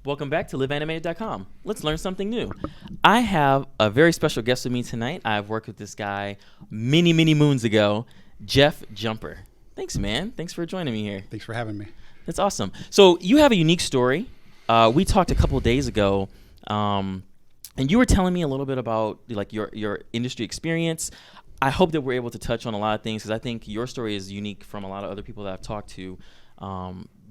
Welcome back to LivAnimated.com. Let's learn something new. I have a very special guest with me tonight. I've worked with this guy many, many moons ago, Jeff Jumper. Thanks, man. Thanks for joining me here. Thanks for having me. That's awesome. So you have a unique story. We talked a couple of days ago, and you were telling me a little bit about like your industry experience. I hope that we're able to touch on a lot of things because I think your story is unique from a lot of other people that I've talked to.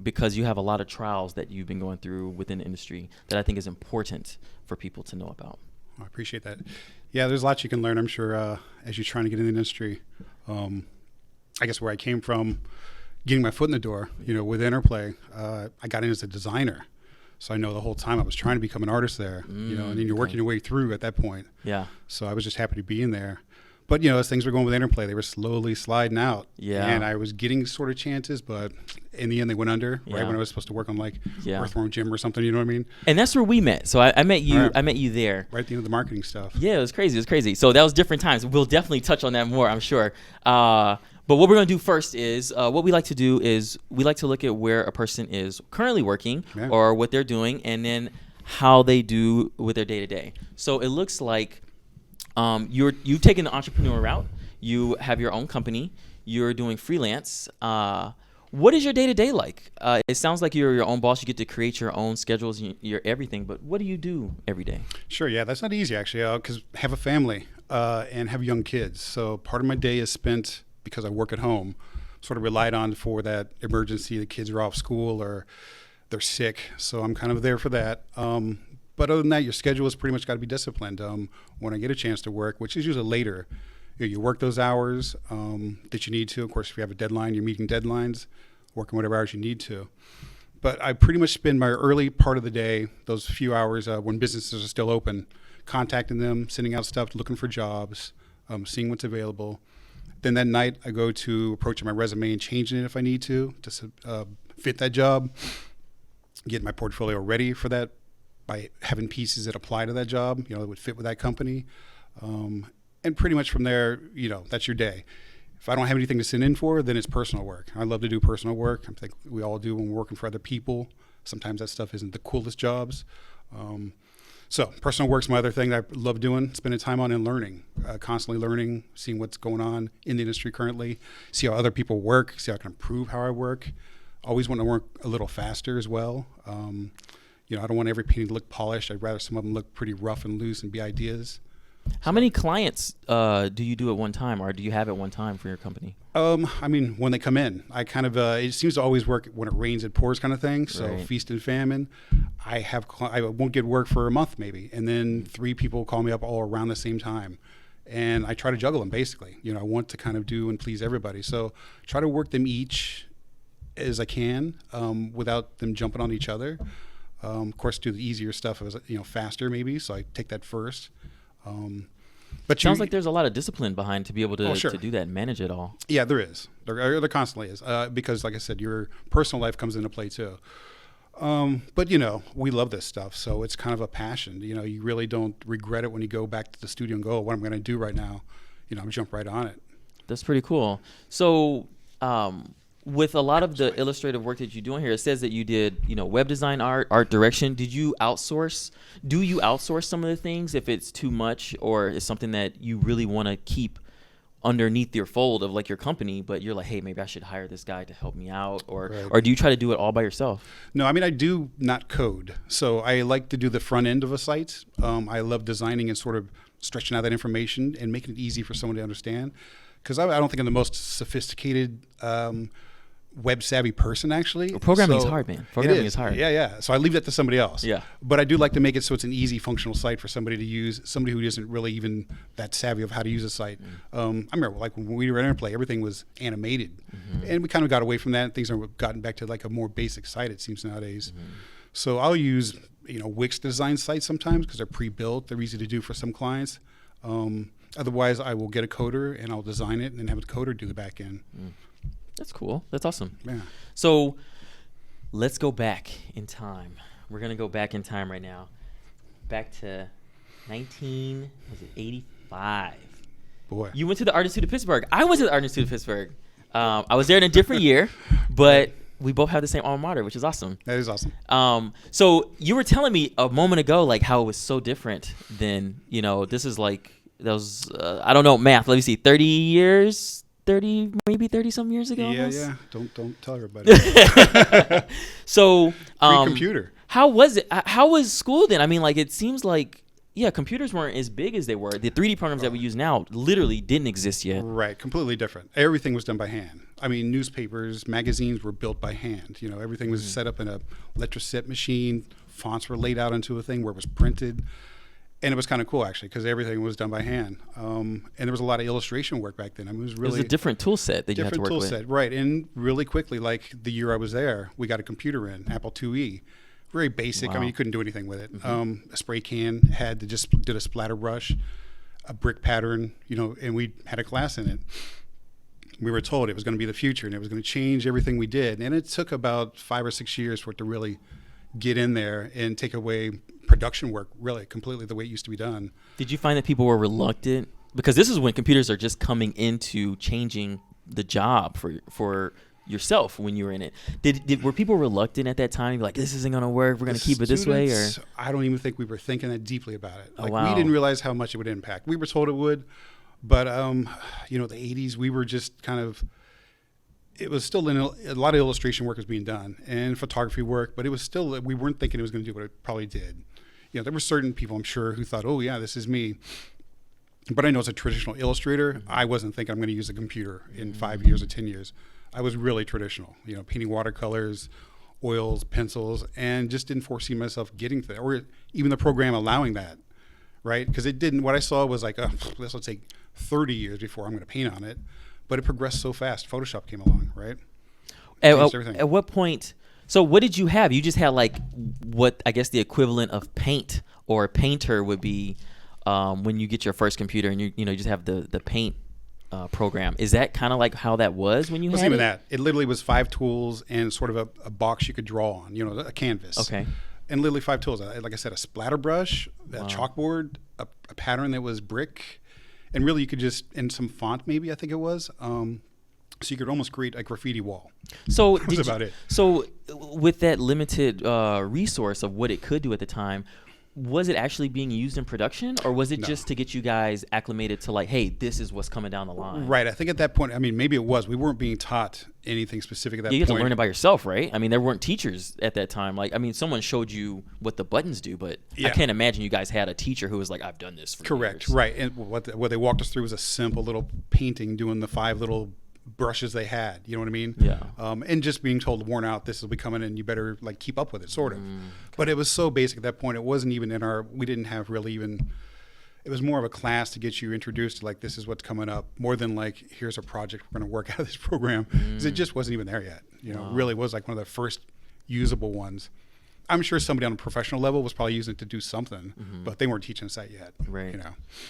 Because you have a lot of trials that you've been going through within the industry that I think is important for people to know about. I appreciate that. Yeah, there's lots you can learn, I'm sure, as you're trying to get in the industry. I guess where I came from, getting my foot in the door, with Interplay, I got in as a designer. So I know the whole time I was trying to become an artist there, and then you're working your way through at that point. Yeah. So I was just happy to be in there. But, as things were going with Interplay, they were slowly sliding out. Yeah. And I was getting sort of chances, but in the end, they went under right when I was supposed to work on Earthworm Jim or something, you know what I mean? And that's where we met. So I met you. Right. I met you there. Right at the end of the marketing stuff. Yeah, it was crazy. So that was different times. We'll definitely touch on that more, I'm sure. But what we're going to do first is what we like to do is we like to look at where a person is currently working or what they're doing and then how they do with their day-to-day. So it looks like you've taken the entrepreneur route. You have your own company. You're doing freelance. What is your day-to-day like? It sounds like you're your own boss. You get to create your own schedules, your everything. But what do you do every day? Sure, yeah, that's not easy actually because I have a family and have young kids. So part of my day is spent, because I work at home, sort of relied on for that emergency. The kids are off school or they're sick. So I'm kind of there for that. But other than that, your schedule has pretty much got to be disciplined. When I get a chance to work, which is usually later, you work those hours that you need to. Of course, if you have a deadline, you're meeting deadlines, working whatever hours you need to. But I pretty much spend my early part of the day, those few hours when businesses are still open, contacting them, sending out stuff, looking for jobs, seeing what's available. Then that night, I go to approaching my resume and changing it if I need to fit that job, get my portfolio ready for that, by having pieces that apply to that job, that would fit with that company. And pretty much from there, that's your day. If I don't have anything to send in for, then it's personal work. I love to do personal work. I think we all do when we're working for other people. Sometimes that stuff isn't the coolest jobs. So personal work's my other thing that I love doing, spending time on and learning, constantly learning, seeing what's going on in the industry currently, see how other people work, see how I can improve how I work. Always want to work a little faster as well. I don't want every painting to look polished. I'd rather some of them look pretty rough and loose and be ideas. How many clients do you do at one time, or do you have at one time for your company? When they come in, I kind of it seems to always work when it rains, it pours kind of thing. So Right. Feast and famine. I won't get work for a month maybe, and then 3 people call me up all around the same time, and I try to juggle them basically. I want to kind of do and please everybody, so try to work them each as I can without them jumping on each other. Of course, do the easier stuff as faster maybe, so I take that first. But Sounds like there's a lot of discipline behind to be able to, sure. to do that and manage it all. Yeah, there is. There constantly is because, like I said, your personal life comes into play too. But we love this stuff, so it's kind of a passion. You really don't regret it when you go back to the studio and go, what am I going to do right now? I'm jump right on it. That's pretty cool. So with a lot of the illustrative work that you're doing here, it says that you did, web design, art direction. Did you outsource? Do you outsource some of the things if it's too much, or is something that you really want to keep underneath your fold of like your company, but you're like, hey, maybe I should hire this guy to help me out, or do you try to do it all by yourself? No, I do not code. So I like to do the front end of a site. I love designing and sort of stretching out that information and making it easy for someone to understand. Because I don't think I'm the most sophisticated web savvy person actually. Well, programming is hard, man. Programming is hard. Yeah. So I leave that to somebody else. Yeah. But I do like to make it so it's an easy functional site for somebody to use, somebody who isn't really even that savvy of how to use a site. I remember like when we were at Interplay, everything was animated. And we kind of got away from that. Things have gotten back to like a more basic site, it seems nowadays. So I'll use Wix design sites sometimes because they're pre-built. They're easy to do for some clients. Otherwise, I will get a coder and I'll design it and then have a coder do the back end. That's cool. That's awesome. Yeah. So let's go back in time. We're going to go back in time right now. Back to 1985. Boy. You went to the Art Institute of Pittsburgh. I went to the Art Institute of Pittsburgh. I was there in a different year, but we both have the same alma mater, which is awesome. That is awesome. So you were telling me a moment ago, like how it was so different than, this is like, that was, I don't know, math. Let me see, 30 years, 30, maybe 30 some years ago. Yeah, almost? yeah. Don't tell everybody. So, Pre-computer. How was it? How was school then? I mean, like, it seems like, yeah, computers weren't as big as they were. The 3D programs that we use now literally didn't exist yet. Right, completely different. Everything was done by hand. I mean, newspapers, magazines were built by hand. Everything was set up in a letraset machine. Fonts were laid out into a thing where it was printed. And it was kind of cool, actually, because everything was done by hand. And there was a lot of illustration work back then. I mean, it was a different tool set that you had to work with. Different tool set, right. And really quickly, like the year I was there, we got a computer in, Apple IIe. Very basic. Wow. I mean, you couldn't do anything with it. A spray can did a splatter brush, a brick pattern, and we had a class in it. We were told it was going to be the future and it was going to change everything we did. And it took about 5 or 6 years for it to really get in there and take away production work, really completely the way it used to be done. Did you find that people were reluctant? Because this is when computers are just coming into changing the job for yourself when you were in it. Were people reluctant at that time? Like, this isn't going to work. We're going to keep it this way? Or I don't even think we were thinking that deeply about it. Like, wow. We didn't realize how much it would impact. We were told it would, but the 80s, we were just kind of. It was still a lot of illustration work was being done and photography work, but it was still, we weren't thinking it was going to do what it probably did. There were certain people, I'm sure, who thought, oh yeah, this is me. But I know as a traditional illustrator, I wasn't thinking I'm going to use a computer in 5 years or 10 years. I was really traditional, painting watercolors, oils, pencils, and just didn't foresee myself getting to that, or even the program allowing that, right? Because it didn't, what I saw was like, this will take 30 years before I'm going to paint on it. But it progressed so fast. Photoshop came along, right? At what point? So what did you have? You just had like what I guess the equivalent of Paint or Painter would be when you get your first computer and you just have the Paint program. Is that kind of like how that was when you had it? It wasn't even that. It literally was 5 tools and sort of a box you could draw on, a canvas. Okay. And literally 5 tools. Like I said, a splatter brush, a chalkboard, a pattern that was brick. And really, you could just, in some font, maybe, I think it was, so you could almost create a graffiti wall. So that was about it. So with that limited resource of what it could do at the time, was it actually being used in production, or was it just to get you guys acclimated to like, hey, this is what's coming down the line? Right. I think at that point, I mean, maybe it was. We weren't being taught anything specific at that point. You had to learn it by yourself, right? I mean, there weren't teachers at that time. Like, I mean, someone showed you what the buttons do, but I can't imagine you guys had a teacher who was like, I've done this for Correct. years. Right. And what they walked us through was a simple little painting doing the 5 little brushes they had, you know what I mean? Yeah. And just being told, worn out, this will be coming in, you better like keep up with it, sort of. Okay. But it was so basic at that point. It wasn't even we didn't have really even, it was more of a class to get you introduced to like, this is what's coming up, more than like, here's a project we're going to work out of this program. Because it just wasn't even there yet. It really was like one of the first usable ones. I'm sure somebody on a professional level was probably using it to do something, but they weren't teaching us that yet. Right.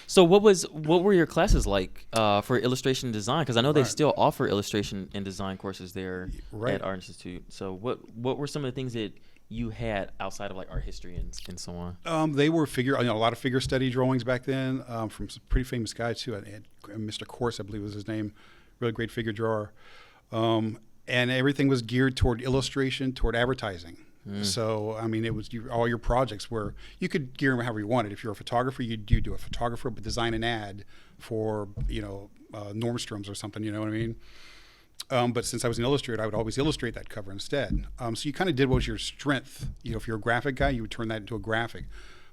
So what were your classes like for illustration and design? Because I know they still offer illustration and design courses there at Art Institute. So what were some of the things that you had outside of like art history and so on? They were a lot of figure study drawings back then from some pretty famous guys too. Mr. Corse, I believe was his name, really great figure drawer. And everything was geared toward illustration, toward advertising. So, I mean, it was all your projects were, you could gear them however you wanted. If you're a photographer, you do a photographer, but design an ad for, Nordstroms or something, you know what I mean? But since I was an illustrator, I would always illustrate that cover instead. So you kind of did what was your strength. If you're a graphic guy, you would turn that into a graphic.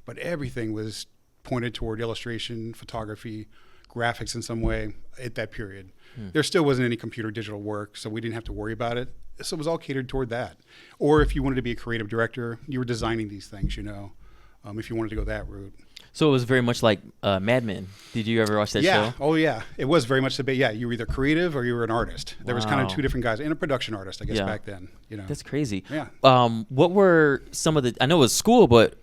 But everything was pointed toward illustration, photography, graphics in some way at that period. There still wasn't any computer digital work, so we didn't have to worry about it. So it was all catered toward that. Or if you wanted to be a creative director, you were designing these things, if you wanted to go that route. So it was very much like Mad Men. Did you ever watch that show? Yeah. Oh, yeah. It was very much you were either creative or you were an artist. There was kind of 2 different guys, and a production artist, I guess, back then. That's crazy. Yeah. What were some of I know it was school, but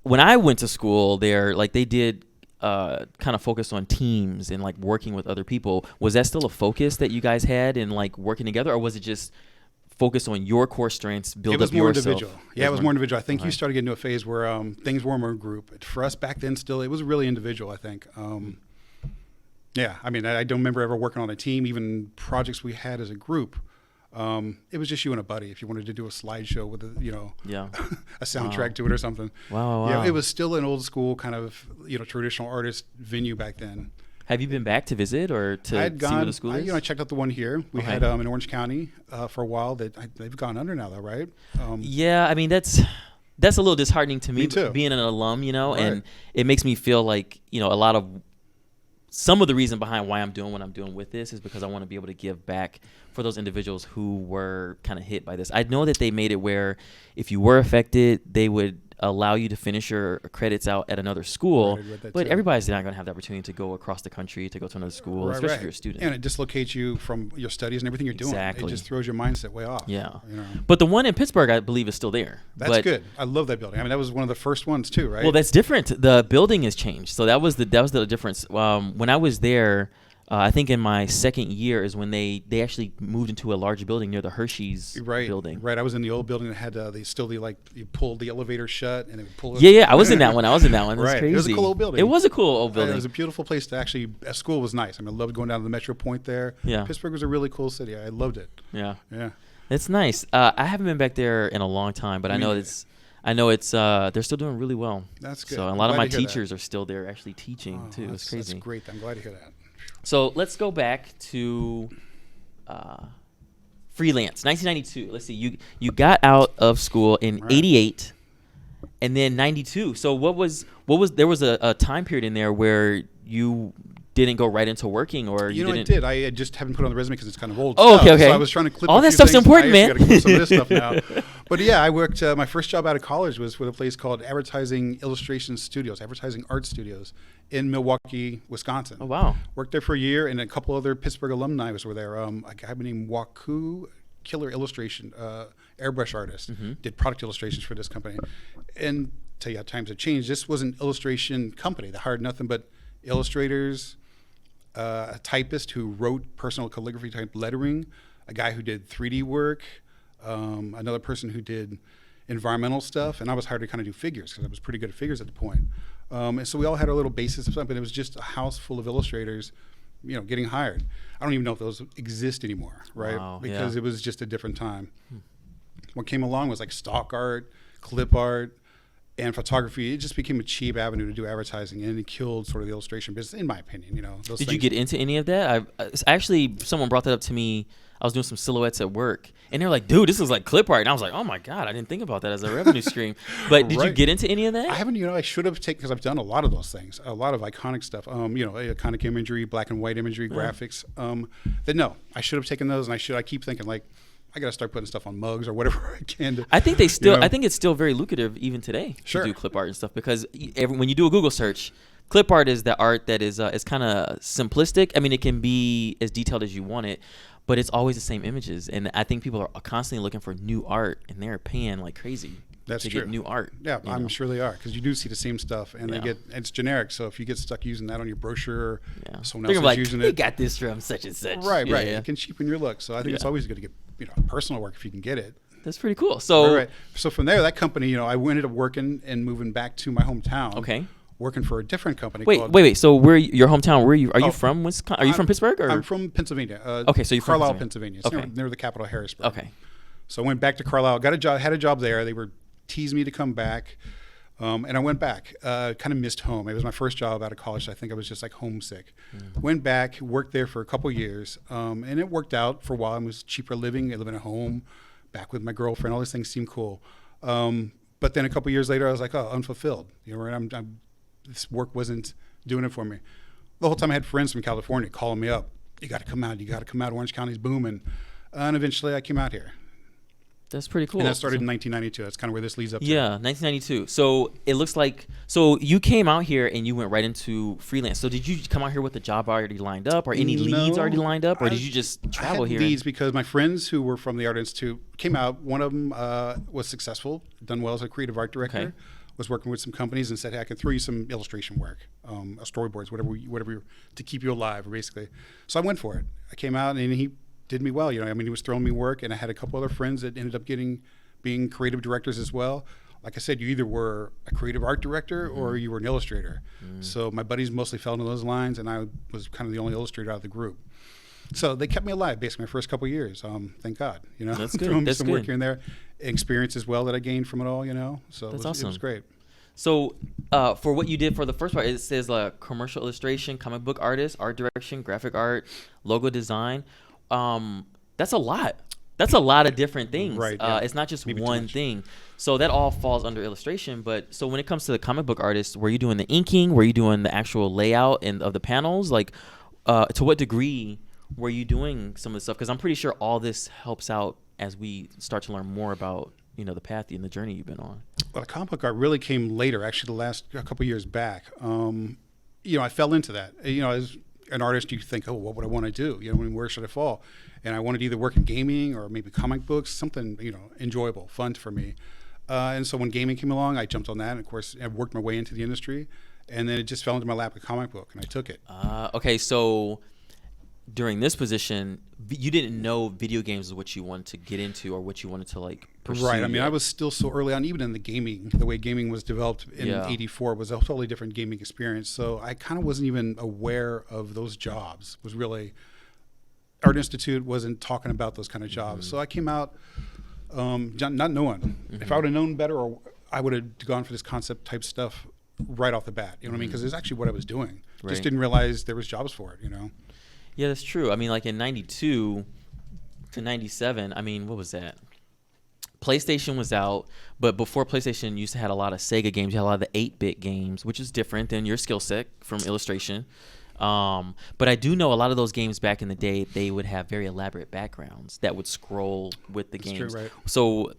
when I went to school there, like they did kind of focus on teams and like working with other people. Was that still a focus that you guys had in like working together, or was it just focus on your core strengths, build up yourself? It was more individual. Yeah, it was more individual. I think you started getting to a phase where things were more group. For us back then, still, it was really individual, I think. Yeah, I mean, I don't remember ever working on a team. Even projects we had as a group, It was just you and a buddy if you wanted to do a slideshow with Yeah. a soundtrack to it or something. Wow. Yeah, it was still an old school kind of traditional artist venue back then. Have you been back to visit or to I had see gone, where the school is? I checked out the one here. We had in Orange County for a while. They've gone under now, though, right? Yeah, I mean that's a little disheartening to me too. being an alum, Right. and it makes me feel like some of the reason behind why I'm doing what I'm doing with this is because I want to be able to give back for those individuals who were kind of hit by this. I know that they made it where if you were affected, they would allow you to finish your credits out at another school, but everybody's not going to have the opportunity to go across the country to go to another school, especially if you're a student. And it dislocates you from your studies and everything you're doing. Exactly. It just throws your mindset way off. Yeah. But the one in Pittsburgh, I believe, is still there. That's good. I love that building. I mean, that was one of the first ones too, right? Well, that's different. The building has changed. So that was the difference. When I was there, I think in my second year is when they actually moved into a larger building near the Hershey's building. Right. I was in the old building that had you pulled the elevator shut and it would pull it. Yeah. I was in that one. That's right. crazy. It was a cool old building. It was a cool old building. It was a beautiful place to actually. School was nice. I mean, I loved going down to the Metro Point there. Yeah. Pittsburgh was a really cool city. I loved it. Yeah. Yeah. It's nice. I haven't been back there in a long time, but I know it's they're still doing really well. That's good. So a lot of my teachers are still there actually teaching too. It's crazy. That's great. I'm glad to hear that. So let's go back to freelance, 1992. Let's see, you got out of school in '88, and then '92. So what was there was a time period in there where you didn't go right into working, or you didn't? I did. I just haven't put it on the resume because it's kind of old. Oh, stuff. okay. So I was trying to clip all that stuff's important, man. I got to clip some of this stuff now. But yeah, I worked. My first job out of college was with a place called Advertising Art Studios in Milwaukee, Wisconsin. Oh wow! Worked there for a year, and a couple other Pittsburgh alumni were there. A guy named Waku, killer illustration, airbrush artist, did product illustrations for this company. And tell you how times have changed. This was an illustration company that hired nothing but illustrators, a typist who wrote personal calligraphy type lettering, a guy who did 3D work, another person who did environmental stuff, and I was hired to kind of do figures because I was pretty good at figures at the point. And so we all had our little basis of something, but it was just a house full of illustrators, getting hired. I don't even know if those exist anymore, right? Wow, because it was just a different time. What came along was like stock art, clip art, and photography. It just became a cheap avenue to do advertising, and it killed sort of the illustration business, in my opinion. Did you get into any of that? Actually, someone brought that up to me. I was doing some silhouettes at work, and they were like, dude, this is like clip art. And I was like, oh my God, I didn't think about that as a revenue stream. But did you get into any of that? I haven't, I should have taken, because I've done a lot of those things, a lot of iconic stuff, iconic imagery, black and white imagery, graphics. No, I should have taken those, and I keep thinking like, I got to start putting stuff on mugs or whatever I can. I think I think it's still very lucrative even today to do clip art and stuff, because when you do a Google search, clip art is the art that is kind of simplistic. I mean, it can be as detailed as you want it, but it's always the same images. And I think people are constantly looking for new art, and they're paying like crazy to get new art. Yeah, I'm sure they are, because you do see the same stuff, and it's generic. So if you get stuck using that on your brochure, someone else is using it. You got this from such and such. Right. It can cheapen your look. So I think it's always good to get personal work if you can get it. That's pretty cool. So So from there, that company, I ended up working and moving back to my hometown. Okay. Working for a different company. Wait. So your hometown? Where are you? Are you from Wisconsin? Are you from Pittsburgh? Or? I'm from Pennsylvania. Okay, so you're from Carlisle, Pennsylvania. It's near the capital, Harrisburg. Okay. So I went back to Carlisle. Had a job there. They were teasing me to come back, and I went back. Kind of missed home. It was my first job out of college. So I think I was just like homesick. Went back, worked there for a couple years, and it worked out for a while. It was cheaper living. I lived in a home, back with my girlfriend. All these things seemed cool. But then a couple years later, I was like, unfulfilled. This work wasn't doing it for me. The whole time I had friends from California calling me up. You got to come out. You got to come out. Orange County's booming. And eventually I came out here. That's pretty cool. And that started in 1992. That's kind of where this leads up to. Yeah, 1992. So it looks like, so you came out here and you went right into freelance. So did you come out here with a job already lined up, or any leads already lined up, or did you just travel here? Leads because my friends who were from the Art Institute came out. One of them was successful, done well as a creative art director. Okay. Was working with some companies and said, hey, I can throw you some illustration work, storyboards, whatever to keep you alive, basically. So I went for it. I came out and he did me well. He was throwing me work, and I had a couple other friends that ended up being creative directors as well. Like I said, you either were a creative art director or you were an illustrator. So my buddies mostly fell into those lines, and I was kind of the only illustrator out of the group. So they kept me alive basically my first couple of years. Thank God, That's good. Throwing me That's some good. work here and there, experience as well that I gained from it all, So That's it awesome. was great. So, for what you did for the first part, it says commercial illustration, comic book artist, art direction, graphic art, logo design. That's a lot. That's a lot of different things. Right. Yeah. It's not just Maybe too one much. thing. So that all falls under illustration. But so when it comes to the comic book artist, were you doing the inking? Were you doing the actual layout of the panels? Like, to what degree were you doing some of the stuff? Because I'm pretty sure all this helps out as we start to learn more about the path and the journey you've been on. Well, the comic book art really came later, actually, the last a couple of years back. I fell into that. As an artist, you think, oh, what would I want to do? Where should I fall? And I wanted to either work in gaming or maybe comic books, something, enjoyable, fun for me. And so when gaming came along, I jumped on that. And of course, I worked my way into the industry. And then it just fell into my lap, a comic book, and I took it. Okay, so during this position, you didn't know video games is what you wanted to get into or what you wanted to pursue. Right. I mean, yet. I was still so early on, even in the gaming, the way gaming was developed in '84 was a totally different gaming experience. So I kind of wasn't even aware of those jobs. Was really Art Institute wasn't talking about those kind of jobs. So I came out not knowing. If I would have known better, or I would have gone for this concept type stuff right off the bat. You know what I mean? Because it's actually what I was doing. Right. Just didn't realize there was jobs for it. Yeah, that's true. I mean, in 92 to 97, I mean, what was that? PlayStation was out, but before PlayStation, you used to have a lot of Sega games. You had a lot of the 8-bit games, which is different than your skill set from illustration. But I do know a lot of those games back in the day, they would have very elaborate backgrounds that would scroll with the games. True, right. So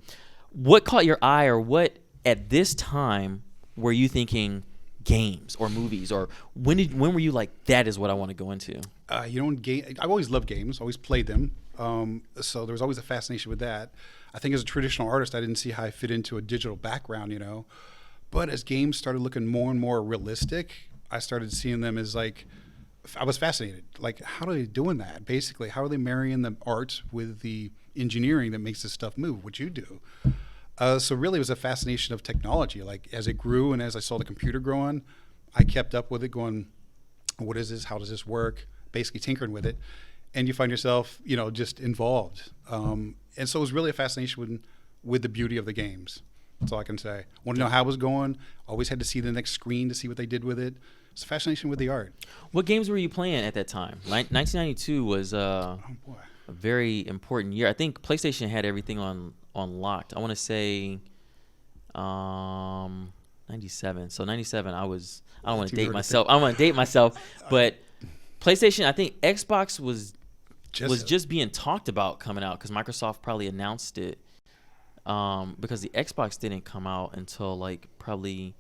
what caught your eye, or what at this time were you thinking games or movies, or when were you like, that is what I want to go into? I've always loved games, always played them. So there was always a fascination with that. I think as a traditional artist, I didn't see how I fit into a digital background, But as games started looking more and more realistic, I started seeing them as I was fascinated. Like, how are they doing that? Basically, how are they marrying the art with the engineering that makes this stuff move, what you do? So really it was a fascination of technology. Like, as it grew and as I saw the computer growing, I kept up with it going, what is this? How does this work? Basically tinkering with it. And you find yourself, just involved. And so it was really a fascination with the beauty of the games. That's all I can say. Want to know how it was going. Always had to see the next screen to see what they did with it. It's a fascination with the art. What games were you playing at that time? 1992 was a very important year. I think PlayStation had everything on locked. I want to say 97. So 97, I don't want to date myself. I don't want to date myself, but PlayStation, I think Xbox was just being talked about coming out because Microsoft probably announced it. Because the Xbox didn't come out until probably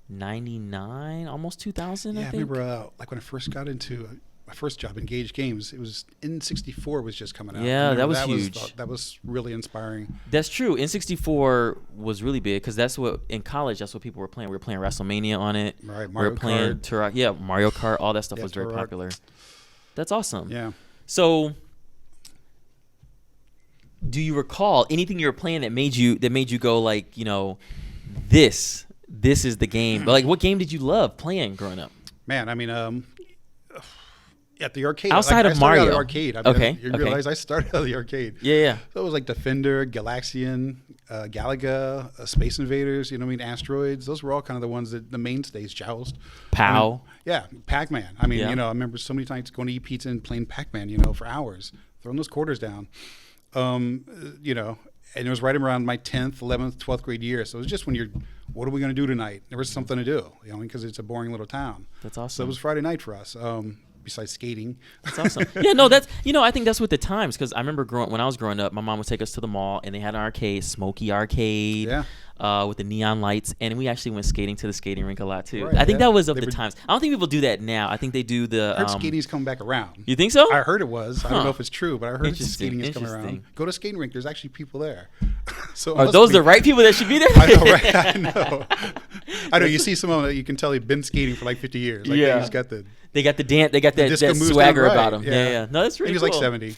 99, almost 2000. Yeah, I think. I remember when I first got into my first job, Engage Games. It was N64 was just coming out. Yeah, that was huge. That was really inspiring. That's true. N64 was really big because that's what in college. That's what people were playing. We were playing WrestleMania on it. Right, Mario Kart. Playing Turok. Yeah, Mario Kart. All that stuff was very Turok. popular. That's awesome. Yeah. So, do you recall anything you were playing that made you go this is the game? But what game did you love playing growing up? Man, I mean, at the arcade. Outside of I started Mario. Out of the arcade. I mean, Okay. You realize I started out of the arcade. Yeah. So it was like Defender, Galaxian, Galaga, Space Invaders. Asteroids. Those were all kind of the ones that the mainstays. Joust. POW. Pac-Man. I mean, Yeah. I remember so many times going to eat pizza and playing Pac-Man. For hours, throwing those quarters down. And it was right around my 10th, 11th, 12th grade year. So it was just what are we going to do tonight? There was something to do, because it's a boring little town. That's awesome. So it was Friday night for us, besides skating. That's awesome. Yeah, no, that's, I think that's with the times, because I remember when I was growing up, my mom would take us to the mall, and they had an arcade, Smoky Arcade. Yeah. With the neon lights, and we actually went skating to the skating rink a lot too. Right, I think yeah. that was of the times. I don't think people do that now. I think they do the. I heard skating's coming back around. You think so? I heard it was. I don't know if it's true, but I heard skating is coming Interesting. around. Go to skating rink. There's actually people there. So Are those the right people that should be there? I know, right? I know. You see some of them that you can tell they've been skating for 50 years. Yeah. They just got the. They got the dance. They got that disco moves swagger down, right. about them. Yeah. No, that's really He was cool. 70.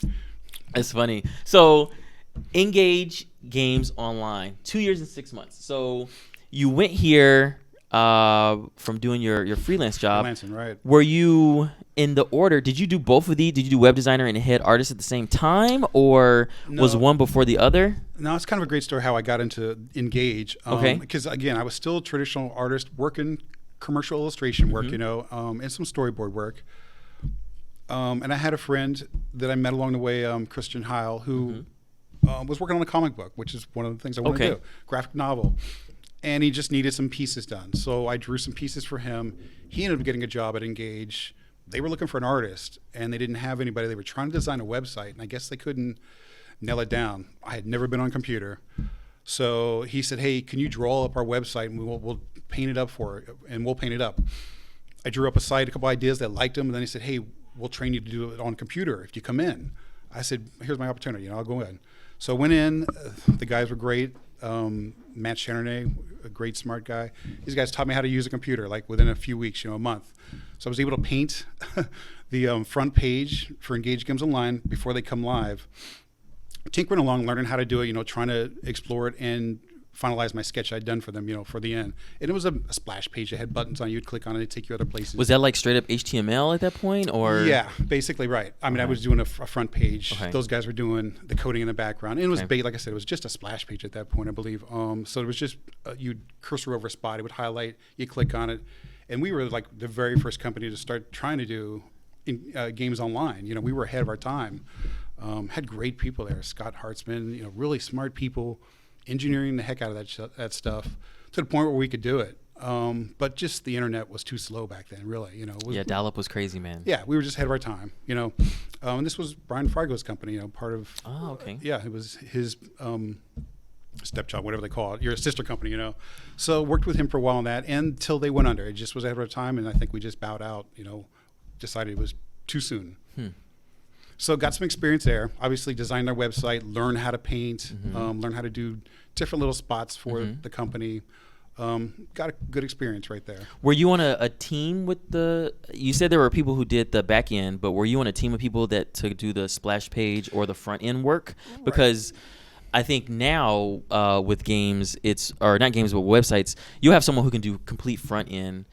That's funny. So, Engage Games Online, 2 years and 6 months. So, you went here from doing your freelance job. Freelancing, right. Were you in the order? Did you do both of these? Did you do web designer and head artist at the same time, or was one before the other? No, it's kind of a great story how I got into Engage. Okay. Because again, I was still a traditional artist working commercial illustration work, and some storyboard work. And I had a friend that I met along the way, Christian Heil, who was working on a comic book, which is one of the things I want to do, graphic novel. And he just needed some pieces done. So I drew some pieces for him. He ended up getting a job at Engage. They were looking for an artist, and they didn't have anybody. They were trying to design a website, and I guess they couldn't nail it down. I had never been on a computer. So he said, hey, can you draw up our website, and we'll paint it up for it, and we'll paint it up. I drew up a site, a couple ideas that liked him, and then he said, hey, we'll train you to do it on computer if you come in. I said, here's my opportunity, I'll go in. So I went in. The guys were great. Matt Cherney, a great smart guy. These guys taught me how to use a computer like within a few weeks, a month. So I was able to paint the front page for Engage Games Online before they come live. Tinkering along, learning how to do it, trying to explore it and finalize my sketch I'd done for them, for the end. And it was a splash page that had buttons on it. You'd click on it, it'd take you other places. Was that like straight up HTML at that point, or? Yeah, basically, right. I mean, I was doing a front page. Those guys were doing the coding in the background. And it was, like I said, it was just a splash page at that point, I believe. So it was just, you'd cursor over a spot, it would highlight, you click on it. And we were like the very first company to start trying to do games online. We were ahead of our time. Had great people there. Scott Hartzman, really smart people, engineering the heck out of that stuff to the point where we could do it. But just the internet was too slow back then, really. Dial-up was crazy, man. Yeah, we were just ahead of our time. And this was Brian Fargo's company. Part of. Oh, okay. Yeah, it was his stepchild, whatever they call it. Your sister company, So worked with him for a while on that, until they went under. It just was ahead of our time, and I think we just bowed out. Decided it was too soon. So got some experience there. Obviously designed their website, learned how to paint, learned how to do different little spots for the company. Got a good experience right there. Were you on a team with you said there were people who did the back end, but were you on a team of people that to do the splash page or the front end work? Because I think now with games, or not games, but websites, you have someone who can do complete front end.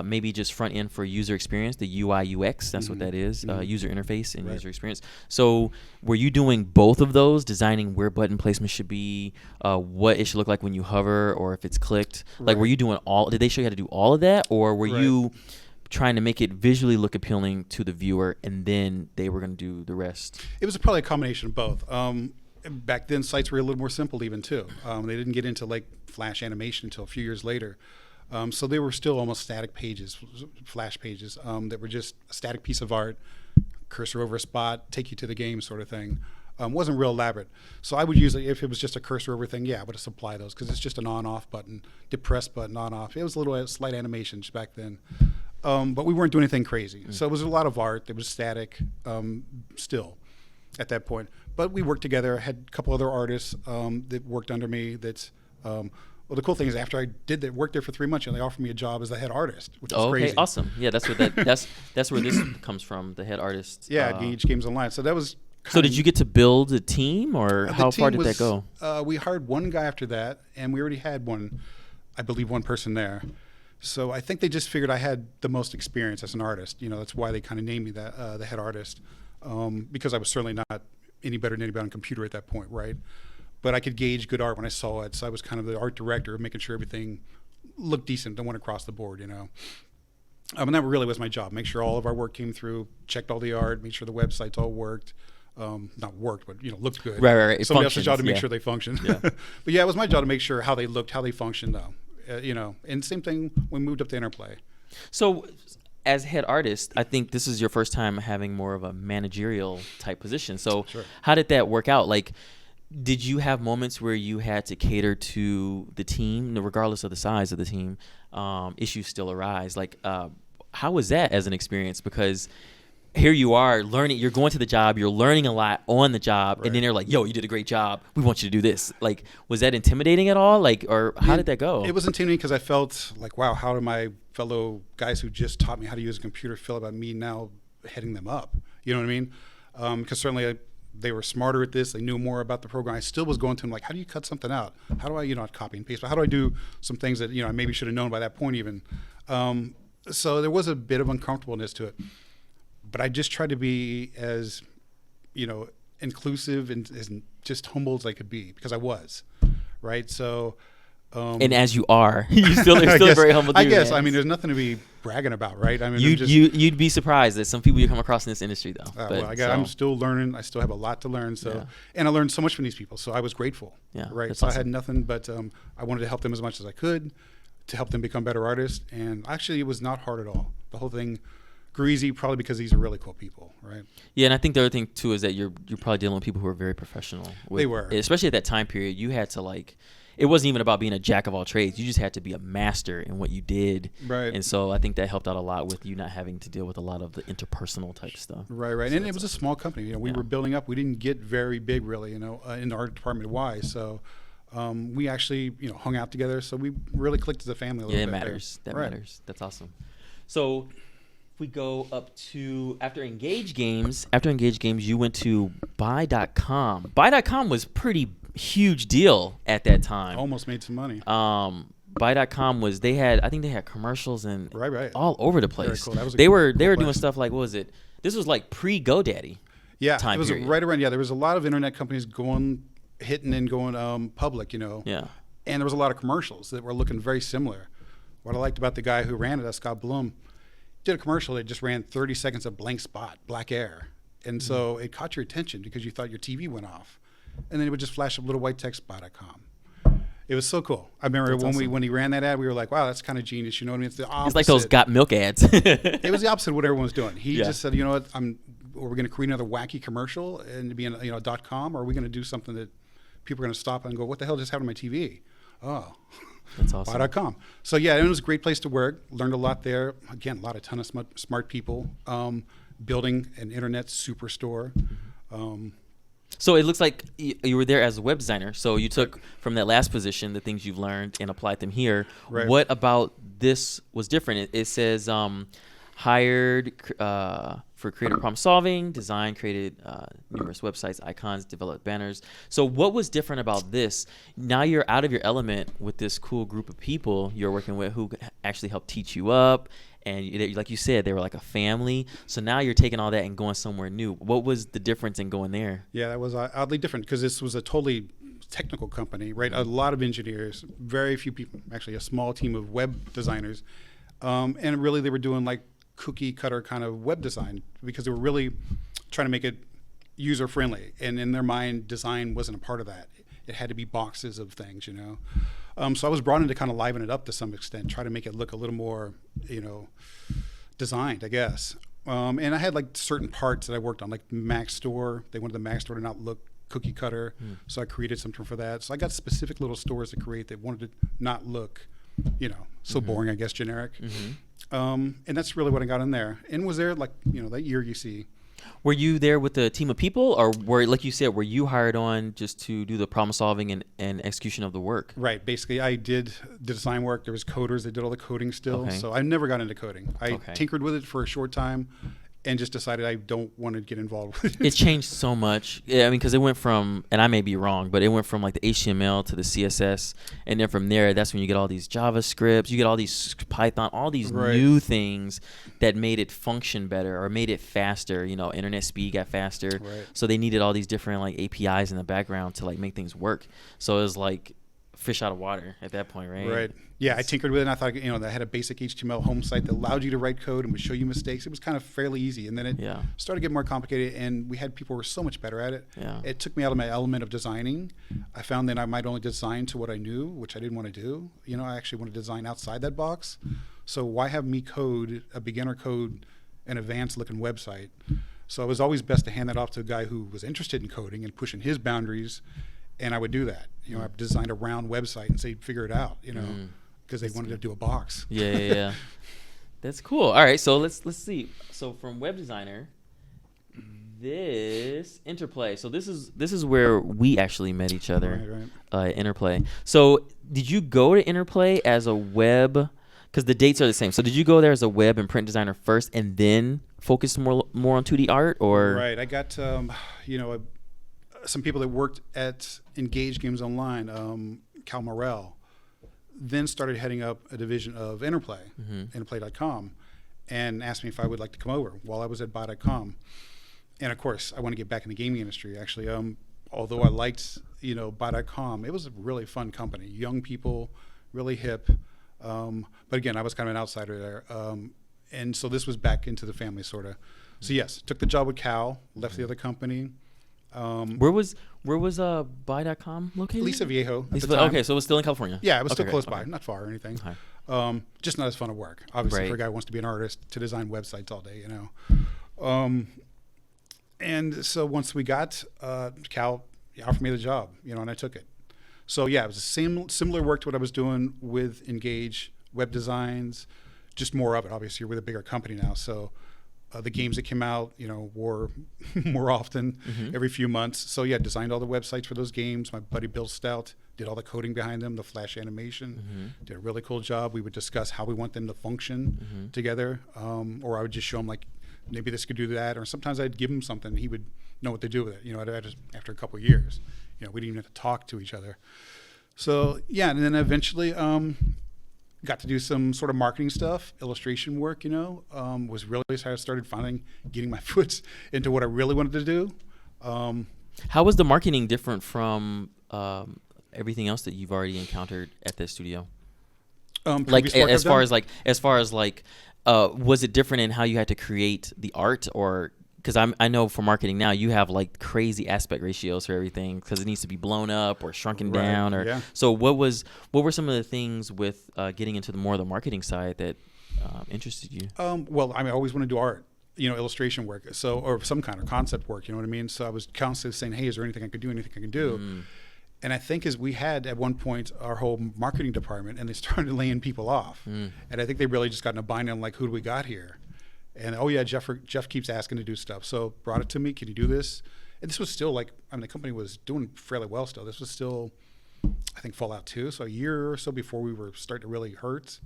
Maybe just front end for user experience, the UI UX, that's what that is, user interface and user experience. So were you doing both of those, designing where button placement should be, what it should look like when you hover or if it's clicked? Like, were you doing did they show you how to do all of that, or were you trying to make it visually look appealing to the viewer and then they were going to do the rest? It was probably a combination of both. Back then, sites were a little more simple even too. They didn't get into like Flash animation until a few years later. So they were still almost static pages, flash pages, that were just a static piece of art, cursor over a spot, take you to the game sort of thing. Wasn't real elaborate. So I would usually, if it was just a cursor over thing, I would supply those because it's just an on-off button, depress button, on-off. It was a little slight animations back then. But we weren't doing anything crazy. So it was a lot of art. It was static still at that point. But we worked together. I had a couple other artists that worked under me well, the cool thing is after I did that work there for 3 months, they offered me a job as the head artist, which was crazy. Okay, awesome. Yeah, that's where this comes from, the head artist. Yeah, Engage Games Online. So that was. So did you get to build a team, or how far did that go? We hired one guy after that, and we already had one person there. So I think they just figured I had the most experience as an artist. That's why they kind of named me the head artist, because I was certainly not any better than anybody on a computer at that point, right? But I could gauge good art when I saw it. So I was kind of the art director, making sure everything looked decent, don't went across the board, And that really was my job. Make sure all of our work came through, checked all the art, make sure the websites all worked. Not worked, but, looked good. Right. Somebody else's job to make sure they functioned. Yeah. But it was my job to make sure how they looked, how they functioned, though. And same thing when we moved up to Interplay. So as head artist, I think this is your first time having more of a managerial type position. So how did that work out? Like, did you have moments where you had to cater to the team, regardless of the size of the team? Issues still arise. Like, how was that as an experience? Because here you are learning, you're going to the job, you're learning a lot on the job, and then they're like, yo, you did a great job. We want you to do this. Like, was that intimidating at all? Like, or how did that go? It was intimidating because I felt like, wow, how do my fellow guys who just taught me how to use a computer feel about me now heading them up? You know what I mean? Because certainly they were smarter at this. They knew more about the program. I still was going to them like, how do you cut something out? How do I, not copy and paste, but how do I do some things that, I maybe should have known by that point even. So there was a bit of uncomfortableness to it. But I just tried to be as, inclusive and as just humble as I could be, because I was, right? So... and as you are, you're still very humble. I guess. I mean, there's nothing to be bragging about, right? I mean, you'd be surprised at some people you come across in this industry, though. I'm still learning. I still have a lot to learn. So, and I learned so much from these people. So I was grateful. Yeah, right. So awesome. I had nothing but I wanted to help them as much as I could, to help them become better artists. And actually, it was not hard at all. The whole thing grew easy, probably because these are really cool people, right? Yeah, and I think the other thing too is that you're probably dealing with people who are very professional. They were, especially at that time period. You had to it wasn't even about being a jack of all trades. You just had to be a master in what you did. Right. And so I think that helped out a lot with you not having to deal with a lot of the interpersonal type stuff. Right. So and it was a small company. We were building up. We didn't get very big, really, in the art department wise. So we actually, hung out together. So we really clicked as a family a little bit. Yeah, it matters. There. That matters. That's awesome. So if we go up to after Engage Games, you went to Buy.com. Buy.com was pretty huge deal at that time. Almost made some money. Buy.com was I think they had commercials and right. all over the place. Very cool. That was they were doing stuff like, what was it? This was like pre GoDaddy. Yeah, time it was period. right around. Yeah, there was a lot of internet companies hitting and going public. Yeah. And there was a lot of commercials that were looking very similar. What I liked about the guy who ran it, Scott Bloom, did a commercial that just ran 30 seconds of blank spot, black air, and so it caught your attention because you thought your TV went off. And then it would just flash up little white text, Buy.com. It was so cool. I remember when he ran that ad, we were like, wow, that's kind of genius. You know what I mean? It's the opposite. It's like those Got Milk ads. It was the opposite of what everyone was doing. He just said, you know what, we're going to create another wacky commercial and be in .com, or are we going to do something that people are going to stop and go, what the hell just happened to my TV? Oh, that's awesome. Buy.com. So yeah, it was a great place to work. Learned a lot there. Again, a ton of smart people. Building an internet superstore. So it looks like you were there as a web designer. So you took from that last position the things you've learned and applied them here. Right. What about this was different? It says hired for creative problem solving, design, created numerous websites, icons, developed banners. So what was different about this? Now you're out of your element with this cool group of people you're working with who actually helped teach you up. And like you said, they were like a family. So now you're taking all that and going somewhere new. What was the difference in going there? Yeah, that was oddly different because this was a totally technical company, right? A lot of engineers, very few people, actually a small team of web designers. And really they were doing like cookie cutter kind of web design because they were really trying to make it user friendly. And in their mind, design wasn't a part of that. It had to be boxes of things, So I was brought in to kind of liven it up to some extent, try to make it look a little more, designed, I guess. And I had like certain parts that I worked on, like Mac Store. They wanted the Mac Store to not look cookie cutter, so I created something for that. So I got specific little stores to create that wanted to not look, so boring, I guess, generic. And that's really what I got in there. And was there like, that year you see. Were you there with a team of people, or like you said, were you hired on just to do the problem solving and execution of the work? Right. Basically, I did the design work. There was coders that did all the coding still. Okay. So I never got into coding. I tinkered with it for a short time and just decided I don't want to get involved with it. It changed so much. Yeah, I mean, because it went from, and I may be wrong, but it went from like the HTML to the CSS. And then from there, that's when you get all these JavaScripts, you get all these Python, all these new things that made it function better or made it faster. Internet speed got faster. Right. So they needed all these different like APIs in the background to like make things work. So it was like fish out of water at that point, right? Right. Yeah, I tinkered with it, and I thought, that had a basic HTML home site that allowed you to write code and would show you mistakes. It was kind of fairly easy, and then it started to get more complicated, and we had people who were so much better at it. Yeah. It took me out of my element of designing. I found that I might only design to what I knew, which I didn't want to do. I actually want to design outside that box. So why have me code a beginner code an advanced-looking website? So it was always best to hand that off to a guy who was interested in coding and pushing his boundaries, and I would do that. I designed a round website and say, figure it out, because they wanted to do a box. Yeah. That's cool. All right, so let's see. So from web designer, this Interplay. So this is where we actually met each other. Right. Interplay. So did you go to Interplay as a web? Because the dates are the same. So did you go there as a web and print designer first, and then focus more on 2D art, or? Right. I got some people that worked at Engage Games Online, Cal Morrell, then started heading up a division of Interplay, Interplay.com, and asked me if I would like to come over while I was at Buy.com. And of course, I want to get back in the gaming industry. Actually, although I liked, Buy.com, it was a really fun company. Young people, really hip. But again, I was kind of an outsider there. And so this was back into the family, sort of. So yes, took the job with Cal, left the other company. Where was Buy.com located? Lisa Viejo. Okay, so it was still in California. Yeah, it was still Okay, close okay. by, not far or anything. Okay. Just not as fun to work. Obviously, Right. for a guy who wants to be an artist, to design websites all day, And so once we got Cal offered me the job, and I took it. So yeah, it was the similar work to what I was doing with Engage, web designs, just more of it. Obviously, you're with a bigger company now, so the games that came out, were more often every few months. So yeah, designed all the websites for those games. My buddy Bill Stout did all the coding behind them, the Flash animation. Did a really cool job. We would discuss how we want them to function together, or I would just show him like, maybe this could do that, or sometimes I'd give him something and he would know what to do with it. After a couple of years, we didn't even have to talk to each other. So yeah, and then eventually got to do some sort of marketing stuff, illustration work. Was really how I started getting my foot into what I really wanted to do. How was the marketing different from everything else that you've already encountered at the studio? Like as far as was it different in how you had to create the art, or because I know for marketing now you have like crazy aspect ratios for everything because it needs to be blown up or shrunken down, or so what were some of the things with getting into the more of the marketing side that interested you? Well, I always want to do art, illustration work, or some kind of concept work, you know what I mean? So I was constantly saying, hey, is there anything I could do? And I think we had at one point our whole marketing department, and they started laying people off. And I think they really just got in a bind on like, who do we got here? And oh yeah, Jeff keeps asking to do stuff. So brought it to me. Can you do this? And this was still the company was doing fairly well still. This was still, I think, Fallout 2. So a year or so before we were starting to really hurt.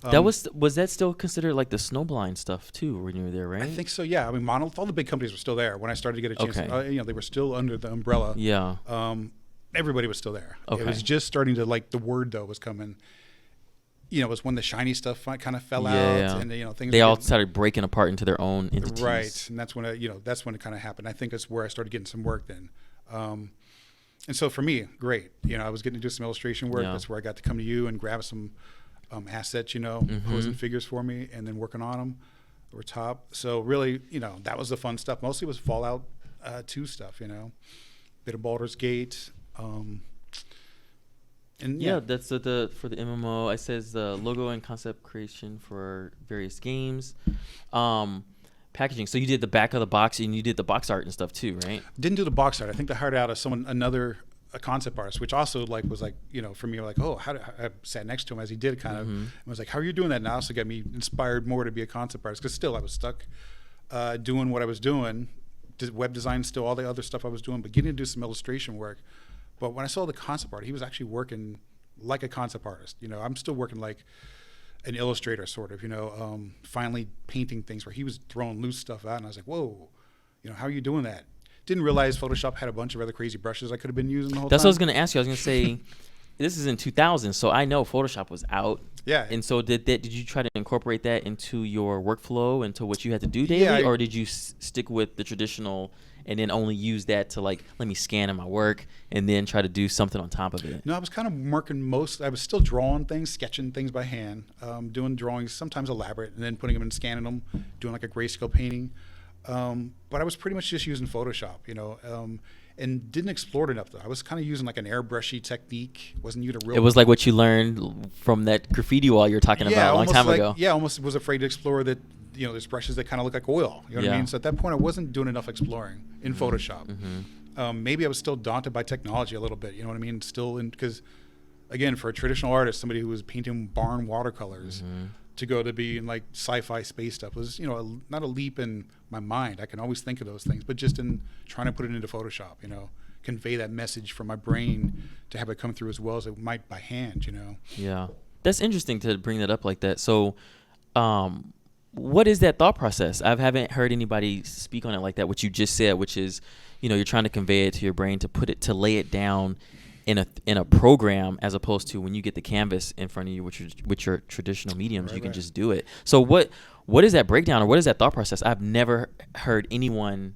Was that still considered like the Snowblind stuff too when you were there, right? I think so. Yeah. Monolith, all the big companies were still there when I started to get a chance. Okay. They were still under the umbrella. Yeah. Everybody was still there. Okay. It was just starting to the word though was coming. It was when the shiny stuff kind of fell out, and things. They all started breaking apart into their own entities. Right, and that's when it kind of happened. I think that's where I started getting some work then. And so for me, great. I was getting to do some illustration work. Yeah. That's where I got to come to you and grab some assets, posing figures for me, and then working on them over top. So really, that was the fun stuff. Mostly was Fallout 2 stuff. Bit of Baldur's Gate. And that's for the MMO. It says the logo and concept creation for various games, packaging. So you did the back of the box and you did the box art and stuff too, right? Didn't do the box art. I think they hired out a concept artist, which also was for me I sat next to him as he did kind of, and was like, how are you doing that now? So it got me inspired more to be a concept artist because still I was stuck doing what I was doing, web design, still all the other stuff I was doing, but getting to do some illustration work. But when I saw the concept art, he was actually working like a concept artist. I'm still working like an illustrator, sort of. Finally painting things where he was throwing loose stuff out, and I was like, "Whoa, how are you doing that?" Didn't realize Photoshop had a bunch of other crazy brushes I could have been using the whole time. That's what I was going to ask you. I was going to say, this is in 2000, so I know Photoshop was out. Yeah. And so did you try to incorporate that into your workflow, into what you had to do daily, or did you stick with the traditional? And then only use that to let me scan in my work and then try to do something on top of it? No, I was kind of working I was still drawing things, sketching things by hand, doing drawings, sometimes elaborate, and then putting them and scanning them, doing like a grayscale painting. But I was pretty much just using Photoshop, and didn't explore it enough though. I was kind of using like an airbrushy technique. Wasn't using a real. It was like what you learned from that graffiti wall you were talking about a long time ago. Yeah, almost was afraid to explore that. There's brushes that kind of look like oil. You know what I mean? So at that point, I wasn't doing enough exploring in Photoshop. Maybe I was still daunted by technology a little bit. You know what I mean? Because, again, for a traditional artist, somebody who was painting barn watercolors, to go to be in like sci-fi space stuff was, not a leap in my mind. I can always think of those things, but just in trying to put it into Photoshop, convey that message from my brain to have it come through as well as it might by hand. Yeah, that's interesting to bring that up like that. So, what is that thought process? I haven't heard anybody speak on it like that, what you just said, which is, you're trying to convey it to your brain, to lay it down in a program, as opposed to when you get the canvas in front of you, which your traditional mediums, you can just do it. So what is that breakdown, or what is that thought process? I've never heard anyone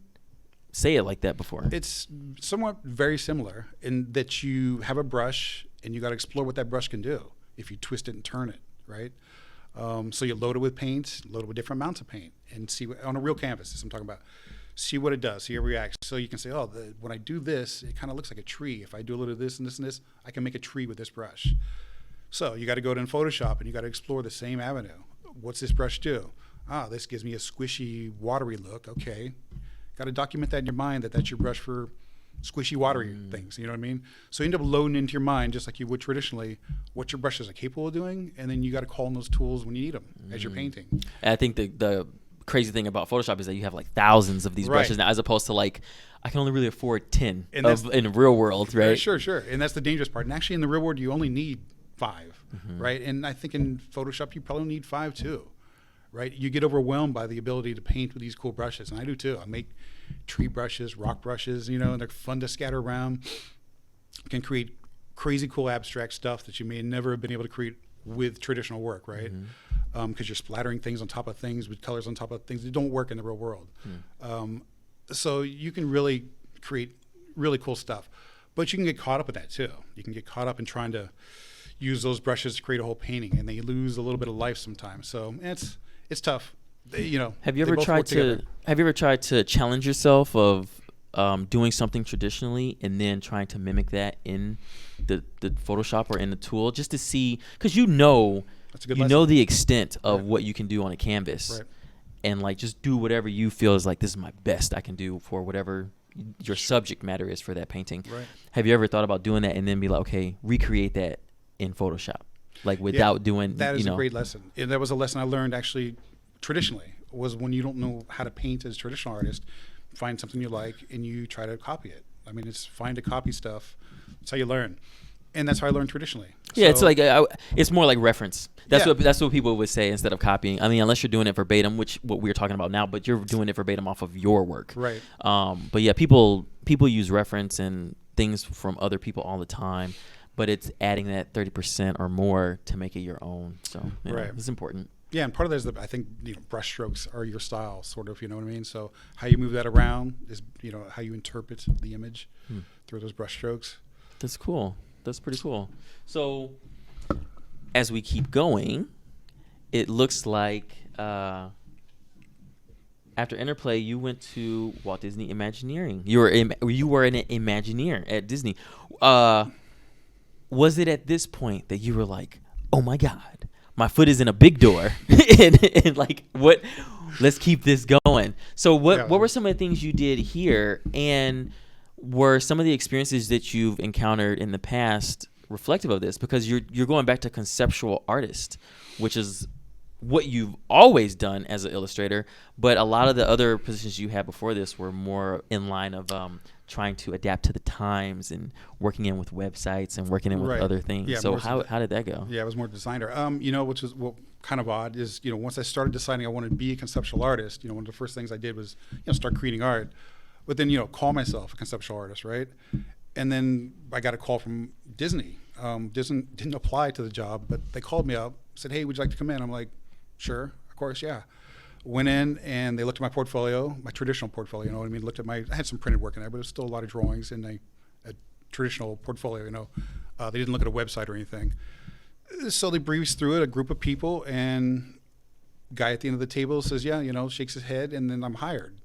say it like that before. It's somewhat very similar in that you have a brush and you got to explore what that brush can do if you twist it and turn it, right? So you load it with paint, load it with different amounts of paint, and see on a real canvas, this I'm talking about. See what it does, see how it reacts. So you can say, when I do this, it kind of looks like a tree. If I do a little of this and this and this, I can make a tree with this brush. So you got to go to Photoshop and you got to explore the same avenue. What's this brush do? This gives me a squishy, watery look. Okay, got to document that in your mind that's your brush for squishy, watery things. You know what I mean? So you end up loading into your mind, just like you would traditionally, what your brushes are capable of doing, and then you got to call on those tools when you need them as you're painting. And I think the crazy thing about Photoshop is that you have like thousands of these brushes now, as opposed to like, I can only really afford 10 in the real world, right? Sure. And that's the dangerous part. And actually in the real world, you only need 5, right? And I think in Photoshop, you probably need 5 too, right? You get overwhelmed by the ability to paint with these cool brushes. And I do too. I make tree brushes, rock brushes, and they're fun to scatter around. You can create crazy cool abstract stuff that you may never have been able to create with traditional work, right? Because you're splattering things on top of things with colors on top of things that don't work in the real world. So you can really create really cool stuff, but you can get caught up with that too. You can get caught up in trying to use those brushes to create a whole painting, and they lose a little bit of life sometimes. So it's tough. Have you ever tried to challenge yourself of doing something traditionally and then trying to mimic that in the Photoshop or in the tool, just to see, because that's a good lesson. the extent of what you can do on a canvas, and like just do whatever you feel is like, this is my best I can do for whatever your subject matter is for that painting. Have you ever thought about doing that and then be like, okay, recreate that in Photoshop, like without doing that? Is a great lesson. And that was a lesson I learned actually traditionally, was when you don't know how to paint as a traditional artist, find something you like and you try to copy it. I mean, it's fine to copy stuff. That's how you learn. And that's how I learned traditionally. Yeah, it's like it's more like reference. That's what people would say instead of copying. I mean, unless you're doing it verbatim, which what we're talking about now, but you're doing it verbatim off of your work. Right. But yeah, people use reference and things from other people all the time, but it's adding that 30% or more to make it your own. So it's important. Yeah, and part of that is I think brush strokes are your style, sort of. You know what I mean? So how you move that around is how you interpret the image through those brush strokes. That's cool. That's pretty cool. So as we keep going, it looks like after Interplay, you went to Walt Disney Imagineering. You were an Imagineer at Disney. Was it at this point that you were like, oh my God, my foot is in a big door, and like, what? Let's keep this going. So what were some of the things you did here, and were some of the experiences that you've encountered in the past reflective of this? Because you're going back to conceptual artist, which is what you've always done as an illustrator, but a lot of the other positions you had before this were more in line of trying to adapt to the times and working in with websites and working in with other things. Yeah, so how did that go? Yeah, I was more designer. Which is kind of odd is, once I started deciding I wanted to be a conceptual artist, one of the first things I did was start creating art, but then call myself a conceptual artist, right? And then I got a call from Disney. Disney didn't apply to the job, but they called me up, said, hey, would you like to come in? I'm like, sure, of course, yeah. Went in and they looked at my portfolio, my traditional portfolio, you know what I mean? Looked at I had some printed work in there, but it was still a lot of drawings in a traditional portfolio, They didn't look at a website or anything. So they breezed through it, a group of people, and guy at the end of the table says, yeah, shakes his head, and then I'm hired.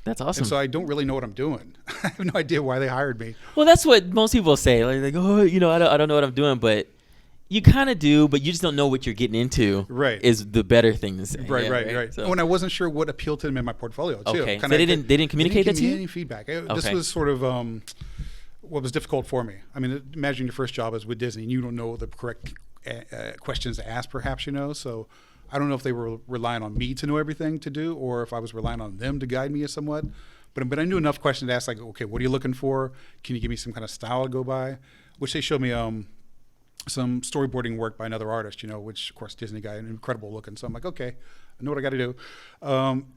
That's awesome. And so I don't really know what I'm doing. I have no idea why they hired me. Well, that's what most people say. Like they go, I don't know what I'm doing, but you kind of do, but you just don't know what you're getting into. Right. Is the better thing to say. Right. So. When I wasn't sure what appealed to them in my portfolio, too. Okay. So they didn't communicate that to you? Any feedback. This was sort of what was difficult for me. I mean, imagine your first job is with Disney, and you don't know the correct questions to ask, perhaps, So I don't know if they were relying on me to know everything to do, or if I was relying on them to guide me somewhat. But I knew enough questions to ask, like, okay, what are you looking for? Can you give me some kind of style to go by? Which they showed me some storyboarding work by another artist, which of course Disney guy and incredible looking. So I'm like, okay, I know what I got to do,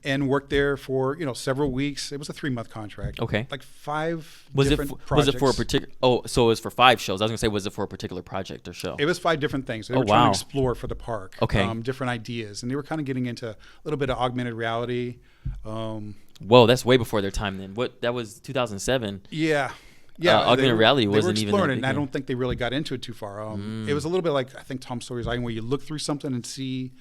and worked there for several weeks. It was a 3-month contract. Okay, like 5 was different it projects. Was it for a particular? Oh, so it was for 5 shows. I was gonna say, was it for a particular project or show? It was 5 different things. They were trying to explore for the park. Okay, different ideas, and they were kind of getting into a little bit of augmented reality. Whoa, that's way before their time then. That was 2007. Yeah. Augmented reality wasn't even that it, big, and I don't think they really got into it too far. It was a little bit like, I think, Tom Sawyer's Island, where you look through something and see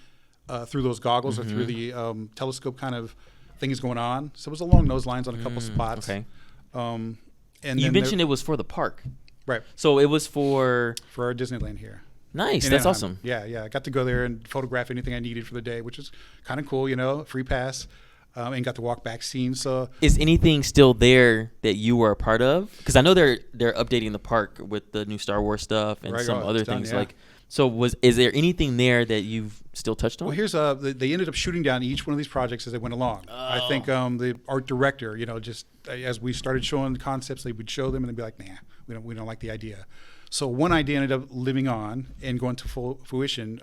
through those goggles or through the telescope kind of things going on. So it was along those lines on a couple spots. Okay. And you mentioned it was for the park. Right. So it was for our Disneyland here. Nice. That's awesome. Yeah. I got to go there and photograph anything I needed for the day, which was kind of cool, free pass. And got to walk back scenes. So, is anything still there that you were a part of? Because I know they're updating the park with the new Star Wars stuff and some other things. Like, so is there anything there that you've still touched on? Well, here's they ended up shooting down each one of these projects as they went along. I think the art director, just as we started showing the concepts, they would show them and they'd be like, nah, we don't like the idea. So one idea ended up living on and going to full fruition,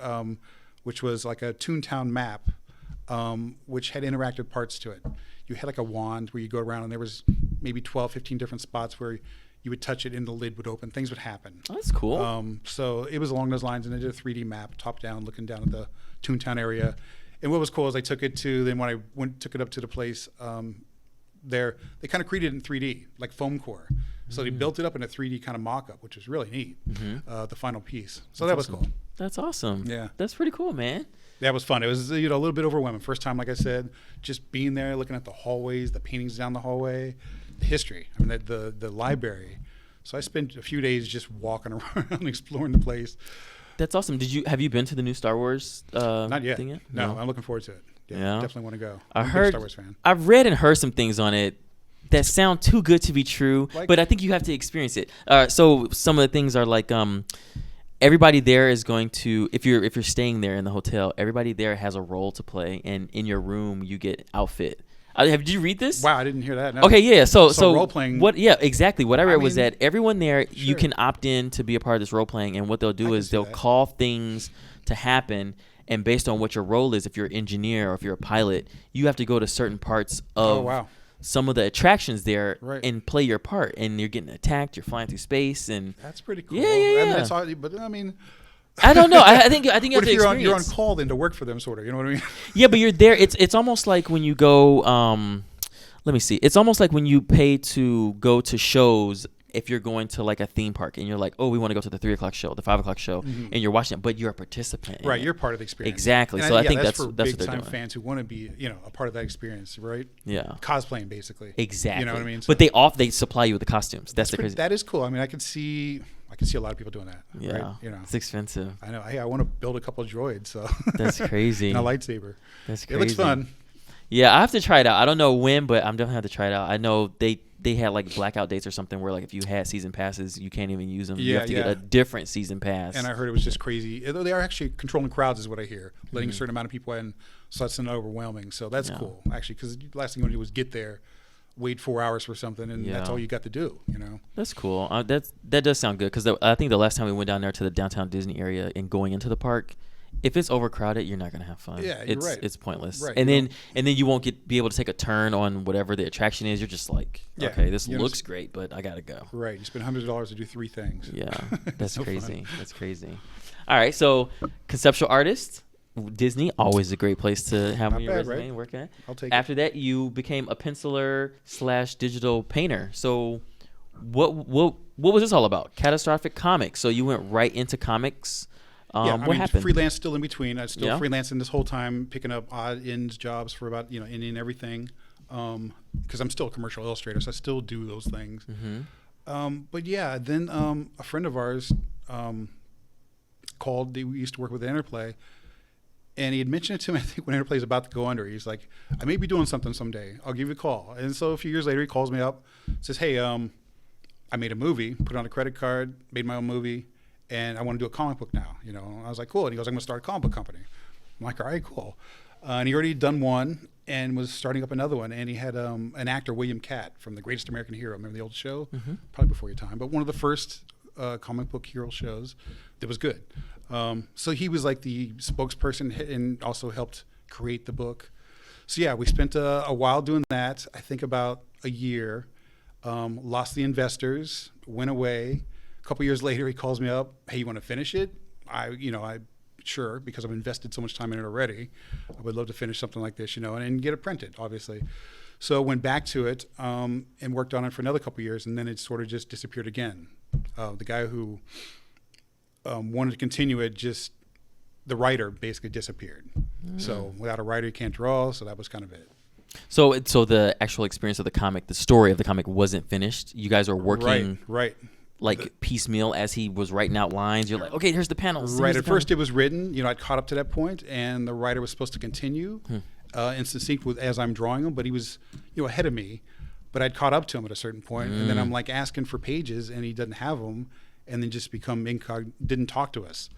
which was like a Toontown map. Which had interactive parts to it. You had like a wand where you go around and there was maybe 12, 15 different spots where you would touch it and the lid would open. Things would happen. Oh, that's cool. So it was along those lines, and I did a 3D map, top down, looking down at the Toontown area. And what was cool is I took it to, then when I took it up to the place there, they kind of created it in 3D, like foam core. So they built it up in a 3D kind of mock-up, which was really neat, the final piece. So that was cool. That's awesome. Yeah. That's pretty cool, man. That was fun. It was a little bit overwhelming. First time, like I said, just being there, looking at the hallways, the paintings down the hallway, the history. I mean, the library. So I spent a few days just walking around, exploring the place. That's awesome. Have you been to the new Star Wars? Not yet. Thing yet? No, I'm looking forward to it. Yeah. Definitely want to go. I'm a big Star Wars fan. I've read and heard some things on it that sound too good to be true, but I think you have to experience it. So some of the things are like. Everybody there is going to, if you're staying there in the hotel, everybody there has a role to play, and in your room you get outfit. Did you read this? Wow, I didn't hear that. No. Okay, yeah. So role playing. What? Yeah, exactly. What I read was that everyone there, you can opt in to be a part of this role playing, and what they'll do is they'll call things to happen, and based on what your role is, if you're an engineer or if you're a pilot, you have to go to certain parts of some of the attractions there and play your part, and you're getting attacked, you're flying through space, and that's pretty cool. Yeah. That's all, but I mean, I don't know. I think you have to experience. You're on call then to work for them, sort of. You know what I mean? Yeah, but you're there. It's almost like when you go. Let me see. It's almost like when you pay to go to shows. If you're going to like a theme park and you're like, oh, we want to go to the 3:00 show, the 5:00 show, and you're watching it, but you're a participant. Right, you're part of the experience. Exactly. So I think that's for what they're big doing. time fans who want to be, a part of that experience, right? Yeah. Cosplaying, basically. Exactly. You know what I mean? So but they supply you with the costumes. That's the crazy. That is cool. I mean, I can see a lot of people doing that. Yeah. Right? It's expensive. I know. Hey, I want to build a couple of droids. So that's crazy. And a lightsaber. That's crazy. It looks fun. Yeah, I have to try it out. I don't know when, but I'm definitely have to try it out. I know they had like blackout dates or something where like if you had season passes, you can't even use them. You have to get a different season pass. And I heard it was just crazy. They are actually controlling crowds, is what I hear, letting a certain amount of people in, so that's not overwhelming. So that's cool, actually, because the last thing you want to do was get there, wait 4 hours for something, and that's all you got to do. That's cool. That does sound good, because I think the last time we went down there to the downtown Disney area and going into the park, if it's overcrowded, you're not gonna have fun. Yeah, you're right. It's pointless. Right, and then you won't be able to take a turn on whatever the attraction is. You're just like, okay, this looks great, but I gotta go. Right. You spend $100 to do 3 things. Yeah, that's so crazy. Fun. That's crazy. All right, so conceptual artist, Disney, always a great place to have on your resume and work at. I'll take After that, you became a penciler / digital painter. So what was this all about? Catastrophic comics. So you went right into comics. What happened? Freelance still in between. I was still freelancing this whole time, picking up odd ends jobs for about any and everything, because I'm still a commercial illustrator, so I still do those things. But yeah, then a friend of ours called. We used to work with Interplay, and he had mentioned it to me. I think when Interplay is about to go under, he's like, "I may be doing something someday. I'll give you a call." And so a few years later, he calls me up, says, "Hey, I made a movie, put it on a credit card, made my own movie. And I want to do a comic book now, I was like, cool. And he goes, I'm going to start a comic book company. I'm like, all right, cool. And he already done one and was starting up another one. And he had an actor, William Catt, from The Greatest American Hero. Remember the old show? Probably before your time. But one of the first comic book hero shows. That was good. So he was like the spokesperson and also helped create the book. So yeah, we spent a while doing that. I think about a year. Lost the investors, went away. A couple years later, he calls me up. Hey, you want to finish it? I sure, because I've invested so much time in it already. I would love to finish something like this, and get it printed, obviously. So went back to it and worked on it for another couple years, and then it sort of just disappeared again. The guy who wanted to continue it, just the writer basically disappeared. So without a writer, you can't draw. So that was kind of it. So the actual experience of the comic, the story of the comic wasn't finished. You guys are working right. Like piecemeal as he was writing out lines. You're like, okay, here's the panels. Right. At first, it was written. I'd caught up to that point, and the writer was supposed to continue in sync with as I'm drawing him, but he was ahead of me. But I'd caught up to him at a certain point, and then I'm like asking for pages, and he doesn't have them, and then just become didn't talk to us.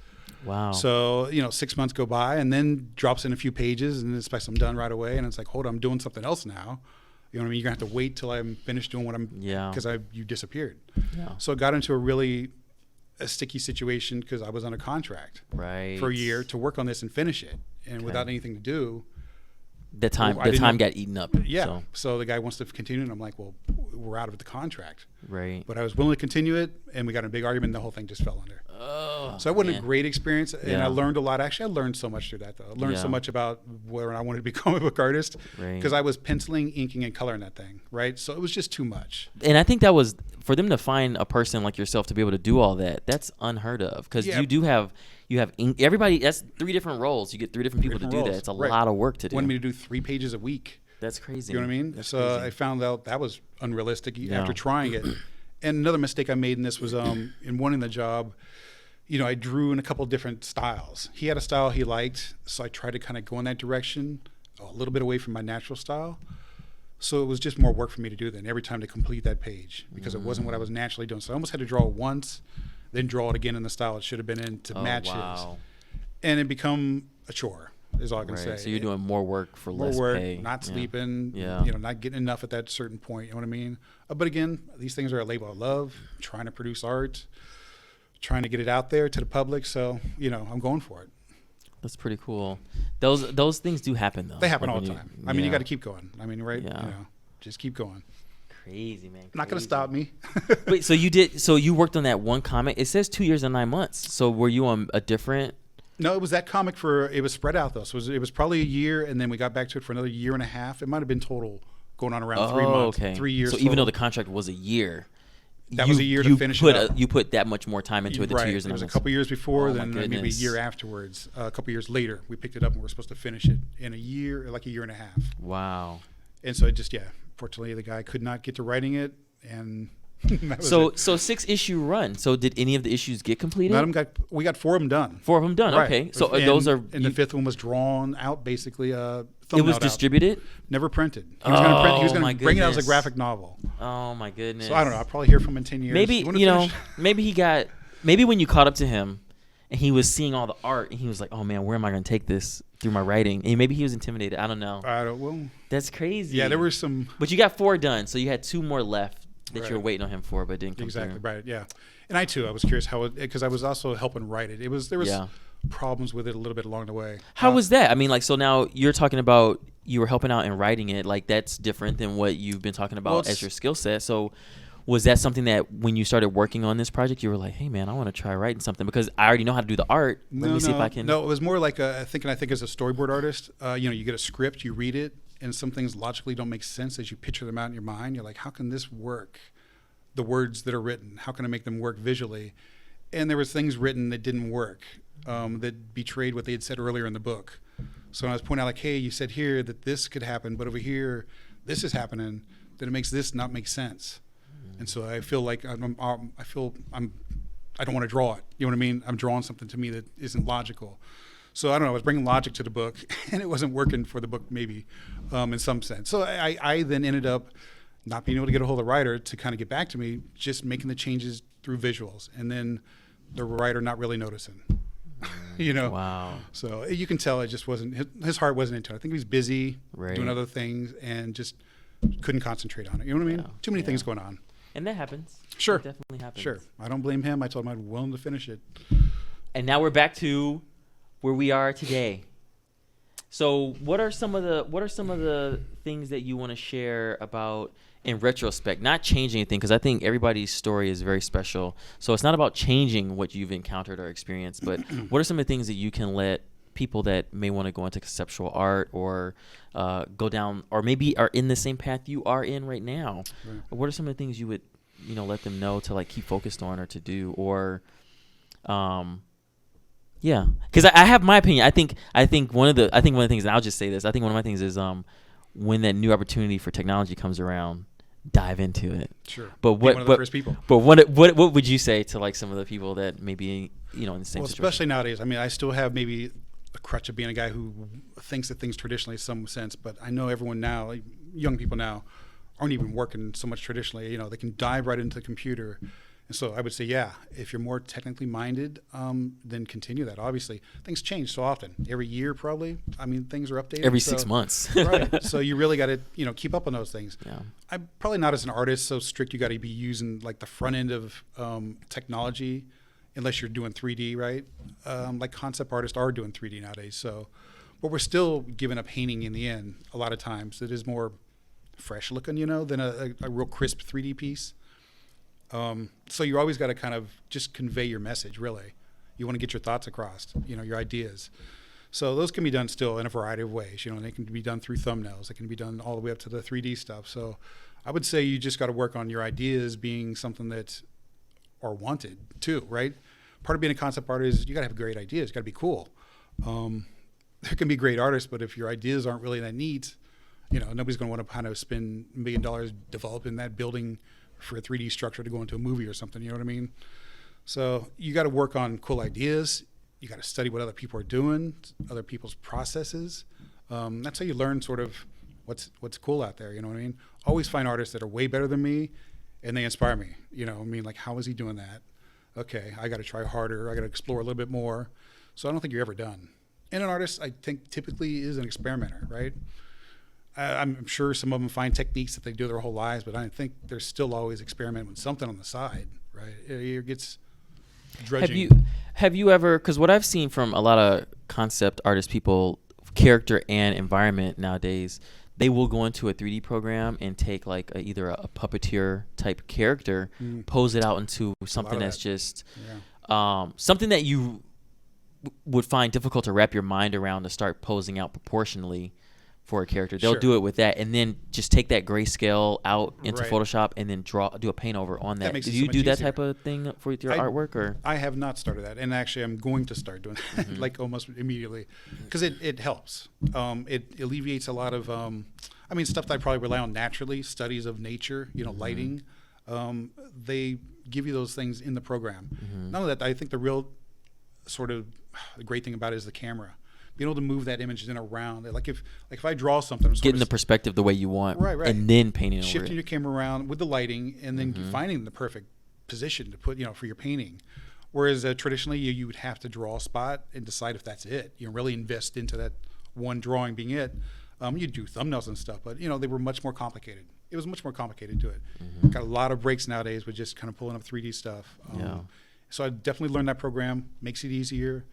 Wow. So 6 months go by, and then drops in a few pages, and expects I'm done right away, and it's like, hold on, I'm doing something else now. You know what I mean? You're gonna have to wait till I'm finished doing what I'm. Yeah. Because you disappeared. Yeah. So I got into a sticky situation because I was on a contract. Right. For a year to work on this and finish it, and without anything to do. The time got eaten up. Yeah. So the guy wants to continue, and I'm like, well, we're out of the contract. Right. But I was willing to continue it, and we got in a big argument, and the whole thing just fell under. Oh, so it wasn't a great experience, and I learned a lot. Actually, I learned so much through that, though. I learned so much about where I wanted to be a comic book artist because I was penciling, inking, and coloring that thing, right? So it was just too much. And I think that was, for them to find a person like yourself to be able to do all that, that's unheard of because you have everybody, that's 3 different roles. You get 3 different people to do that. It's a lot of work to do. Wanted me to do 3 pages a week. That's crazy. You know what I mean? That's so crazy. I found out that was unrealistic after trying it. And another mistake I made in this was in wanting the job, I drew in a couple of different styles. He had a style he liked, so I tried to kind of go in that direction, a little bit away from my natural style. So it was just more work for me to do then every time to complete that page because it wasn't what I was naturally doing. So I almost had to draw it once, then draw it again in the style it should have been in to match his. And it become a chore, is all I can say. So you're doing more work for less pay. Not sleeping, not getting enough at that certain point, you know what I mean? But again, these things are a labor I love, trying to produce art, trying to get it out there to the public. So, I'm going for it. That's pretty cool. Those things do happen, though. They happen all the time. I mean, you got to keep going. I mean, right? Yeah. Just keep going. Crazy, man. Crazy. Not going to stop me. Wait, so you worked on that one comic. It says 2 years and 9 months. So were you on a different? No, it was that comic it was spread out though. So it was probably a year, and then we got back to it for another year and a half. It might have been total going on around 3 months, 3 years. So total. even though the contract was a year, that was a year to finish it up. You put that much more time into it. The 2 years and 9 months. It was a couple years before, then maybe a year afterwards. A couple years later, we picked it up and we were supposed to finish it in a year and a half. Wow. And so it just fortunately the guy could not get to writing it, and that was so it. 6-issue run. So did any of the issues get completed? We got 4 of them done. 4 of them done. Right. Okay. So those are. And the 5th one was drawn out, basically. It was distributed. Out. Never printed. He was going to print. He was going to bring it out as a graphic novel. Oh my goodness. So I don't know. I'll probably hear from him in 10 years. Maybe maybe when you caught up to him, and he was seeing all the art, and he was like, "Oh man, where am I going to take this through my writing?" And maybe he was intimidated. I don't know. Well, that's crazy. Yeah, there were some. But you got 4 done, so you had 2 more left that you were waiting on him for, but didn't come exactly through. Right. Yeah, and I was curious how because I was also helping write it. There was problems with it a little bit along the way. How was that? I mean, so now you're talking about you were helping out and writing it. Like that's different than what you've been talking about as your skill set. So was that something that when you started working on this project, you were like, hey man, I want to try writing something because I already know how to do the art. Let me see if I can. No, it was more like I think as a storyboard artist, you get a script, you read it, and some things logically don't make sense as you picture them out in your mind. You're like, how can this work? The words that are written, how can I make them work visually? And there was things written that didn't work. That betrayed what they had said earlier in the book. So when I was pointing out, like, hey, you said here that this could happen, but over here, this is happening, then it makes this not make sense. And so I feel like I don't want to draw it. You know what I mean? I'm drawing something to me that isn't logical. So I don't know. I was bringing logic to the book, and it wasn't working for the book, maybe, in some sense. So I then ended up not being able to get a hold of the writer to kind of get back to me, just making the changes through visuals, and then the writer not really noticing. Wow. So you can tell it just wasn't his heart wasn't into it. I think he was busy doing other things and just couldn't concentrate on it. You know what I mean? Too many things going on. And that happens. Sure. It definitely happens. Sure. I don't blame him. I told him I'm willing to finish it. And now we're back to where we are today. So what are some of the things that you want to share about in retrospect, not changing anything, because I think everybody's story is very special. So it's not about changing what you've encountered or experienced, but what are some of the things that you can let people that may want to go into conceptual art or go down, or maybe are in the same path you are in right now? Right. What are some of the things you would, let them know to like keep focused on or to do, or, yeah, because I have my opinion. I think one of the things, and I'll just say this. I think one of my things is when that new opportunity for technology comes around, dive into it. Sure. But one of the first people. But what would you say to like some of the people that maybe in the same situation? Especially nowadays. I mean, I still have maybe a crutch of being a guy who thinks of things traditionally in some sense, but I know everyone now, like young people now, aren't even working so much traditionally. They can dive right into the computer. And so I would say, yeah, if you're more technically minded, then continue that. Obviously, things change so often. Every year, probably. I mean, things are updated. Every 6 months. Right. So you really got to, keep up on those things. Yeah. I'm probably not as an artist so strict. You got to be using like the front end of technology, unless you're doing 3D, right? Like concept artists are doing 3D nowadays. So, but we're still giving up painting in the end. A lot of times, it is more fresh looking, than a real crisp 3D piece. So you always got to kind of just convey your message, really. You want to get your thoughts across, your ideas. So those can be done still in a variety of ways. They can be done through thumbnails. They can be done all the way up to the 3D stuff. So I would say you just got to work on your ideas being something that are wanted too, right? Part of being a concept artist is you got to have great ideas. You got to be cool. There can be great artists, but if your ideas aren't really that neat, nobody's going to want to kind of spend $1 million developing that building for a 3D structure to go into a movie or something, you know what I mean? So you got to work on cool ideas. You got to study what other people are doing, other people's processes. That's how you learn sort of what's cool out there, you know what I mean? Always find artists that are way better than me, and they inspire me, like, how is he doing that? Okay, I got to try harder. I got to explore a little bit more. So I don't think you're ever done. And an artist, I think, typically is an experimenter, right? I'm sure some of them find techniques that they do their whole lives, but I think there's still always experimenting with something on the side, right? It gets drudging. Have you ever, because what I've seen from a lot of concept artist people, character and environment nowadays, they will go into a 3D program and take like either a puppeteer type character, pose it out into something that's just something that you would find difficult to wrap your mind around to start posing out proportionally for a character. They'll do it with that, and then just take that grayscale out into Photoshop, and then do a paint over on that. Do you do that type of thing for your artwork, or? I have not started that, and actually, I'm going to start doing that, like almost immediately, because it helps. It alleviates a lot of, stuff that I probably rely on naturally. Studies of nature, lighting. They give you those things in the program. None of that. I think the real sort of the great thing about it is the camera. Being able to move that image in around, like if I draw something, getting the perspective the way you want, right, and then painting over it. Shifting your camera around with the lighting, and then finding the perfect position to put, for your painting. Whereas traditionally, you would have to draw a spot and decide if that's it. Really invest into that one drawing being it. You do thumbnails and stuff, but they were much more complicated. It was much more complicated to it. Got a lot of breaks nowadays with just kind of pulling up 3D stuff. So I definitely learned that program. Makes it easier.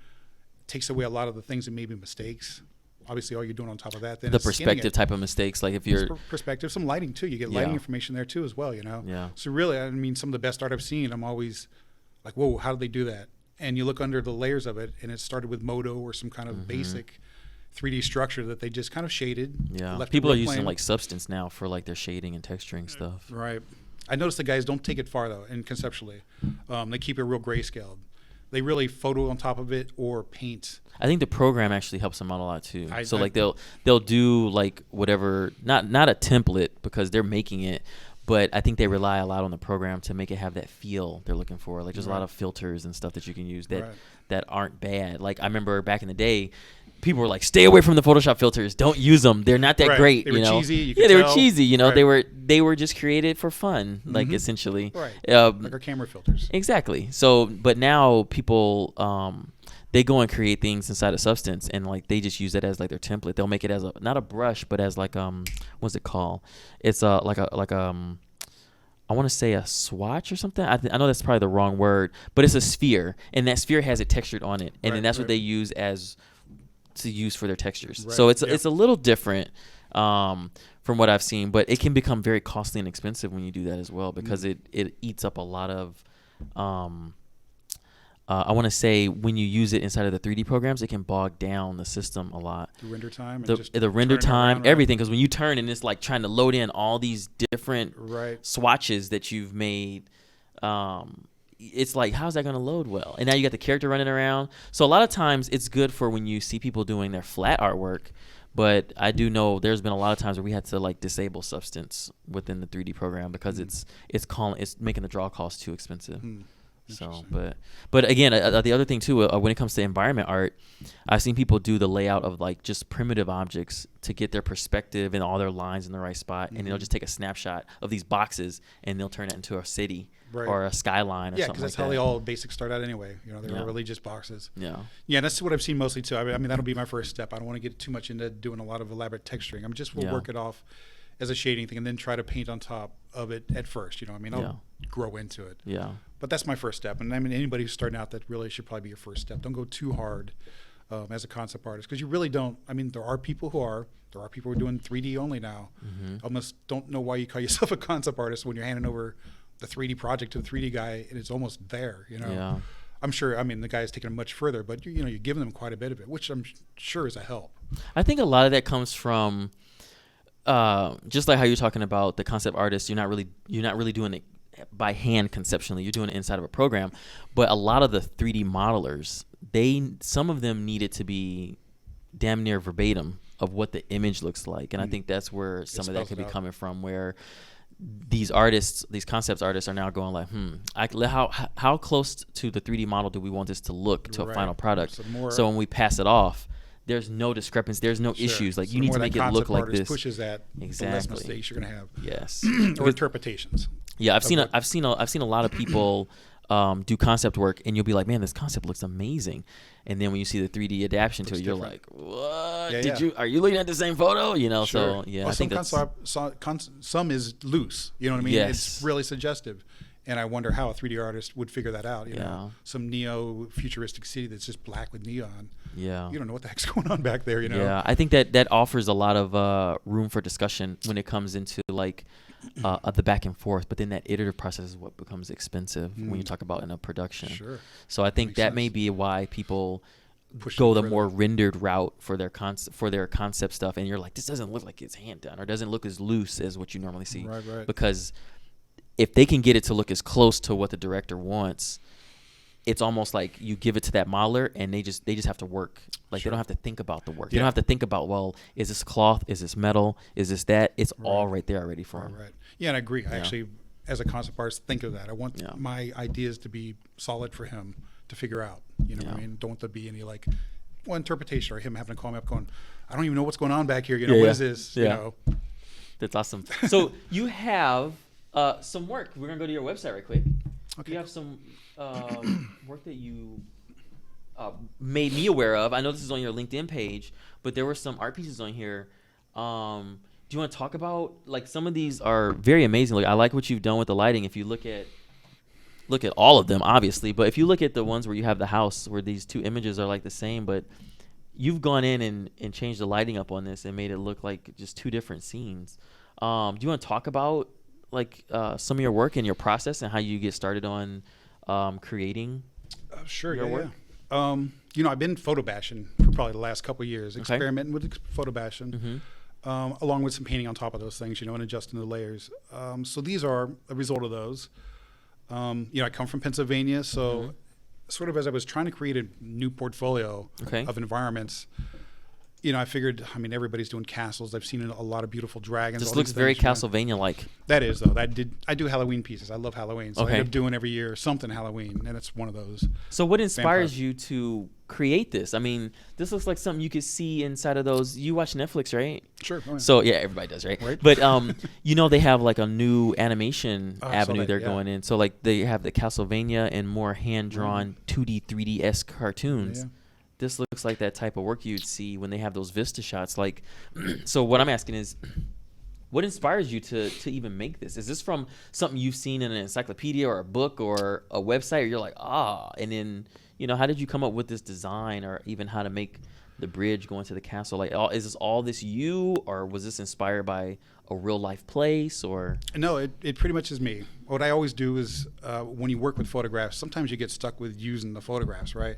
Takes away a lot of the things that may be mistakes. Obviously, all you're doing on top of that, then the perspective type of mistakes, like if you're perspective, some lighting too. You get lighting information there too as well. Yeah. So really, some of the best art I've seen, I'm always like, whoa, how did they do that? And you look under the layers of it, and it started with Modo or some kind of basic 3D structure that they just kind of shaded. Yeah. People are using like Substance now for like their shading and texturing stuff. Right. I noticed the guys don't take it far though, and conceptually, they keep it real grayscaled. They really photo on top of it or paint. I think the program actually helps them out a lot too. They'll do like whatever, not a template because they're making it, but I think they rely a lot on the program to make it have that feel they're looking for. Like there's a lot of filters and stuff that you can use that aren't bad. Like I remember back in the day, people were like, "Stay away from the Photoshop filters. Don't use them. They're not that great." They were cheesy. They were cheesy. They were just created for fun, like essentially. Right. Like our camera filters. Exactly. So, but now people, they go and create things inside of Substance, and like they just use it as like their template. They'll make it as not a brush, but as like what's it called? It's like I want to say a swatch or something. I know that's probably the wrong word, but it's a sphere, and that sphere has it textured on it, and then that's what they use for their textures. Right. So it's a little different from what I've seen, but it can become very costly and expensive when you do that as well, because it eats up a lot of. I want to say when you use it inside of the 3D programs, it can bog down the system a lot. The render time? The render time, everything. Because when you turn and it's like trying to load in all these different swatches that you've made, it's like, how's that going to load well? And now you got the character running around. So a lot of times it's good for when you see people doing their flat artwork. But I do know there's been a lot of times where we had to like disable substance within the 3D program because it's making the draw cost too expensive. So, but again, the other thing too, when it comes to environment art, I've seen people do the layout of like just primitive objects to get their perspective and all their lines in the right spot, and they'll just take a snapshot of these boxes and they'll turn it into a city or a skyline or something like that. Yeah, because that's how they all basic start out anyway. You know, they're really just boxes. Yeah, that's what I've seen mostly too. I mean, that'll be my first step. I don't want to get too much into doing a lot of elaborate texturing. I'm just we'll work it off as a shading thing and then try to paint on top of it at first. You know, I mean, I'll grow into it. Yeah. But that's my first step. And I mean, anybody who's starting out, that really should probably be your first step. Don't go too hard as a concept artist, because you really don't. I mean, there are people who are doing 3D only now. Almost don't know why you call yourself a concept artist when you're handing over the 3D project to the 3D guy and it's almost there, you know. Yeah. I'm sure, I mean, the guy's taking it much further, but you're giving them quite a bit of it, which I'm sure is a help. I think a lot of that comes from just like how you're talking about the concept artist, you're not really doing it by hand conceptually, you're doing it inside of a program. But a lot of the 3D modelers, some of them need it to be damn near verbatim of what the image looks like, and I think that's where some of that could be coming from, where these concept artists are now going like, how close to the 3D model do we want this to look to a final product? So when we pass it off, there's no discrepancy, there's no issues. Like, you need to make it look like this. Pushes that, the less mistakes you're gonna have. Yes. Or interpretations. Yeah, I've seen a lot of people do concept work, and you'll be like, man, this concept looks amazing, and then when you see the 3D adaptation to it, you're like, what? Are you looking at the same photo? You know, so yeah. Well, I think some is loose. You know what I mean? Yes. It's really suggestive. And I wonder how a 3D artist would figure that out. You know, some neo-futuristic city that's just black with neon. Yeah, you don't know what the heck's going on back there. You know. Yeah, I think that offers a lot of room for discussion when it comes into like the back and forth. But then that iterative process is what becomes expensive when you talk about in a production. Sure. So I think that may be why people go the more rendered route for their concept stuff. And you're like, this doesn't look like it's hand done, or doesn't look as loose as what you normally see. Right. Because if they can get it to look as close to what the director wants, it's almost like you give it to that modeler and they just have to work. Like, they don't have to think about the work. They don't have to think about, well, is this cloth? Is this metal? Is this that? It's all right there already for them. Right. Yeah, and I agree. I actually, as a concept artist, think of that. I want my ideas to be solid for him to figure out. You know what I mean? Don't want there to be any interpretation, or him having to call me up going, I don't even know what's going on back here. You know, what is this? You know. That's awesome. So you have some work. We're gonna go to your website right quick. Okay. You have some work that you made me aware of. I know this is on your LinkedIn page, but there were some art pieces on here. Do you want to talk about, like, some of these are very amazing. Like, I like what you've done with the lighting. If you look at all of them, obviously, but if you look at the ones where you have the house, where these two images are like the same, but you've gone in and changed the lighting up on this and made it look like just two different scenes. Do you want to talk about like some of your work and your process and how you get started on creating your work? I've been photo bashing for probably the last couple of years, experimenting with photo bashing, along with some painting on top of those things, and adjusting the layers. So these are a result of those. I come from Pennsylvania, so sort of as I was trying to create a new portfolio of environments, I figured, everybody's doing castles. I've seen a lot of beautiful dragons. This looks very Castlevania-like. That is, though. I do Halloween pieces. I love Halloween. So I end up doing every year something Halloween, and it's one of those. So what inspires you to create this? This looks like something you could see inside of those. You watch Netflix, right? Sure. Oh, yeah. So, yeah, everybody does, right? But, they have, like, a new animation avenue they're going in. So, like, they have the Castlevania and more hand-drawn 2D, 3D-esque cartoons. Yeah. This looks like that type of work you'd see when they have those Vista shots. Like, so what I'm asking is, What inspires you to even make this? Is this from something you've seen in an encyclopedia or a book or a website, or you're like, and then, how did you come up with this design, or even how to make the bridge going to the castle? Like, is this all this you, or was this inspired by a real life place, or? No, it pretty much is me. What I always do is when you work with photographs, sometimes you get stuck with using the photographs, right?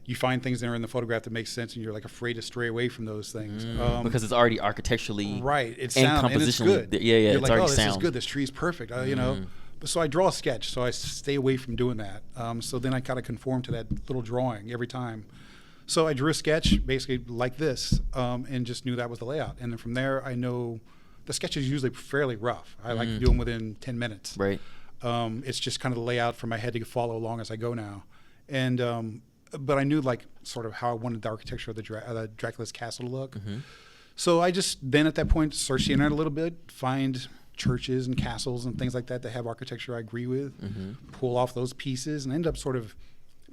You find things that are in the photograph that make sense, and you're like afraid to stray away from those things because it's already architecturally right. It's and sound, compositionally. and it's good. Yeah, you're it's like, already this sound. is good. This tree is perfect. But so I draw a sketch, so I stay away from doing that. So then I kind of conform to that little drawing every time. So I drew a sketch basically like this, and just knew that was the layout. And then from there, I know the sketch is usually fairly rough. I like to do them within 10 minutes. Right. It's just kind of the layout for my head to follow along as I go now. And but I knew like sort of how I wanted the architecture of the Dracula's castle to look. So I just then at that point search the internet a little bit, find churches and castles and things like that have architecture I agree with, pull off those pieces, and end up sort of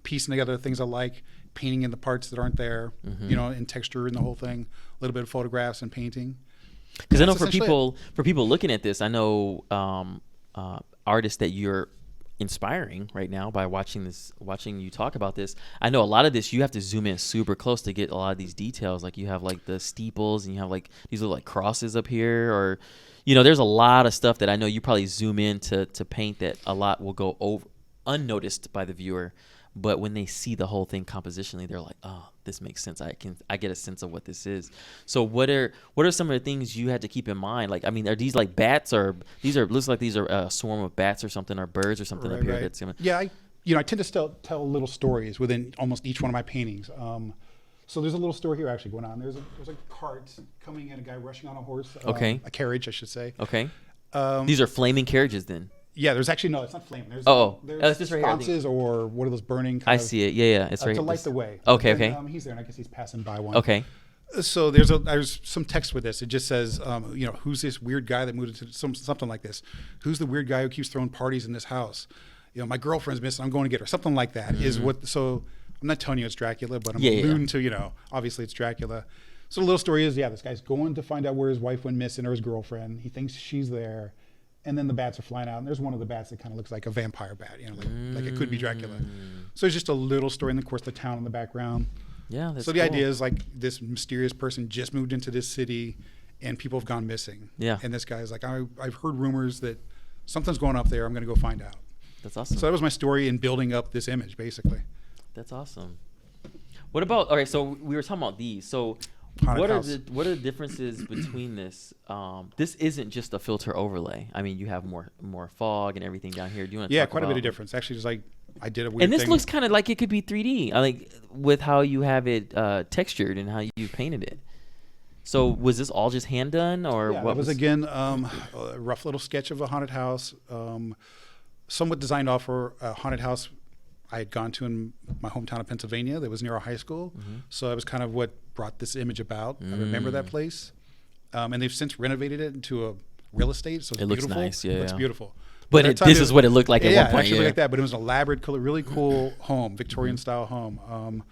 piecing together things I like, painting in the parts that aren't there, in texture and the whole thing, a little bit of photographs and painting. Because I know for people looking at this, I know artists that you're inspiring right now by watching you talk about this. I know a lot of this you have to zoom in super close to get a lot of these details. Like you have like the steeples, and you have like these little like crosses up here, or there's a lot of stuff that I know you probably zoom in to paint that a lot will go over unnoticed by the viewer. But when they see the whole thing compositionally, they're like, oh, this makes sense. I get a sense of what this is. So what are some of the things you had to keep in mind? Like, I mean, are these like bats, or looks like these are a swarm of bats or something, or birds or something up here? Right. That's gonna... Yeah, I tend to tell little stories within almost each one of my paintings. So there's a little story here actually going on. There's a cart coming in, a guy rushing on a horse. Okay. A carriage, I should say. Okay. These are flaming carriages then. Yeah, there's actually it's not flaming. There's it's just right sconces here, or what are those burning? I see it. Yeah, it's right to light the way. Okay, and, okay. He's there, and I guess he's passing by one. Okay. So there's some text with this. It just says, who's this weird guy that moved into something like this? Who's the weird guy who keeps throwing parties in this house? My girlfriend's missing. I'm going to get her. Something like that is what. So I'm not telling you it's Dracula, but I'm alluding to obviously it's Dracula. So the little story is this guy's going to find out where his wife went missing, or his girlfriend. He thinks she's there. And then the bats are flying out, and there's one of the bats that kind of looks like a vampire bat, like it could be Dracula. So it's just a little story, and of course the town in the background. Yeah, that's so the idea is like this mysterious person just moved into this city, and people have gone missing. Yeah. And this guy's like, I've heard rumors that something's going up there. I'm going to go find out. That's awesome. So that was my story in building up this image, basically. That's awesome. What about? Okay, so we were talking about these. So. What are the differences between this? This isn't just a filter overlay. I mean, you have more fog and everything down here. Do you want to talk quite about a bit of difference. Actually, just like I did a weird and this thing. Looks kind of like it could be 3D, like with how you have it textured and how you painted it. So was this all just hand done, or what? It was again a rough little sketch of a haunted house, somewhat designed off for a haunted house I had gone to in my hometown of Pennsylvania that was near our high school. So that was kind of what brought this image about. I remember that place. And they've since renovated it into a real estate. So it's beautiful. Looks nice. Yeah, it looks beautiful. But this is what it looked like at one point. Yeah, it actually looked like that. But it was an elaborate, really cool home, Victorian style home.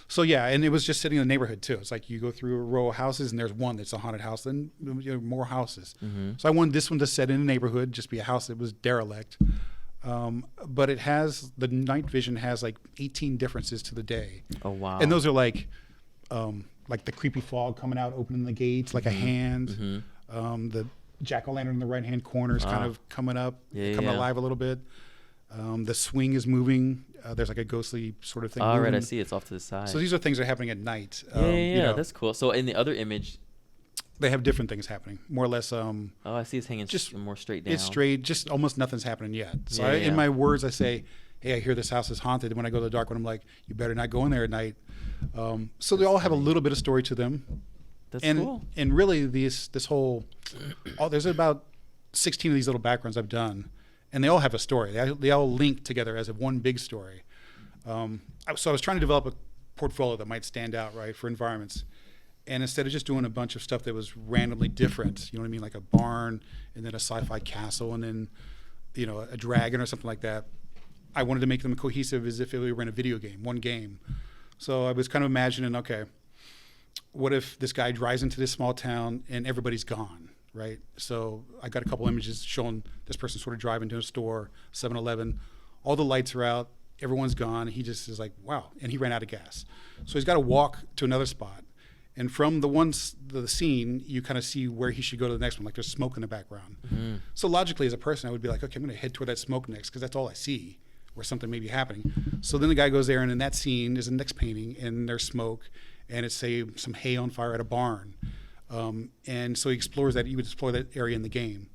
So yeah, and it was just sitting in the neighborhood too. It's like you go through a row of houses and there's one that's a haunted house, then more houses. So I wanted this one to set in a neighborhood, just be a house that was derelict. But it has, the night vision has like 18 differences to the day. Oh, wow. And those are like the creepy fog coming out, opening the gates, like a hand. The jack-o'-lantern in the right-hand corner is kind of coming up, coming alive a little bit. The swing is moving. There's like a ghostly sort of thing. All right, I see. It's off to the side. So these are things that are happening at night. That's cool. So in the other image, they have different things happening, more or less. I see it's hanging just more straight down. It's straight, just almost nothing's happening yet. So in my words, I say, hey, I hear this house is haunted. And when I go to the dark one, I'm like, you better not go in there at night. So they all have a little bit of story to them. That's cool. And really, this whole, there's about 16 of these little backgrounds I've done, and they all have a story. They all link together as one big story. So I was trying to develop a portfolio that might stand out, right, for environments. And instead of just doing a bunch of stuff that was randomly different, you know what I mean, like a barn and then a sci-fi castle and then, a dragon or something like that, I wanted to make them cohesive as if we were in a video game, one game. So I was kind of imagining, okay, what if this guy drives into this small town and everybody's gone, right? So I got a couple images showing this person sort of driving to a store, 7-Eleven. All the lights are out. Everyone's gone. He just is like, wow. And he ran out of gas. So he's got to walk to another spot. And from the scene, you kind of see where he should go to the next one. Like there's smoke in the background. Mm-hmm. So logically, as a person, I would be like, okay, I'm going to head toward that smoke next because that's all I see where something may be happening. So then the guy goes there, and in that scene is the next painting, and there's smoke, and it's, say, some hay on fire at a barn. And so he explores that. You would explore that area in the game.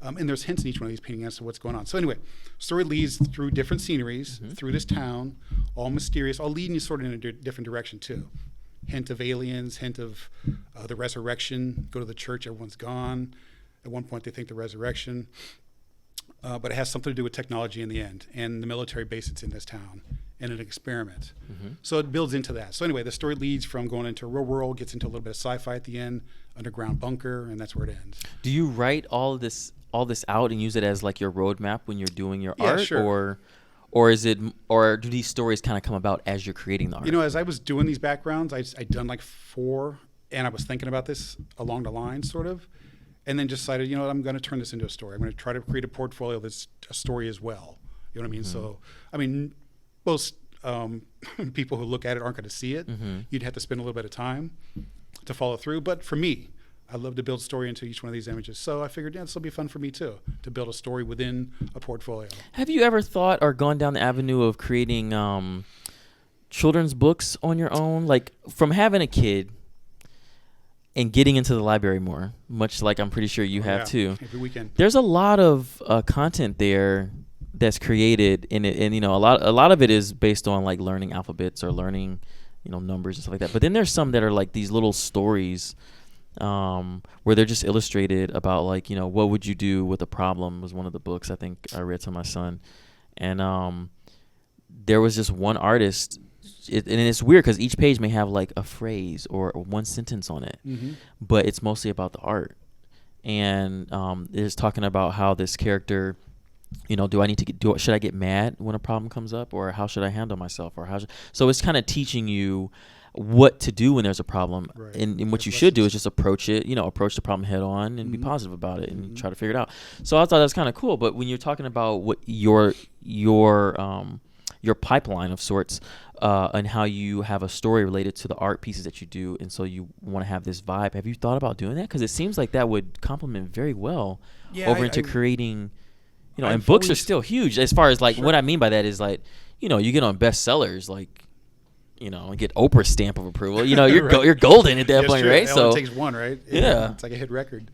And there's hints in each one of these paintings as to what's going on. So anyway, story leads through different sceneries, through this town, all mysterious, all leading you sort of in a different direction too. Hint of aliens, hint of the resurrection. Go to the church, everyone's gone. At one point they think the resurrection. But it has something to do with technology in the end and the military base that's in this town and an experiment. So it builds into that. So anyway, the story leads from going into a real world, gets into a little bit of sci-fi at the end, underground bunker, and that's where it ends. Do you write all this out and use it as like your roadmap when you're doing your art? Sure. Or do these stories kind of come about as you're creating the art? You know, as I was doing these backgrounds, I'd done like 4, and I was thinking about this along the line sort of, and then decided, you know what, I'm going to turn this into a story. I'm going to try to create a portfolio that's a story as well. You know what I mean? So, I mean, most people who look at it aren't going to see it. You'd have to spend a little bit of time to follow through. But for me, I love to build story into each one of these images. So I figured, this will be fun for me too, to build a story within a portfolio. Have you ever thought or gone down the avenue of creating children's books on your own? Like from having a kid and getting into the library more, much like I'm pretty sure you have too. Every weekend. There's a lot of content there that's created in it, and you know, a lot of it is based on like learning alphabets or learning, you know, numbers and stuff like that. But then there's some that are like these little stories where they're just illustrated about like, you know, what would you do with a problem was one of the books I think I read to my son. And there was just one artist, and it's weird because each page may have like a phrase or one sentence on it, but it's mostly about the art. And it's talking about how this character, you know, should I get mad when a problem comes up, or how should I handle myself, or so it's kind of teaching you what to do when there's a problem. Right. And what you should do is just approach the problem head on and be positive about it and try to figure it out. So I thought that was kind of cool. But when you're talking about what your pipeline of sorts, and how you have a story related to the art pieces that you do, and so you want to have this vibe, have you thought about doing that? Because it seems like that would complement very well into creating, you know, and books are still huge as far as like, what I mean by that is like, you know, you get on bestsellers, like, you know, and get Oprah's stamp of approval. You know, you're right. you're golden at that point, true. right? It So only takes one, right? Yeah. It's like a hit record.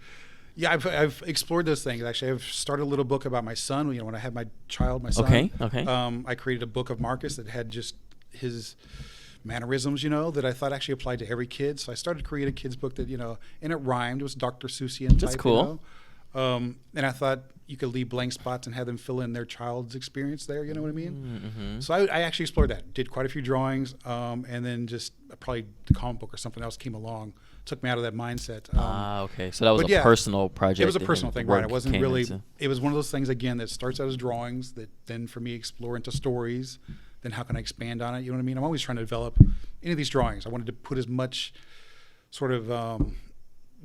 Yeah, I've explored those things. Actually, I've started a little book about my son. You know, when I had my son. Okay. I created a book of Marcus that had just his mannerisms, you know, that I thought actually applied to every kid. So I started to create a kid's book that, you know, and it rhymed. It was Dr. Seussian type. That's cool. You know? And I thought you could leave blank spots and have them fill in their child's experience there. You know what I mean? So I actually explored that. Did quite a few drawings, and then just probably the comic book or something else came along, took me out of that mindset. Okay. So that was a personal project. It was a personal thing, right? It wasn't really. It was one of those things again that starts out as drawings that then for me explore into stories. Then how can I expand on it? You know what I mean? I'm always trying to develop any of these drawings. I wanted to put as much sort of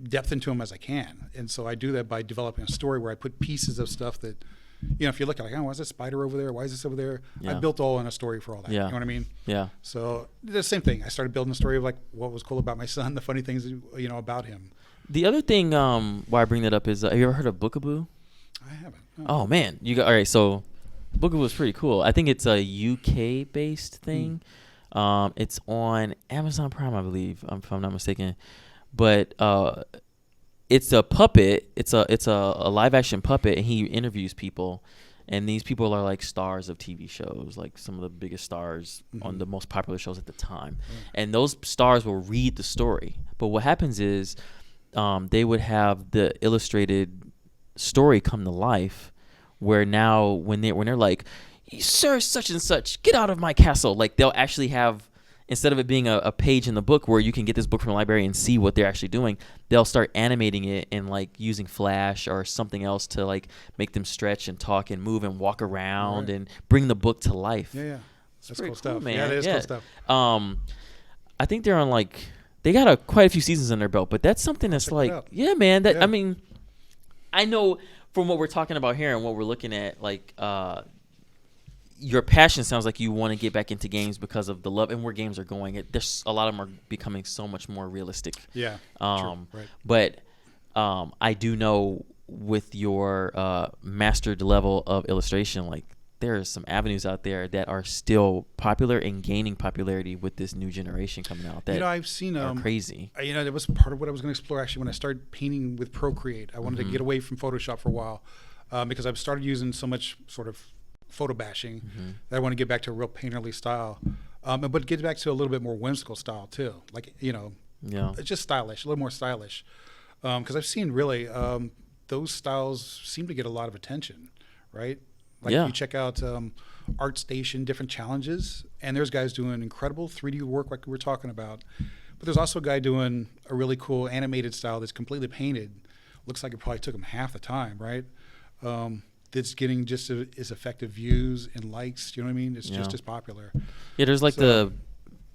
depth into them as I can, and so I do that by developing a story where I put pieces of stuff that, you know, if you look at like, oh, why is that spider over there? Why is this over there? I built all in a story for all that. You know what I mean? Yeah. So the same thing. I started building a story of like what was cool about my son, the funny things, you know, about him. The other thing why I bring that up is, have you ever heard of Bookaboo? I haven't. No. Oh man, all right. So Bookaboo is pretty cool. I think it's a UK based thing. It's on Amazon Prime, I believe, if I'm not mistaken. But it's a puppet. It's a live action puppet, and he interviews people, and these people are like stars of TV shows, like some of the biggest stars on the most popular shows at the time. And those stars will read the story. But what happens is they would have the illustrated story come to life, where now when they're like, "Sir, such and such, get out of my castle," like they'll actually have, instead of it being a page in the book where you can get this book from a library and see what they're actually doing, they'll start animating it and like using Flash or something else to like make them stretch and talk and move and walk around and bring the book to life. Yeah. That's cool stuff, man. Yeah, that is cool stuff. I think they're on like, they got quite a few seasons on their belt, but that's something that's like, man, that I mean, I know from what we're talking about here and what we're looking at, like your passion sounds like you want to get back into games because of the love and where games are going. There's a lot of them are becoming so much more realistic. Yeah. True. Right. But I do know with your mastered level of illustration, like there are some avenues out there that are still popular and gaining popularity with this new generation coming out. That I've seen are crazy. That was part of what I was going to explore actually when I started painting with Procreate. I wanted to get away from Photoshop for a while because I've started using so much sort of photo bashing that I want to get back to a real painterly style, but get back to a little bit more whimsical style too. Like it's just stylish, a little more stylish. Because I've seen really those styles seem to get a lot of attention, right? Like you check out ArtStation, different challenges, and there's guys doing incredible 3D work like we were talking about. But there's also a guy doing a really cool animated style that's completely painted. Looks like it probably took him half the just right? That's getting just as effective views and likes. You know what I mean? It's just as popular. Yeah, there's like the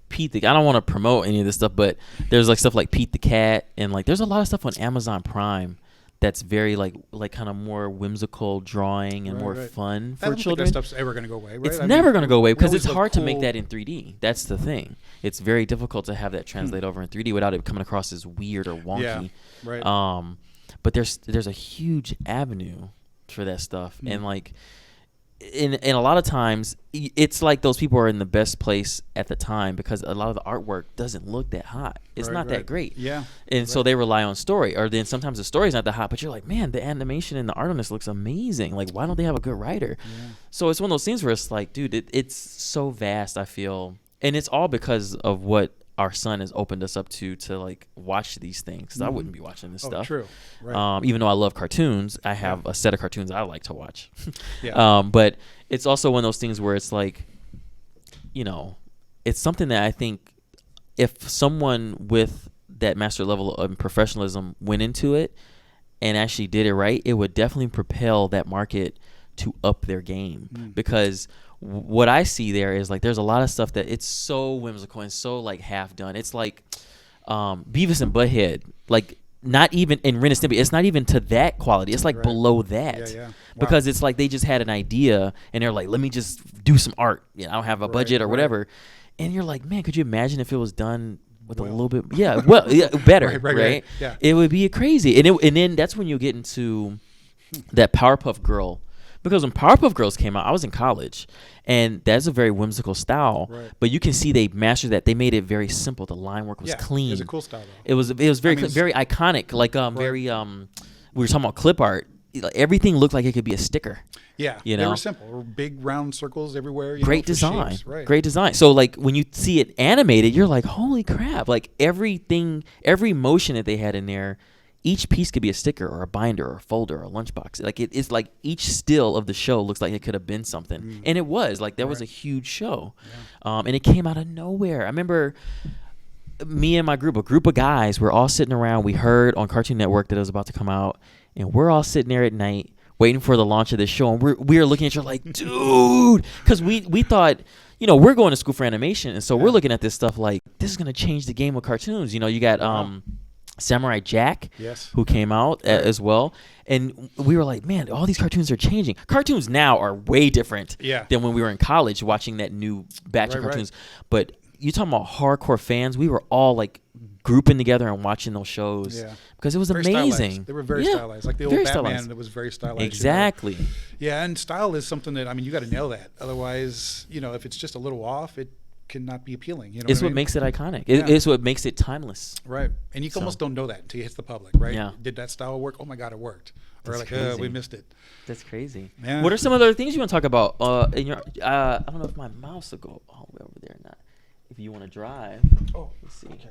Pete the. I don't want to promote any of this stuff, but there's like stuff like Pete the Cat, and like there's a lot of stuff on Amazon Prime that's very like kind of more whimsical drawing and more fun for children. Think that stuff's ever going to go away, right? It's never going to go away because it's hard to make that in 3D. That's the thing. It's very difficult to have that translate over in 3D without it coming across as weird or wonky. Yeah, right. But there's a huge avenue for that stuff, and like in a lot of times it's like those people are in the best place at the time because a lot of the artwork doesn't look that hot. It's not that great. Yeah. And so they rely on story, or then sometimes the story's not that hot, but you're like, man, the animation and the art on this looks amazing. Like, why don't they have a good writer? Yeah. So it's one of those things where it's like, dude, it's so vast, I feel. And it's all because of what our son has opened us up to like watch these things. 'Cause I wouldn't be watching this stuff. True. Right. Even though I love cartoons, I have a set of cartoons I like to watch. But it's also one of those things where it's like, it's something that I think if someone with that master level of professionalism went into it and actually did it right, it would definitely propel that market to up their game. Because what I see there is like there's a lot of stuff that it's so whimsical and so like half done. It's like Beavis and Butthead, like not even in Ren and Stimpy. It's not even to that quality. It's like below that. Wow. Because it's like they just had an idea and they're like, let me just do some art. I don't have a budget or whatever. And you're like, man, could you imagine if it was done with a little bit, better, right? Yeah. It would be crazy. And then that's when you get into that Powerpuff Girl. Because when Powerpuff Girls came out, I was in college, and that's a very whimsical style. Right. But you can see they mastered that. They made it very simple. The line work was clean. It was a cool style, though. It was very very iconic. Like very we were talking about clip art. Everything looked like it could be a sticker. Yeah, they were simple. Big round circles everywhere. Great design. Great design. So like when you see it animated, you're like, holy crap! Like everything, every motion that they had in there. Each piece could be a sticker or a binder or a folder or a lunchbox. Like it's like each still of the show looks like it could have been something, and it was like that was a huge show, and it came out of nowhere. I remember me and my group, a group of guys, we're all sitting around. We heard on Cartoon Network that it was about to come out, and we're all sitting there at night waiting for the launch of this show, and we're looking at each other like, dude, because we thought. We're going to school for animation, and so we're looking at this stuff like this is gonna change the game of cartoons. You got Samurai Jack, who came out as well, and we were like, man, all these cartoons are changing. Cartoons now are way different than when we were in college watching that new batch of cartoons. But you talking about hardcore fans, we were all like grouping together and watching those shows because it was very amazing. Stylized. They were very stylized, like the old Batman that was very stylized. Exactly. Yeah, and style is something that you got to nail that. Otherwise, if it's just a little off, it cannot be appealing. It's what makes it iconic. It's what makes it timeless. Right. And you almost don't know that until you hit the public, right? Yeah. Did that style work? Oh my God, it worked. Or we missed it. That's crazy. Yeah. What are some other things you want to talk about? In your, I don't know if my mouse will go all the way over there or not. If you want to drive. Oh, let's see. Okay.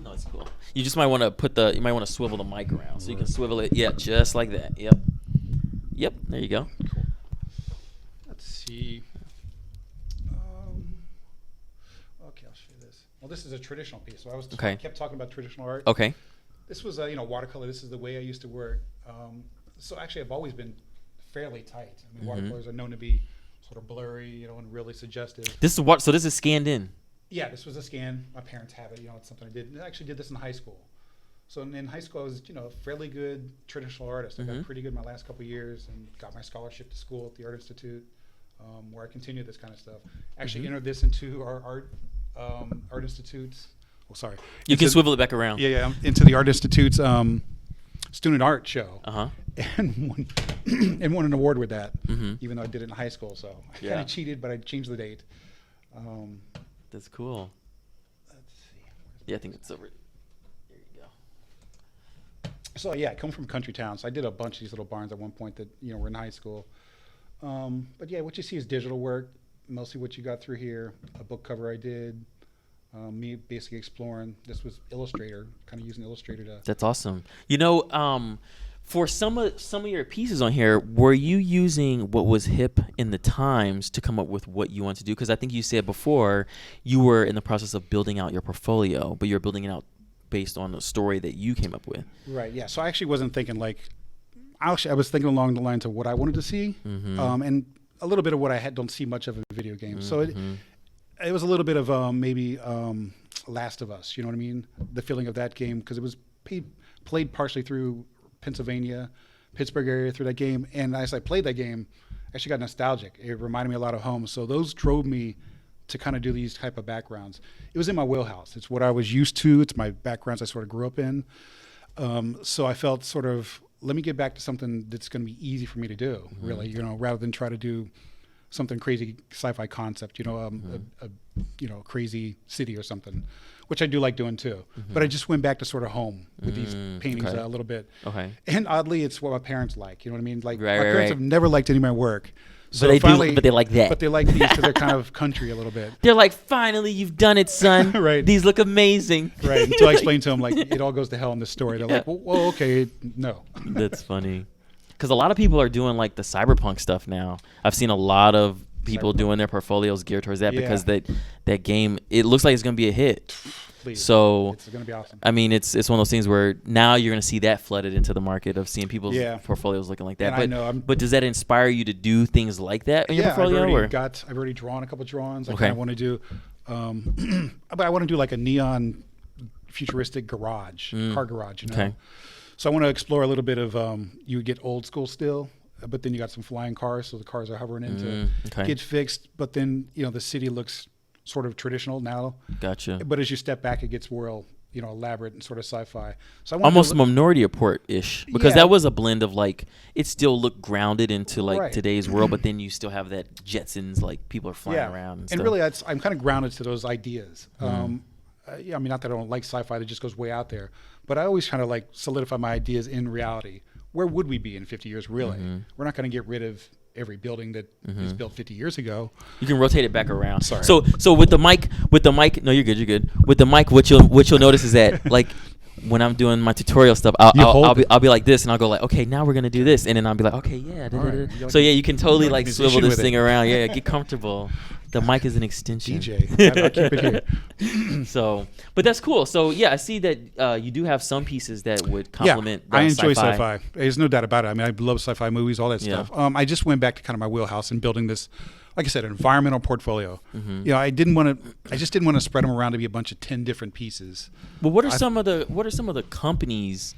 No, it's cool. You just might want to you might want to swivel the mic around so you can swivel it. Yeah, just like that. Yep. There you go. Cool. Let's see. Well, this is a traditional piece. So I kept talking about traditional art. Okay. This was watercolor. This is the way I used to work. So actually, I've always been fairly tight. Watercolors are known to be sort of blurry, and really suggestive. This is what? So this is scanned in. Yeah, this was a scan. My parents have it. It's something I did. I actually did this in high school. So in high school, I was, a fairly good traditional artist. I got pretty good my last couple of years and got my scholarship to school at the Art Institute, where I continued this kind of stuff. Actually entered this into our Art Institute's. Oh, sorry. You can swivel it back around. Yeah, into the Art Institute's student art show, and won an award with that. Even though I did it in high school, so I kind of cheated, but I changed the date. That's cool. Let's see. Yeah, I think it's over. There you go. So I come from country town, so I did a bunch of these little barns at one point that were in high school. But yeah, what you see is digital work, mostly what you got through here. A book cover I did. Me basically exploring. This was Illustrator, kind of using Illustrator to. That's awesome. For some of your pieces on here, were you using what was hip in the times to come up with what you want to do? Because I think you said before you were in the process of building out your portfolio, but you're building it out based on a story that you came up with. Right. Yeah. So I actually wasn't thinking I was thinking along the lines of what I wanted to see, and a little bit of what I don't see much of in video games. So it was a little bit of maybe Last of Us. You know what I mean? The feeling of that game, because it was played partially through Pennsylvania, Pittsburgh area through that game. And as I played that game, I actually got nostalgic. It reminded me a lot of home. So those drove me to kind of do these type of backgrounds. It was in my wheelhouse. It's what I was used to. It's my backgrounds I sort of grew up in. So I felt sort of, let me get back to something that's going to be easy for me to do, really, rather than try to do something crazy sci-fi concept, a crazy city or something, which I do like doing too. But I just went back to sort of home with these paintings a little bit. Okay. And oddly, it's what my parents like. You know what I mean? Like my parents have never liked any of my work. So but they like that. But they like these because they're kind of country a little bit. They're like, finally, you've done it, son. Right. These look amazing. Right. Until I explain to them, it all goes to hell in this story. They're like, well, okay, no. That's funny. Because a lot of people are doing the cyberpunk stuff now. I've seen a lot of people doing their portfolios geared towards that because that game, it looks like it's going to be a hit. Please. So it's going to be awesome. I mean, it's one of those things where now you're going to see that flooded into the market of seeing people's portfolios looking like that. But does that inspire you to do things like that in your portfolio? I've already drawn a couple of drawings. I kind of want to do, but I want to do like a neon futuristic garage, car garage. Okay. So I want to explore a little bit of you get old school still, but then you got some flying cars, so the cars are hovering in to get fixed. But then the city looks sort of traditional now. Gotcha. But as you step back, it gets more elaborate and sort of sci-fi. So I want almost Minority Report-ish, because that was a blend of it still looked grounded into today's world, but then you still have that Jetsons, people are flying around. And really, I'm kind of grounded to those ideas. I mean, not that I don't like sci-fi that just goes way out there, but I always kind of solidify my ideas in reality. Where would we be in 50 years, really? We're not going to get rid of every building that was built 50 years ago. You can rotate it back around. Sorry. So with the mic, no, you're good. With the mic, what you'll notice is that when I'm doing my tutorial stuff, I'll be like this, and I'll go okay, now we're gonna do this, and then I'll be like, okay, yeah. Right. So you can totally swivel this thing around. Yeah, get comfortable. The mic is an extension. DJ, I'll keep it here. So, but that's cool. So I see that you do have some pieces that would complement. I enjoy sci-fi. There's no doubt about it. I mean, I love sci-fi movies, all that stuff. I just went back to kind of my wheelhouse and building this, like I said, an environmental portfolio. I just didn't want to spread them around to be a bunch of 10 different pieces. But what are some of the companies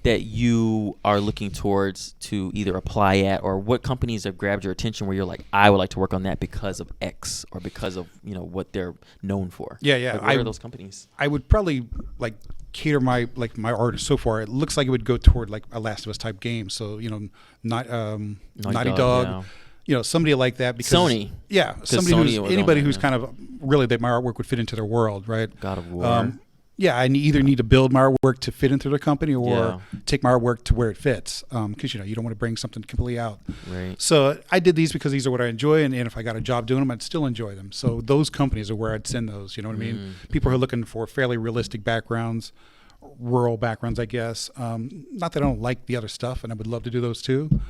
that you are looking towards to either apply at, or what companies have grabbed your attention where you're like, I would like to work on that because of X or because of what they're known for? Yeah. What are those companies? I would probably cater my art so far. It looks like it would go toward a Last of Us type game. So Naughty Dog. Somebody like that, because Sony. Yeah, anybody who's kind of really that my artwork would fit into their world, right? God of War. I either need to build my artwork to fit into the company, or take my artwork to where it fits, because you don't want to bring something completely out. Right. So I did these because these are what I enjoy, and if I got a job doing them, I'd still enjoy them. So those companies are where I'd send those. You know what I mean? People who are looking for fairly realistic backgrounds, rural backgrounds, I guess. Not that I don't like the other stuff, and I would love to do those too.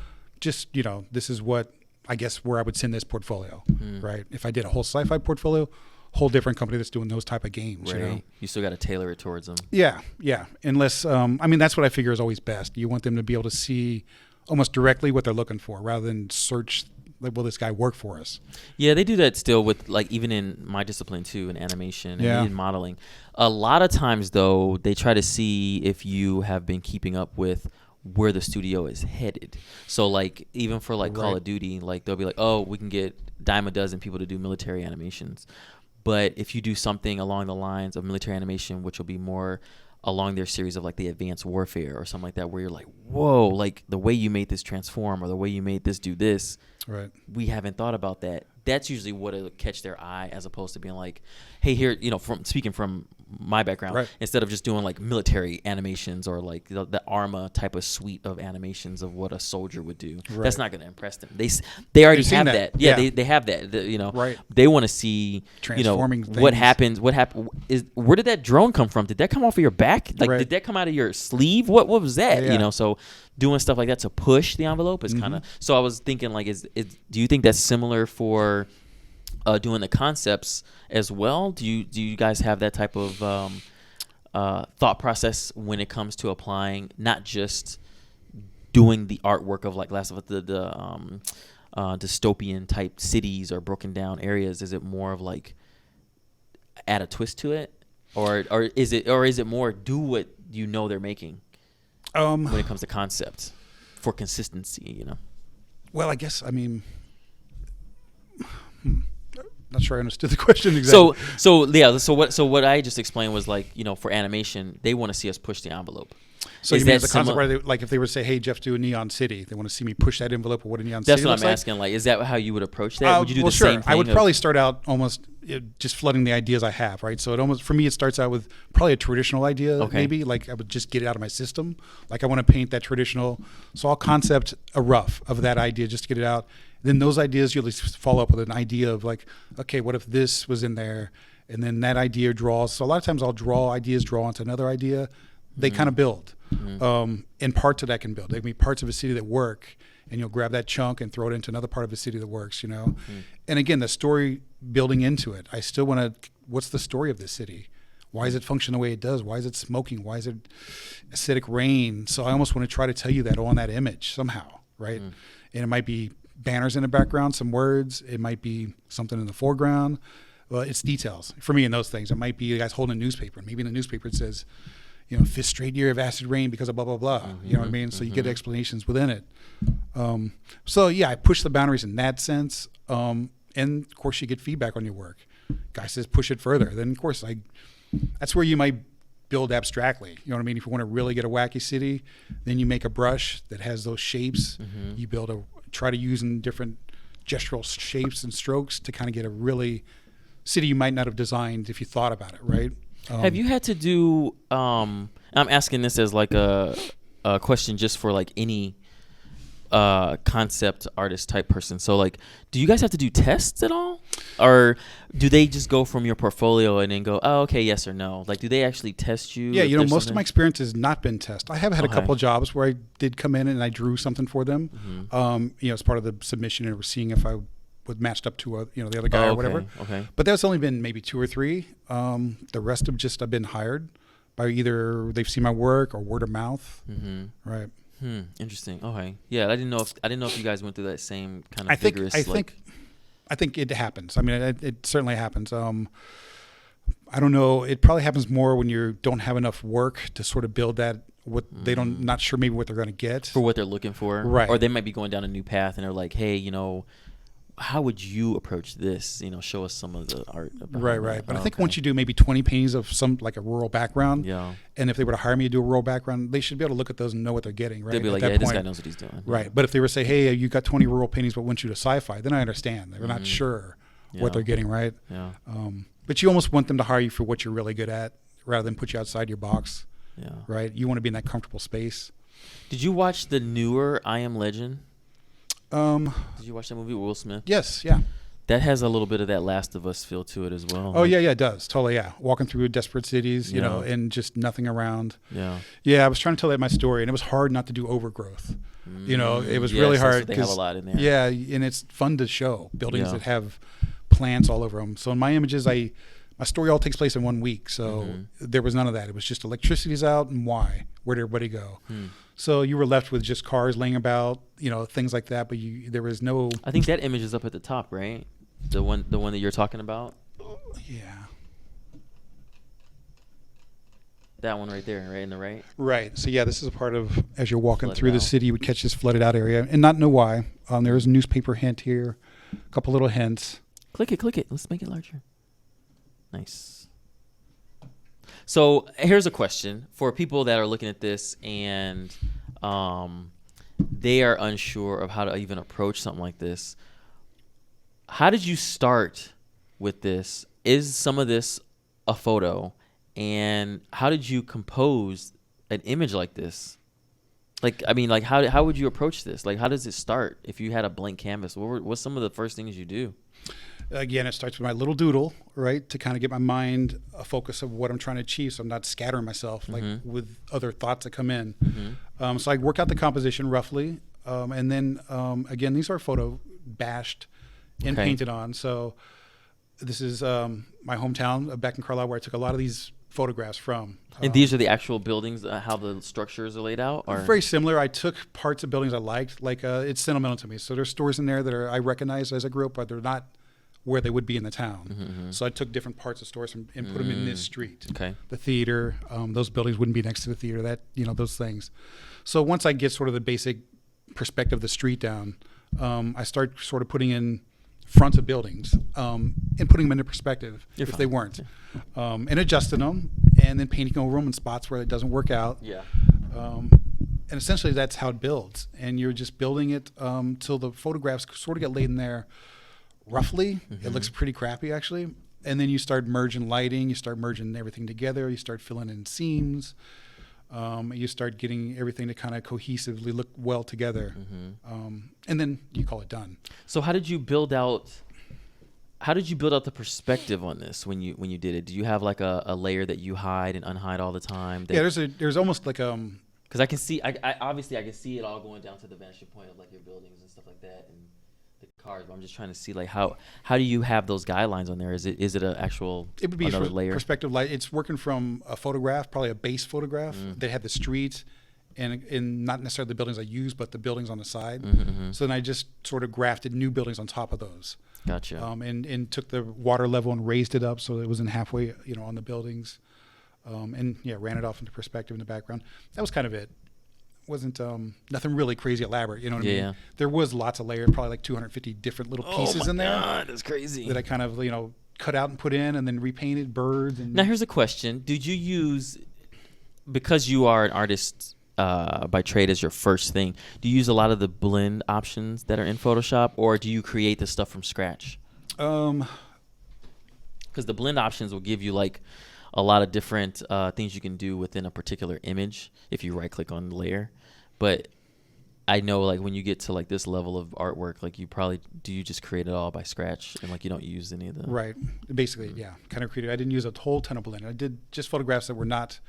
Just this is what I guess where I would send this portfolio, right? If I did a whole sci-fi portfolio, whole different company that's doing those type of games. Right. You still got to tailor it towards them. Yeah. Unless, that's what I figure is always best. You want them to be able to see almost directly what they're looking for, rather than search Like, will this guy work for us? Yeah, they do that still with, like, even in my discipline too, in animation and in modeling. A lot of times though, they try to see if you have been keeping up with where the studio is headed. So like even for like Call of Duty, like they'll be like, oh, we can get dime a dozen people to do military animations. But if you do something along the lines of military animation, which will be more along their series of like the advanced warfare or something like that, where you're like, whoa, like the way you made this transform or the way you made this do this, we haven't thought about that. That's usually what'll catch their eye, as opposed to being like, hey, here, you know, from speaking from my background, instead of just doing like military animations or like the Arma type of suite of animations of what a soldier would do. That's not going to impress them. They already have that. Yeah, they have that. You know, they want to see, transforming you know, things. what happens. What happened is, where did that drone come from? Did that come off of your back? Like, did that come out of your sleeve? What was that? You know, so doing stuff like that to push the envelope is kind of. So I was thinking, like, do you think that's similar for doing the concepts as well? Do you guys have that type of thought process when it comes to applying, not just doing the artwork of like Last of Us, the dystopian type cities or broken down areas? Is it more of like add a twist to it, or is it more do what you know they're making when it comes to concept for consistency? You know. Well, I guess, I mean, not sure I understood the question exactly. So what I just explained was, like, you know, for animation, they want to see us push the envelope. So you mean as a concept where like if they were to say, hey, Jeff, do a neon city, they want to see me push that envelope of what a neon city looks like? That's what I'm asking. Like, is that how you would approach that? Would you do the same thing? I would probably start out almost just flooding the ideas I have, right? So it almost, for me, it starts out with probably a traditional idea, maybe. Like I would just get it out of my system. Like I want to paint that traditional. So I'll concept a rough of that idea just to get it out. Then those ideas, you'll follow up with an idea of like, okay, what if this was in there? And then that idea draws. So a lot of times I'll draw ideas, draw onto another idea. They kind of build. And parts of that can build. There can be parts of a city that work, and you'll grab that chunk and throw it into another part of a city that works, you know? And again, the story building into it. I still want to, what's the story of this city? Why does it function the way it does? Why is it smoking? Why is it acidic rain? So I almost want to try to tell you that on that image somehow, right? And it might be banners in the background, some words. It might be something in the foreground. Well, it's details for me in those things. It might be you guys holding a newspaper. Maybe in the newspaper it says, you know, 5th straight year of acid rain because of blah, blah, blah. You know what I mean? So you get explanations within it. So yeah, I push the boundaries in that sense. And of course you get feedback on your work. Guy says, push it further. Then of course that's where you might build abstractly. You know what I mean? If you want to really get a wacky city, then you make a brush that has those shapes. You try to use in different gestural shapes and strokes to kind of get a really city you might not have designed if you thought about it, right? Have you had to do, I'm asking this as like a question just for like any concept artist type person. So like, do you guys have to do tests at all? Or do they just go from your portfolio and then go, oh, okay, yes or no? Like, do they actually test you? Yeah, you know, most of my experience has not been test. I have had a couple of jobs where I did come in and I drew something for them, you know, as part of the submission, and we're seeing if I was matched up to you know, the other guy or whatever. But that's only been maybe 2 or 3. The rest of just I've been hired by either they've seen my work or word of mouth. Right. Interesting. Okay. Yeah, I didn't know if you guys went through that same kind of vigorous. I think it happens. I mean, it certainly happens. I don't know. It probably happens more when you don't have enough work to sort of build that. What they don't, not sure maybe what they're going to get for what they're looking for. Right. Or they might be going down a new path and they're like, hey, you know, how would you approach this? You know, show us some of the art. Right. But I think once you do maybe 20 paintings of some, like a rural background, and if they were to hire me to do a rural background, they should be able to look at those and know what they're getting, right? They'd be like, yeah, this guy knows what he's doing. Right. But if they were to say, hey, you got 20 rural paintings, but want you to sci-fi, then I understand. They're not sure what they're getting, right? Yeah. But you almost want them to hire you for what you're really good at rather than put you outside your box. Yeah. Right? You want to be in that comfortable space. Did you watch the newer I Am Legend? Did you watch that movie with Will Smith? Yes, yeah. That has a little bit of that Last of Us feel to it as well. Oh, yeah, it does. Totally, yeah. Walking through desperate cities, you know, and just nothing around. Yeah, I was trying to tell that my story, and it was hard not to do overgrowth. You know, it was really hard. They have a lot in there. Yeah, and it's fun to show buildings that have plants all over them. So in my images, I my story all takes place in 1 week. So there was none of that. It was just electricity's out and why? Where'd everybody go? So you were left with just cars laying about, things like that. But there was no. I think that image is up at the top, right? The one that you're talking about. Yeah. That one right there, right in the right. Right. So yeah, this is a part of as you're walking through the city, you would catch this flooded out area and not know why. There's a newspaper hint here, a couple little hints. Click it. Let's make it larger. Nice. So here's a question for people that are looking at this and they are unsure of how to even approach something like this. How did you start with this? Is some of this a photo? And how did you compose an image like this? How would you approach this? Like, how does it start if you had a blank canvas? What's some of the first things you do? Again, it starts with my little doodle, right, to kind of get my mind a focus of what I'm trying to achieve, so I'm not scattering myself like with other thoughts that come in. So I work out the composition roughly, and then again, these are photo bashed and painted on. So this is my hometown back in Carlisle, where I took a lot of these photographs from. And these are the actual buildings, how the structures are laid out? Or? Very similar. I took parts of buildings I liked. It's sentimental to me. So there's stores in there that I recognize as I grew up, but they're not where they would be in the town. So I took different parts of stores and put them in this street. Okay. The theater, those buildings wouldn't be next to the theater, those things. So once I get sort of the basic perspective of the street down, I start sort of putting in fronts of buildings and putting them into perspective if they weren't, and adjusting them and then painting over them in spots where it doesn't work out. Yeah. And essentially that's how it builds, and you're just building it till the photographs sort of get laid in there roughly. It looks pretty crappy actually, and then you start merging lighting, you start merging everything together, you start filling in seams, you start getting everything to kind of cohesively look well together, and then you call it done. So how did you build out the perspective on this when you did it? Do you have like a layer that you hide and unhide all the time? Yeah, there's almost like because I can see I obviously I can see it all going down to the vanishing point of like your buildings and stuff like that and the cars, but I'm just trying to see like how do you have those guidelines on there? Is it an actual it would be another layer? Perspective light. It's working from a photograph, probably a base photograph that had the street and not necessarily the buildings I used, but the buildings on the side. So then I just sort of grafted new buildings on top of those. Gotcha. And took the water level and raised it up so it wasn't halfway, on the buildings. And ran it off into perspective in the background. That was kind of it. Wasn't nothing really crazy elaborate, you know what I mean? There was lots of layers, probably like 250 different little pieces in there. Oh my God, that's crazy. That I kind of, cut out and put in and then repainted birds. And now here's a question. Did you use, because you are an artist by trade as your first thing, do you use a lot of the blend options that are in Photoshop, or do you create the stuff from scratch? Because the blend options will give you like a lot of different things you can do within a particular image if you right click on the layer. But I know like when you get to like this level of artwork, like you just create it all by scratch and like you don't use any of the right. Basically, kind of created. I didn't use a whole ton of blend. I did just photographs that were not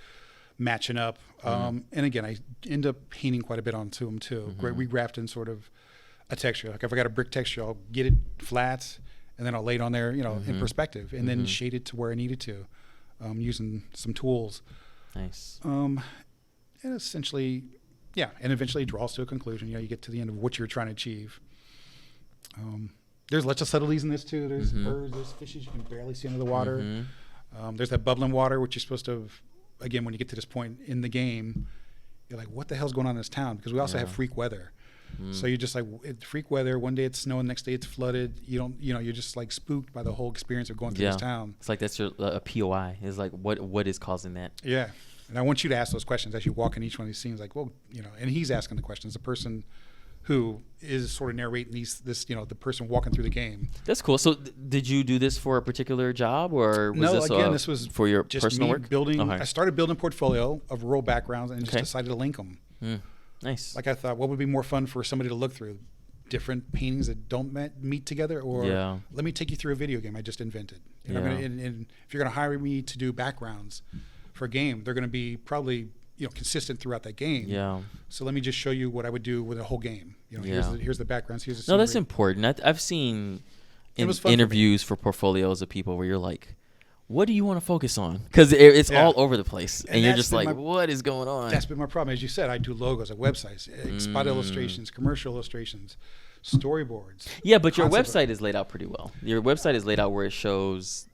matching up. And again, I end up painting quite a bit onto them too. Regraft in sort of a texture. Like if I got a brick texture, I'll get it flat and then I'll lay it on there, in perspective, and then shade it to where I need it to. Using some tools. Nice. And essentially, and eventually it draws to a conclusion. You get to the end of what you're trying to achieve. There's lots of subtleties in this too. There's birds, there's fishes you can barely see under the water. There's that bubbling water, which you're supposed to, again, when you get to this point in the game, you're like, what the hell's going on in this town? Because we also have freak weather. So you're just like, freak weather. One day it's snowing, next day it's flooded. You're just like spooked by the whole experience of going through this town. It's like that's a POI. It's like what is causing that? Yeah, and I want you to ask those questions as you walk in each one of these scenes. Like, well, and he's asking the questions. The person who is sort of narrating the person walking through the game. That's cool. So did you do this for a particular job, or was this was for your just personal me work? Building. Okay. I started building a portfolio of rural backgrounds and just decided to link them. Nice. Like I thought, what would be more fun for somebody to look through? Different paintings that don't meet together, or let me take you through a video game I just invented. And if you're going to hire me to do backgrounds for a game, they're going to be probably consistent throughout that game. Yeah. So let me just show you what I would do with a whole game. Here's the backgrounds. Here's the scenery. No, that's important. I've seen interviews for portfolios of people where you're like, what do you want to focus on? Because it's all Yeah. over the place, and you're that's just been like, my- what is going on? That's been my problem. As you said, I do logos, like websites, spot illustrations, commercial illustrations, storyboards. Yeah, but your concept website is laid out pretty well. Your website is laid out where it shows,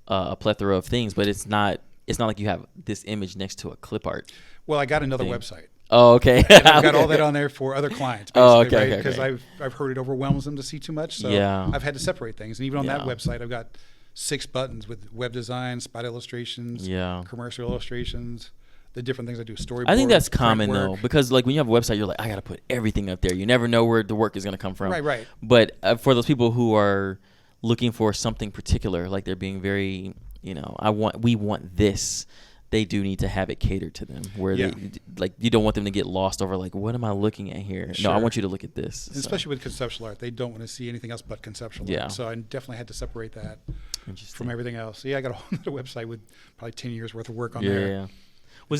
a plethora of things, but it's not like you have this image next to a clip art. Well, I got another thing. website. Oh, okay. And I've got all that on there for other clients, basically, Oh, okay, right? okay, Because okay. I've heard it overwhelms them to see too much. So Yeah. I've had to separate things. And even on that Yeah. website, I've got 6 buttons with web design, spot illustrations, Yeah. commercial illustrations, the different things I do, storyboards. I think that's print common work. though, because like when you have a website, you're like, I gotta put everything up there. You never know where the work is gonna come from. Right. But for those people who are looking for something particular, like they're being very, we want this. They do need to have it catered to them, where Yeah. they, like, you don't want them to get lost over like, what am I looking at here? No, I Sure. want you to look at this. And especially with conceptual art, they don't want to see anything else but conceptual Yeah. art. So I definitely had to separate that Interesting. from everything else. So yeah, I got a whole other website with probably 10 years worth of work on Yeah, there. yeah. Was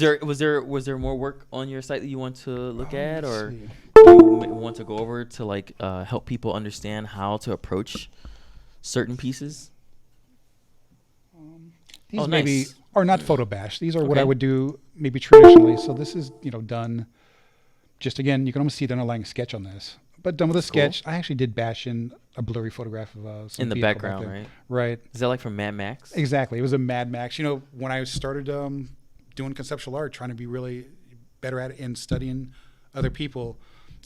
there more work on your site that you want to look at, let's or see. do you want to go over to like help people understand how to approach certain pieces? These Oh, maybe nice. are not photo bash. These are what Okay. I would do maybe traditionally. So this is, done just, again, you can almost see the underlying sketch on this. But done with a sketch. I actually did bash in a blurry photograph of some In the vehicle back background, there. right? Right. Is that like from Mad Max? Exactly. It was a Mad Max. When I started doing conceptual art, trying to be really better at it and studying other people,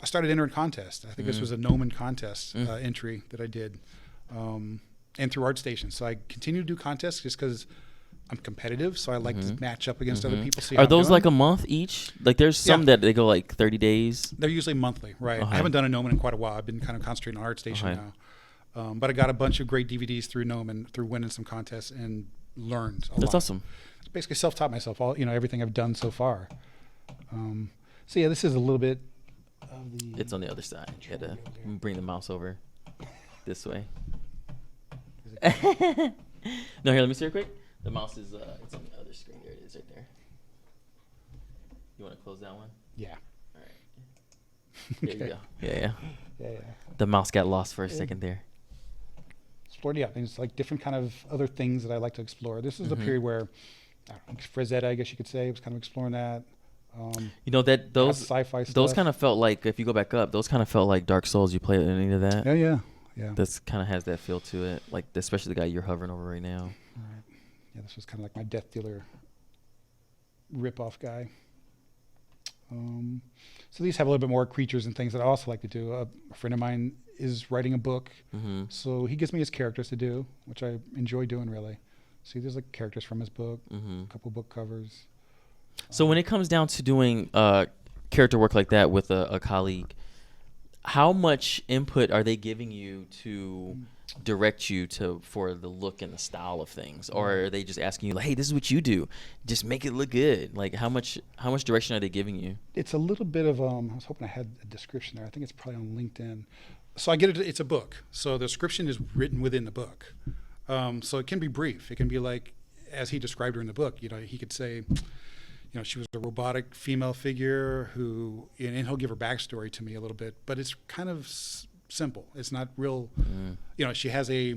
I started entering contests. I think this was a Gnomon contest entry that I did, and through ArtStation. So I continue to do contests just because I'm competitive. So I like to match up against other people. See how Are I'm those doing. like a month each? Like there's some Yeah. that they go like 30 days. They're usually monthly, right? Okay. I haven't done a Gnomon in quite a while. I've been kind of concentrating on ArtStation Okay. now. But I got a bunch of great DVDs through Gnomon, through winning some contests, and learned a That's lot. awesome. Basically self-taught myself everything I've done so far. So yeah, this is a little bit of the. It's on the other side. You gotta bring the mouse over this way. No, here, let me see it quick. The mouse is it's on the other screen. There it is, right there. You want to close that one? Yeah. All right. There you Okay. go. Yeah. Yeah. The mouse got lost for a second there. Explored, yeah. Things like different kind of other things that I like to explore. This is a period where, I don't know, Frazetta, I guess you could say, was kind of exploring that. That those sci-fi those stuff. kind of felt like, if you go back up, those kind of felt like Dark Souls. You played any of that? Yeah. That's kind of has that feel to it, like especially the guy you're hovering over right now. Right. Yeah, this was kind of like my Death Dealer rip-off guy. So these have a little bit more creatures and things that I also like to do. A friend of mine is writing a book, so he gives me his characters to do, which I enjoy doing, really. See, there's like characters from his book, a couple book covers. So when it comes down to doing character work like that with a colleague, how much input are they giving you to direct you for the look and the style of things, or are they just asking you like, hey, this is what you do, just make it look good? Like how much direction are they giving you? It's a little bit of I was hoping I had a description there. I think it's probably on LinkedIn. So I get it. It's a book, so the description is written within the book. So it can be brief. It can be like, as he described her in the book. He could say, she was a robotic female figure who, and he'll give her backstory to me a little bit, but it's kind of simple. It's not real. She has a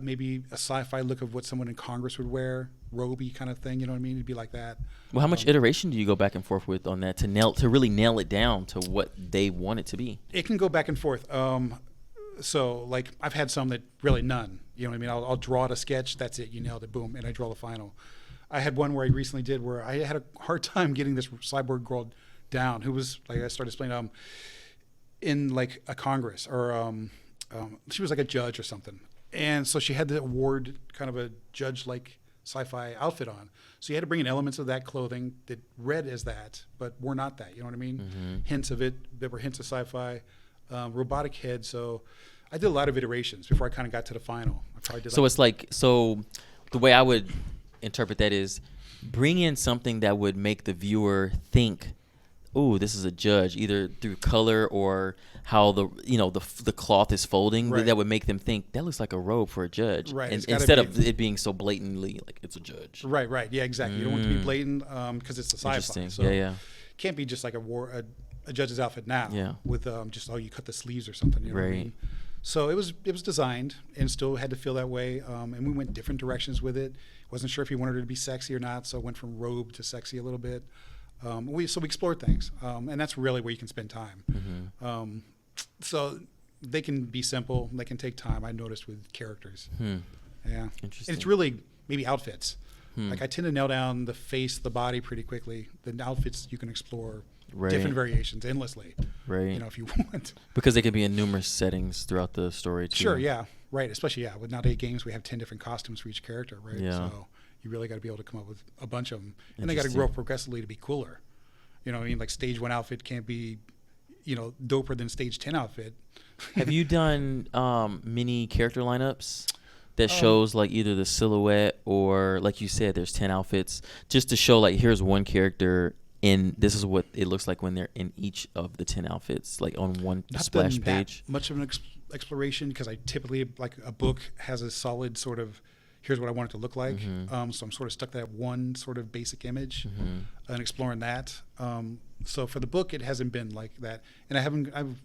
maybe a sci-fi look of what someone in Congress would wear, robe-y kind of thing. You know what I mean? It'd be like that. Well, how much iteration do you go back and forth with on that to really nail it down to what they want it to be? It can go back and forth. So like I've had some that really none. You know what I mean? I'll draw it a sketch. That's it. You nailed it. Boom. And I draw the final. I had one where I recently did where I had a hard time getting this cyborg girl down, who was, like I started explaining, in like a Congress, or she was like a judge or something. And so she had the award, kind of a judge-like sci-fi outfit on. So you had to bring in elements of that clothing that read as that, but were not that. You know what I mean? Hints of it, there were hints of sci-fi, robotic head. So I did a lot of iterations before I kind of got to the final. I probably did. So it's like, the way I would interpret that is bring in something that would make the viewer think, "Ooh, this is a judge," either through color or how the cloth is folding. Right. That would make them think that looks like a robe for a judge, Right. and It's gotta instead be- of it being so blatantly like it's a judge. Right. Yeah, exactly. You don't want it to be blatant because it's a sci-fi. Interesting. So Yeah. can't be just like a judge's outfit now. Yeah. With just you cut the sleeves or something. You know what I Right. mean? So it was designed and still had to feel that way. And we went different directions with it. Wasn't sure if he wanted her to be sexy or not, so went from robe to sexy a little bit. We explored things, and that's really where you can spend time. Mm-hmm. So they can be simple. They can take time. I noticed with characters. Yeah, Interesting. and it's really maybe outfits. Hmm. Like I tend to nail down the face, the body pretty quickly. The outfits you can explore Right. different variations endlessly. Right. You know, if you want. Because they could be in numerous settings throughout the story too. Sure. Yeah. Right. Especially with nowadays games, we have 10 different costumes for each character. Right. Yeah. So you really got to be able to come up with a bunch of them, and they got to grow progressively to be cooler. You know what I mean? Like stage 1 outfit can't be, doper than stage 10 outfit. Have you done mini character lineups that shows like either the silhouette or, like you said, there's 10 outfits, just to show like here's one character and this is what it looks like when they're in each of the 10 outfits, like on one splash page? Not much of an exploration, because I typically, like a book has a solid sort of, here's what I want it to look like. Mm-hmm. So I'm sort of stuck to that one sort of basic image and exploring that. So for the book, it hasn't been like that. And I've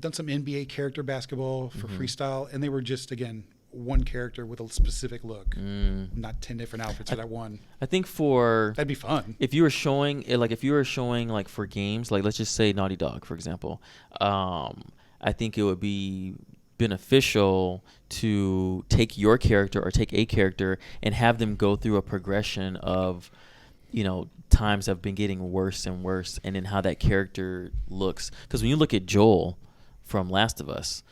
done some NBA character basketball for freestyle, and they were just, again, one character with a specific look, not 10 different outfits for that one. I think that'd be fun. If you were showing like for games, like let's just say Naughty Dog, for example, I think it would be beneficial to take your character or take a character and have them go through a progression of, times have been getting worse and worse, and then how that character looks. Because when you look at Joel from Last of Us,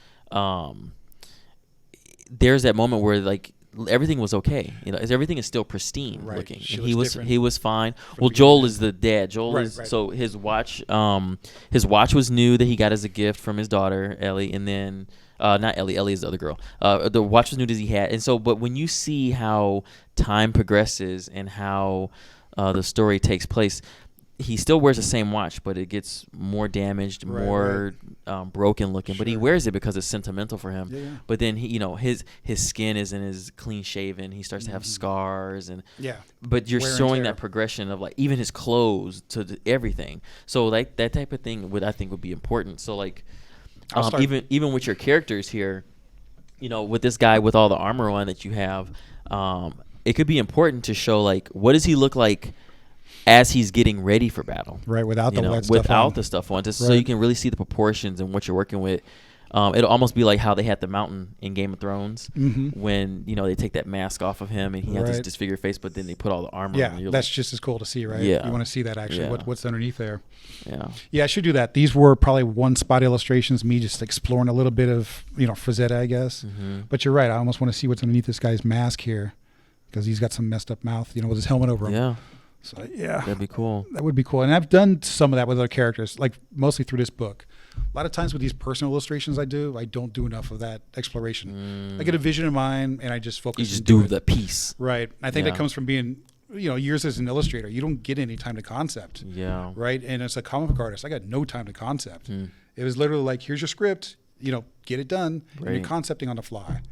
there's that moment where like everything was okay, everything is still pristine looking, and he was fine. Well, Joel is the dad. So his watch was new that he got as a gift from his daughter Ellie, and then not Ellie is the other girl. The watch was new that he had, and so but when you see how time progresses and how the story takes place, he still wears the same watch, but it gets more damaged, more broken looking. But he wears it because it's sentimental for him. Yeah. But then his skin isn't as clean shaven. He starts to have scars, and But you're showing that progression of like even his clothes to everything. So like that type of thing I think would be important. So like even with your characters here, with this guy with all the armor on that you have, it could be important to show like what does he look like as he's getting ready for battle, right? Without the stuff on, just so you can really see the proportions and what you're working with. It'll almost be like how they had the mountain in Game of Thrones when they take that mask off of him and he has this disfigured face, but then they put all the armor on. Yeah, that's just as cool to see, right? You want to see that actually, what's underneath there. Yeah, I should do that. These were probably one spot illustrations, me just exploring a little bit of Frazetta, I guess. But you're right. I almost want to see what's underneath this guy's mask here, because he's got some messed up mouth, with his helmet over him. Yeah. So that'd be cool. That would be cool. And I've done some of that with other characters, like mostly through this book. A lot of times with these personal illustrations I don't do enough of that exploration. I get a vision in mind and I just focus. You just do the piece. Right. I think that comes from being, years as an illustrator. You don't get any time to concept. Yeah. Right. And as a comic book artist, I got no time to concept. It was literally like, here's your script, get it done. And you're concepting on the fly.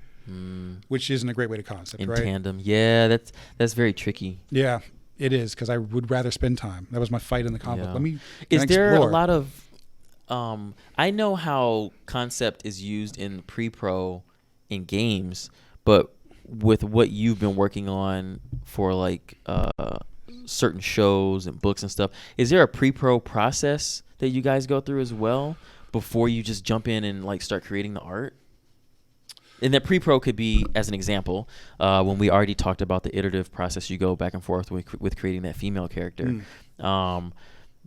Which isn't a great way to concept, in right? tandem. Yeah, that's very tricky. Yeah, it is, because I would rather spend time. That was my fight in the comic book. Is there a lot of I know how concept is used in pre-pro in games, but with what you've been working on for like certain shows and books and stuff, is there a pre-pro process that you guys go through as well before you just jump in and like start creating the art? And that pre-pro could be, as an example, when we already talked about the iterative process, you go back and forth with creating that female character.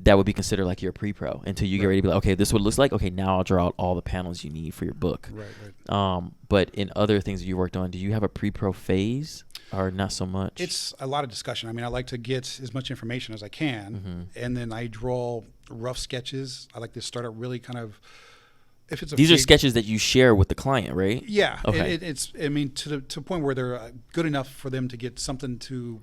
That would be considered like your pre-pro until you get ready to be like, okay, this is what it looks like. Okay, now I'll draw out all the panels you need for your book. Right. But in other things that you worked on, do you have a pre-pro phase or not so much? It's a lot of discussion. I mean, I like to get as much information as I can, and then I draw rough sketches. I like to start out really kind of, if it's these are sketches that you share with the client, right? Yeah. Okay. It's I mean, to a point where they're good enough for them to get something to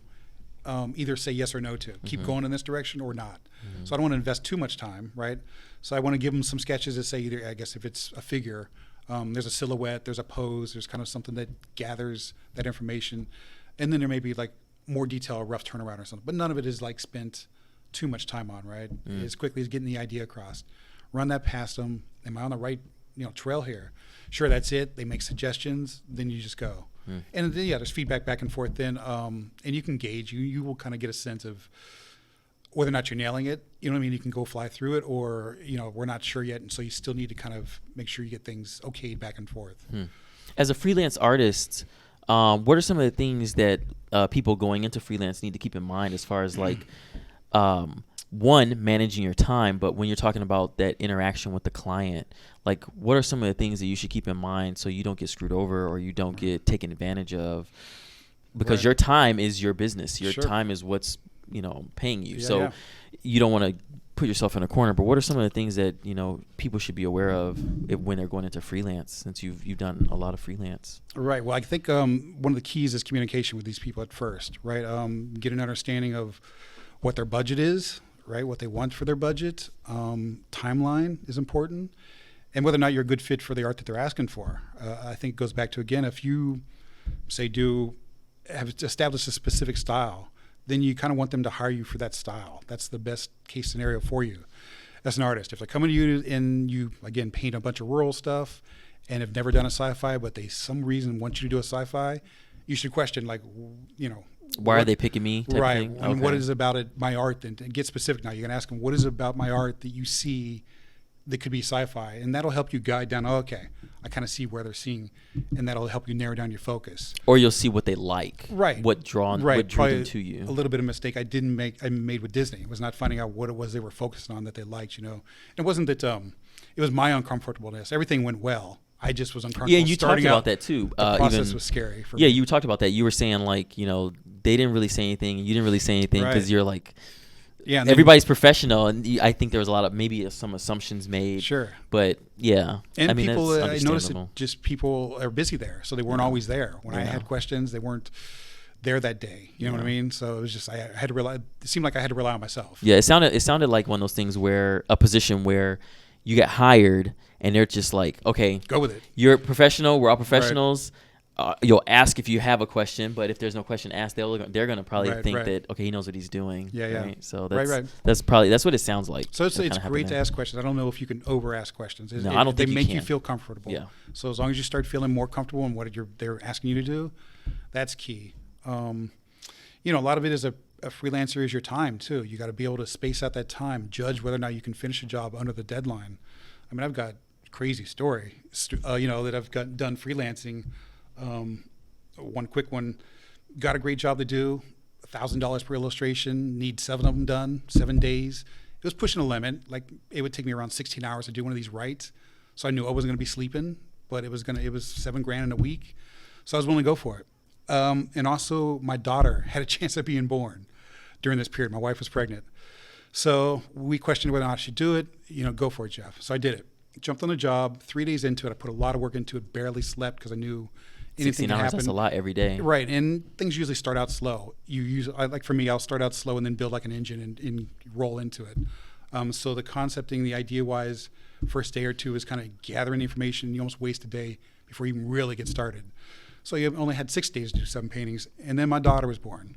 either say yes or no to, keep going in this direction or not. So I don't want to invest too much time, right? So I want to give them some sketches that say either, I guess if it's a figure, there's a silhouette, there's a pose, there's kind of something that gathers that information, and then there may be like more detail, a rough turnaround or something. But none of it is like spent too much time on, right? As quickly as getting the idea across. Run that past them. Am I on the right trail here. Sure, that's it. They make suggestions, then you just go. And then, there's feedback back and forth then, and you can gauge. You will kind of get a sense of whether or not you're nailing it. You know what I mean? You can go fly through it, or we're not sure yet, and so you still need to kind of make sure you get things okayed back and forth. As a freelance artist, what are some of the things that people going into freelance need to keep in mind as far as like one, managing your time, but when you're talking about that interaction with the client, like what are some of the things that you should keep in mind so you don't get screwed over or you don't get taken advantage of? Because your time is your business. Your time is what's, paying you. So you don't want to put yourself in a corner, but what are some of the things that, people should be aware of when they're going into freelance, since you've done a lot of freelance? Right. Well, I think one of the keys is communication with these people at first, right? Get an understanding of what their budget is, right? What they want for their budget. Timeline is important, and whether or not you're a good fit for the art that they're asking for. I think it goes back to, again, if you say have established a specific style, then you kind of want them to hire you for that style. That's the best case scenario for you as an artist. If they're coming to you and you, again, paint a bunch of rural stuff and have never done a sci-fi, but they some reason want you to do a sci-fi, you should question, like, why are they picking me? Right. I mean, what is about it, my art? And get specific now. You're going to ask them, what is it about my art that you see that could be sci-fi? And that'll help you guide down, okay, I kind of see where they're seeing, and that'll help you narrow down your focus. Or you'll see what they like. Right. What drew them to you. A little bit of mistake I made with Disney was not finding out what it was they were focused on that they liked, It wasn't that, it was my uncomfortableness. Everything went well. I just was uncomfortable. Yeah, and you talked about that too. The process was scary for me. Yeah, you talked about that. You were saying like, they didn't really say anything. You didn't really say anything because you're like, everybody's professional, and I think there was a lot of maybe some assumptions made. Sure. But yeah, and people, I noticed that just people are busy there, so they weren't always there. When I had questions, they weren't there that day. You know what I mean? So it was just I had to rely. It seemed like I had to rely on myself. Yeah, it sounded like one of those things where a position where you get hired and they're just like, okay, go with it. You're a professional. We're all professionals. You'll ask if you have a question, but if there's no question asked, they're going to probably think that, okay, he knows what he's doing. Yeah. Right? So that's what it sounds like. So it's great to ask questions. I don't know if you can over ask questions. No, I don't think they make you can. Feel comfortable. Yeah. So as long as you start feeling more comfortable in what they're asking you to do, that's key. A lot of it is a freelancer is your time too. You got to be able to space out that time, judge whether or not you can finish a job under the deadline. I mean, I've got a crazy story, that I've done freelancing. One quick one, got a great job to do, $1,000 per illustration, need 7 of them done, 7 days. It was pushing a limit. Like, it would take me around 16 hours to do one of these right. So I knew I wasn't going to be sleeping, but it was $7,000 in a week. So I was willing to go for it. And also my daughter had a chance of being born during this period. My wife was pregnant. So we questioned whether or not I should do it. Go for it, Jeff. So I did it. Jumped on the job. 3 days into it, I put a lot of work into it, barely slept because I knew anything 16 hours, happen. that's a lot every day. Right, and things usually start out slow. For me, I'll start out slow and then build like an engine and roll into it. So the concepting, the idea-wise, first day or two is kind of gathering information. You almost waste a day before you even really get started. So you only had 6 days to do 7 paintings, and then my daughter was born.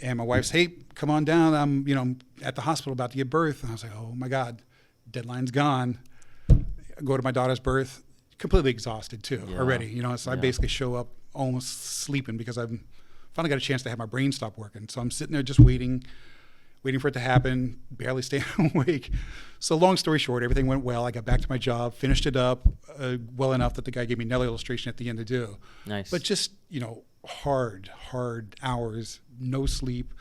And my wife said, hey, come on down. I'm at the hospital about to give birth. And I was like, oh my God, deadline's gone. I go to my daughter's birth, completely exhausted too already. So I basically show up almost sleeping because I've finally got a chance to have my brain stop working. So I'm sitting there just waiting for it to happen, barely staying awake. So long story short, everything went well. I got back to my job, finished it up well enough that the guy gave me another illustration at the end to do. Nice. But just, hard hours, no sleep.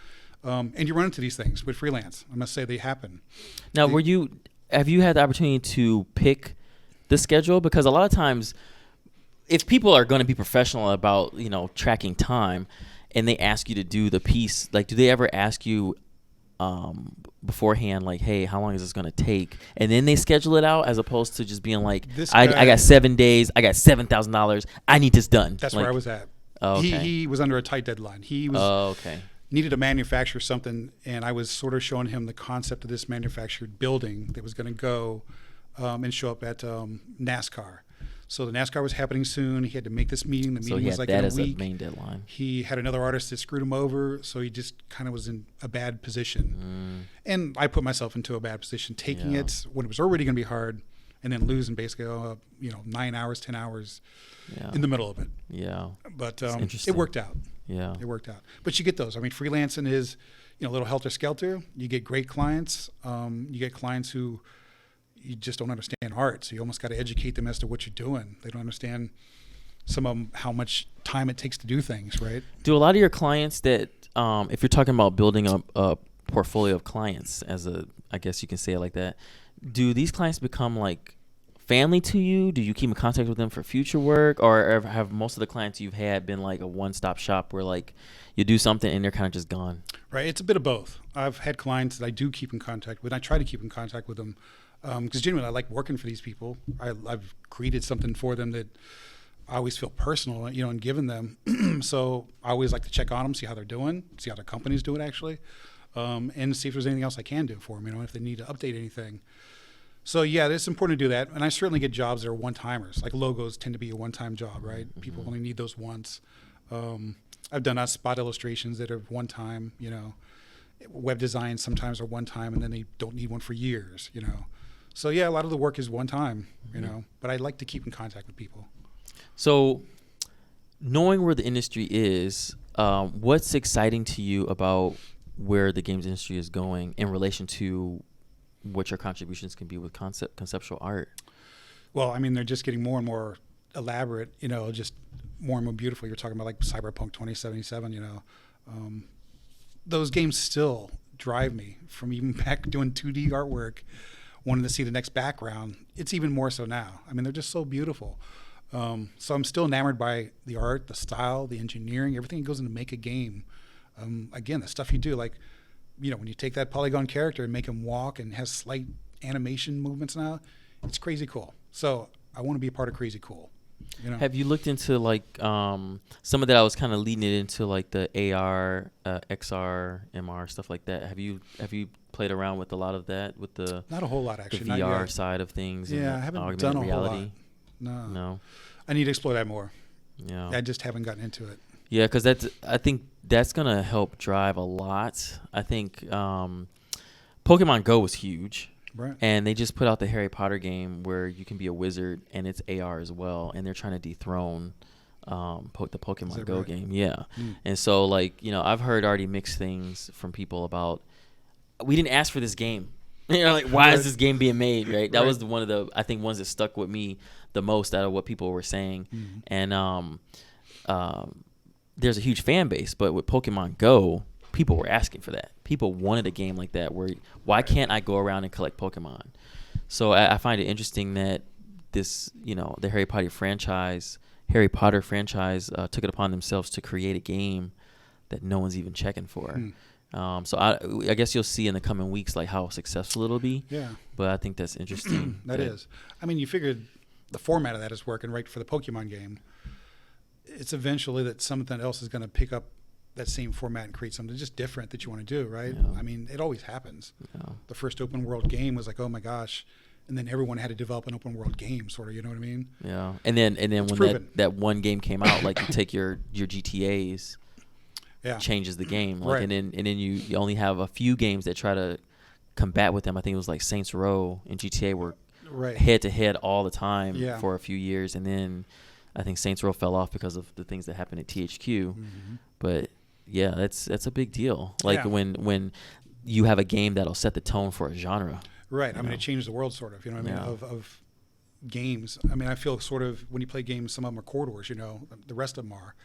And you run into these things with freelance. I must say they happen. Now, have you had the opportunity to pick the schedule? Because a lot of times, if people are going to be professional about, tracking time and they ask you to do the piece, like, do they ever ask you beforehand, like, hey, how long is this going to take? And then they schedule it out, as opposed to just being like, I got 7 days, I got $7,000, I need this done. That's like, where I was at. Oh, okay. He was under a tight deadline. He was needed to manufacture something, and I was sort of showing him the concept of this manufactured building that was going to go and show up at NASCAR. So the NASCAR was happening soon. He had to make this meeting. The meeting was like in a week. So he had that as a main deadline. He had another artist that screwed him over, so he just kind of was in a bad position. And I put myself into a bad position, taking it when it was already going to be hard. and then losing basically 9 hours, 10 hours in the middle of it. Yeah. But it worked out. Yeah. It worked out. But you get those. I mean, freelancing is, a little helter-skelter. You get great clients. You get clients who you just don't understand art. So you almost got to educate them as to what you're doing. They don't understand some of them, how much time it takes to do things, right? Do a lot of your clients that, if you're talking about building a portfolio of clients, I guess you can say it like that, do these clients become like family to you? Do you keep in contact with them for future work, or have most of the clients you've had been like a one-stop shop where like you do something and they're kind of just gone? Right. It's a bit of both. I've had clients that I do keep in contact with. I try to keep in contact with them because genuinely I like working for these people. I've created something for them that I always feel personal, in giving them. So I always like to check on them, see how they're doing, see how their company's doing actually, and see if there's anything else I can do for them, if they need to update anything. So yeah, it's important to do that. And I certainly get jobs that are one-timers. Like logos tend to be a one-time job, right? Mm-hmm. People only need those once. I've done spot illustrations that are one time, web designs sometimes are one time and then they don't need one for years, So yeah, a lot of the work is one time, but I like to keep in contact with people. So knowing where the industry is, what's exciting to you about where the games industry is going in relation to what your contributions can be with conceptual art? Well, I mean, they're just getting more and more elaborate, just more and more beautiful. You're talking about like Cyberpunk 2077, those games still drive me from even back doing 2D artwork, wanting to see the next background. It's even more so now. I mean, they're just so beautiful. So I'm still enamored by the art, the style, the engineering, everything that goes into make a game. Again, the stuff you do, like, when you take that polygon character and make him walk and has slight animation movements now, it's crazy cool. So I want to be a part of crazy cool. Have you looked into like some of that? I was kind of leading it into like the AR, XR, MR stuff like that. Have you played around with a lot of that with the not a whole lot actually the VR side of things? Yeah, and I haven't augmented done a reality? whole lot. No. I need to explore that more. Yeah, I just haven't gotten into it. Yeah, because I think that's gonna help drive a lot. I think Pokemon Go was huge. Right. And they just put out the Harry Potter game where you can be a wizard and it's AR as well. And they're trying to dethrone the Pokemon Go game. Yeah. And so, like, I've heard already mixed things from people about, we didn't ask for this game. Like, why is this game being made, right? That was one of the, I think, ones that stuck with me the most out of what people were saying. Mm-hmm. And there's a huge fan base. But with Pokemon Go, people were asking for that. People wanted a game like that where, why can't I go around and collect Pokemon? So I find it interesting that this, the Harry Potter franchise took it upon themselves to create a game that no one's even checking for. So I guess you'll see in the coming weeks like how successful it'll be. Yeah. But I think that's interesting. That is. I mean, you figured the format of that is working right for the Pokemon game. It's eventually that something else is going to pick up that same format and create something just different that you want to do, right? Yeah. I mean, it always happens. Yeah. The first open world game was like, oh my gosh, and then everyone had to develop an open world game, sort of. You know what I mean? Yeah. And then It's when proven. that one game came out, like you take your GTAs, changes the game, like, Right. and then you only have a few games that try to combat with them. I think it was like Saints Row and GTA were head to head all the time for a few years, and then I think Saints Row fell off because of the things that happened at THQ. Mm-hmm. But yeah, that's a big deal. Like when you have a game that'll set the tone for a genre. Right. I mean, it changed the world, sort of. You know what I mean? Of games. I mean, I feel sort of when you play games, some of them are corridors. The rest of them are,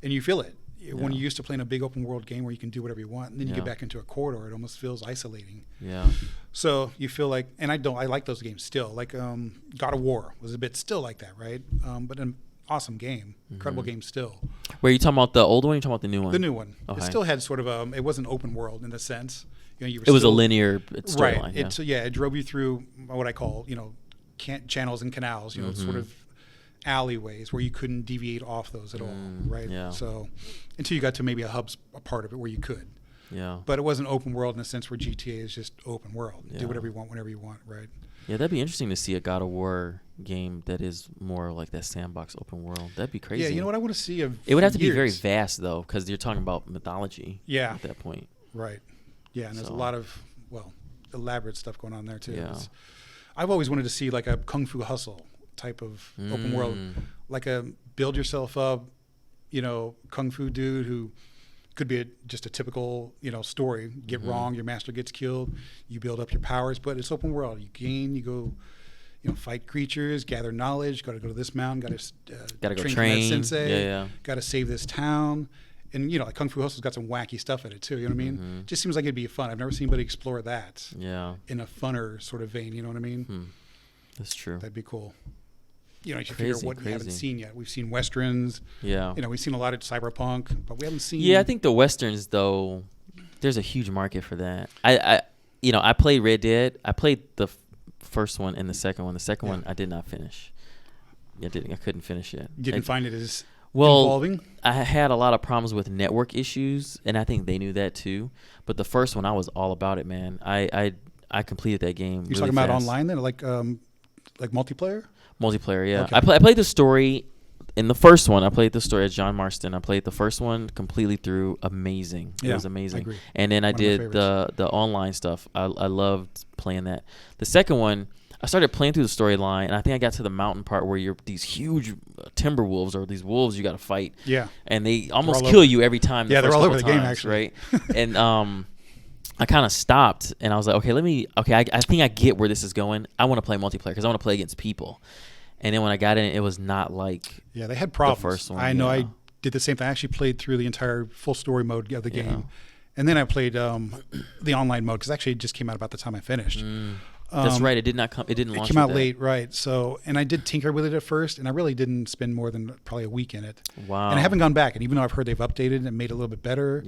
and you feel it. When you're used to playing a big open world game where you can do whatever you want, and then you get back into a corridor, it almost feels isolating. Yeah. So you feel like, and I like those games still. Like God of War was a bit still like that, right? But an awesome game, incredible game still. Were you talking about the old one or you talking about the new one? The new one. Okay. It still had sort of it wasn't open world in the sense. You were it was a linear storyline. Right. It drove you through what I call, channels and canals, sort of alleyways where you couldn't deviate off those at all, right? Yeah. So until you got to maybe a part of it where you could. Yeah. But it wasn't open world in the sense where GTA is just open world. Do whatever you want, whenever you want, right? Yeah, that'd be interesting to see a God of War game that is more like that sandbox open world. That'd be crazy. Yeah, you know what I want to see? It would have to be very vast, though, because you're talking about mythology at that point. Right. Yeah, and there's a lot of, elaborate stuff going on there, too. Yeah. I've always wanted to see like a Kung Fu Hustle type of open world, like a build yourself up, Kung Fu dude who could be just a typical, story. Get wrong, your master gets killed, you build up your powers, but it's open world. You go, fight creatures, gather knowledge. Got to go to this mountain. Got to go train train. From that sensei. Yeah. Got to save this town. And like Kung Fu Hustle's got some wacky stuff in it too. You know what I mean? Just seems like it'd be fun. I've never seen anybody explore that. Yeah. In a funner sort of vein. You know what I mean? That's true. That'd be cool. You should figure out what we haven't seen yet. We've seen westerns. Yeah. We've seen a lot of cyberpunk, but we haven't seen. Yeah, I think the westerns though, there's a huge market for that. I played Red Dead. I played the first one and the second one. The second one I did not finish. I couldn't finish it. You didn't find it as involving? I had a lot of problems with network issues, and I think they knew that too. But the first one, I was all about it, man. I completed that game. You're talking about online then, like multiplayer? Multiplayer, yeah. Okay. I played the story in the first one. I played the story as John Marston. I played the first one completely through. Amazing. It was amazing. I agree. And then I did the online stuff. I loved playing that. The second one, I started playing through the storyline, and I think I got to the mountain part where you're these huge timber wolves or these wolves you got to fight. Yeah. And they almost kill you every time. They're all over the game, actually. Right? And I kind of stopped, and I was like, I think I get where this is going. I want to play multiplayer because I want to play against people. And then when I got in, it was not like they had problems. The first one. I know. I did the same thing. I actually played through the entire full story mode of the game, and then I played the online mode because actually it just came out about the time I finished. That's right. It did not come. It didn't launch. It came out late, right? So, and I did tinker with it at first, and I really didn't spend more than probably a week in it. Wow. And I haven't gone back. And even though I've heard they've updated and made it a little bit better,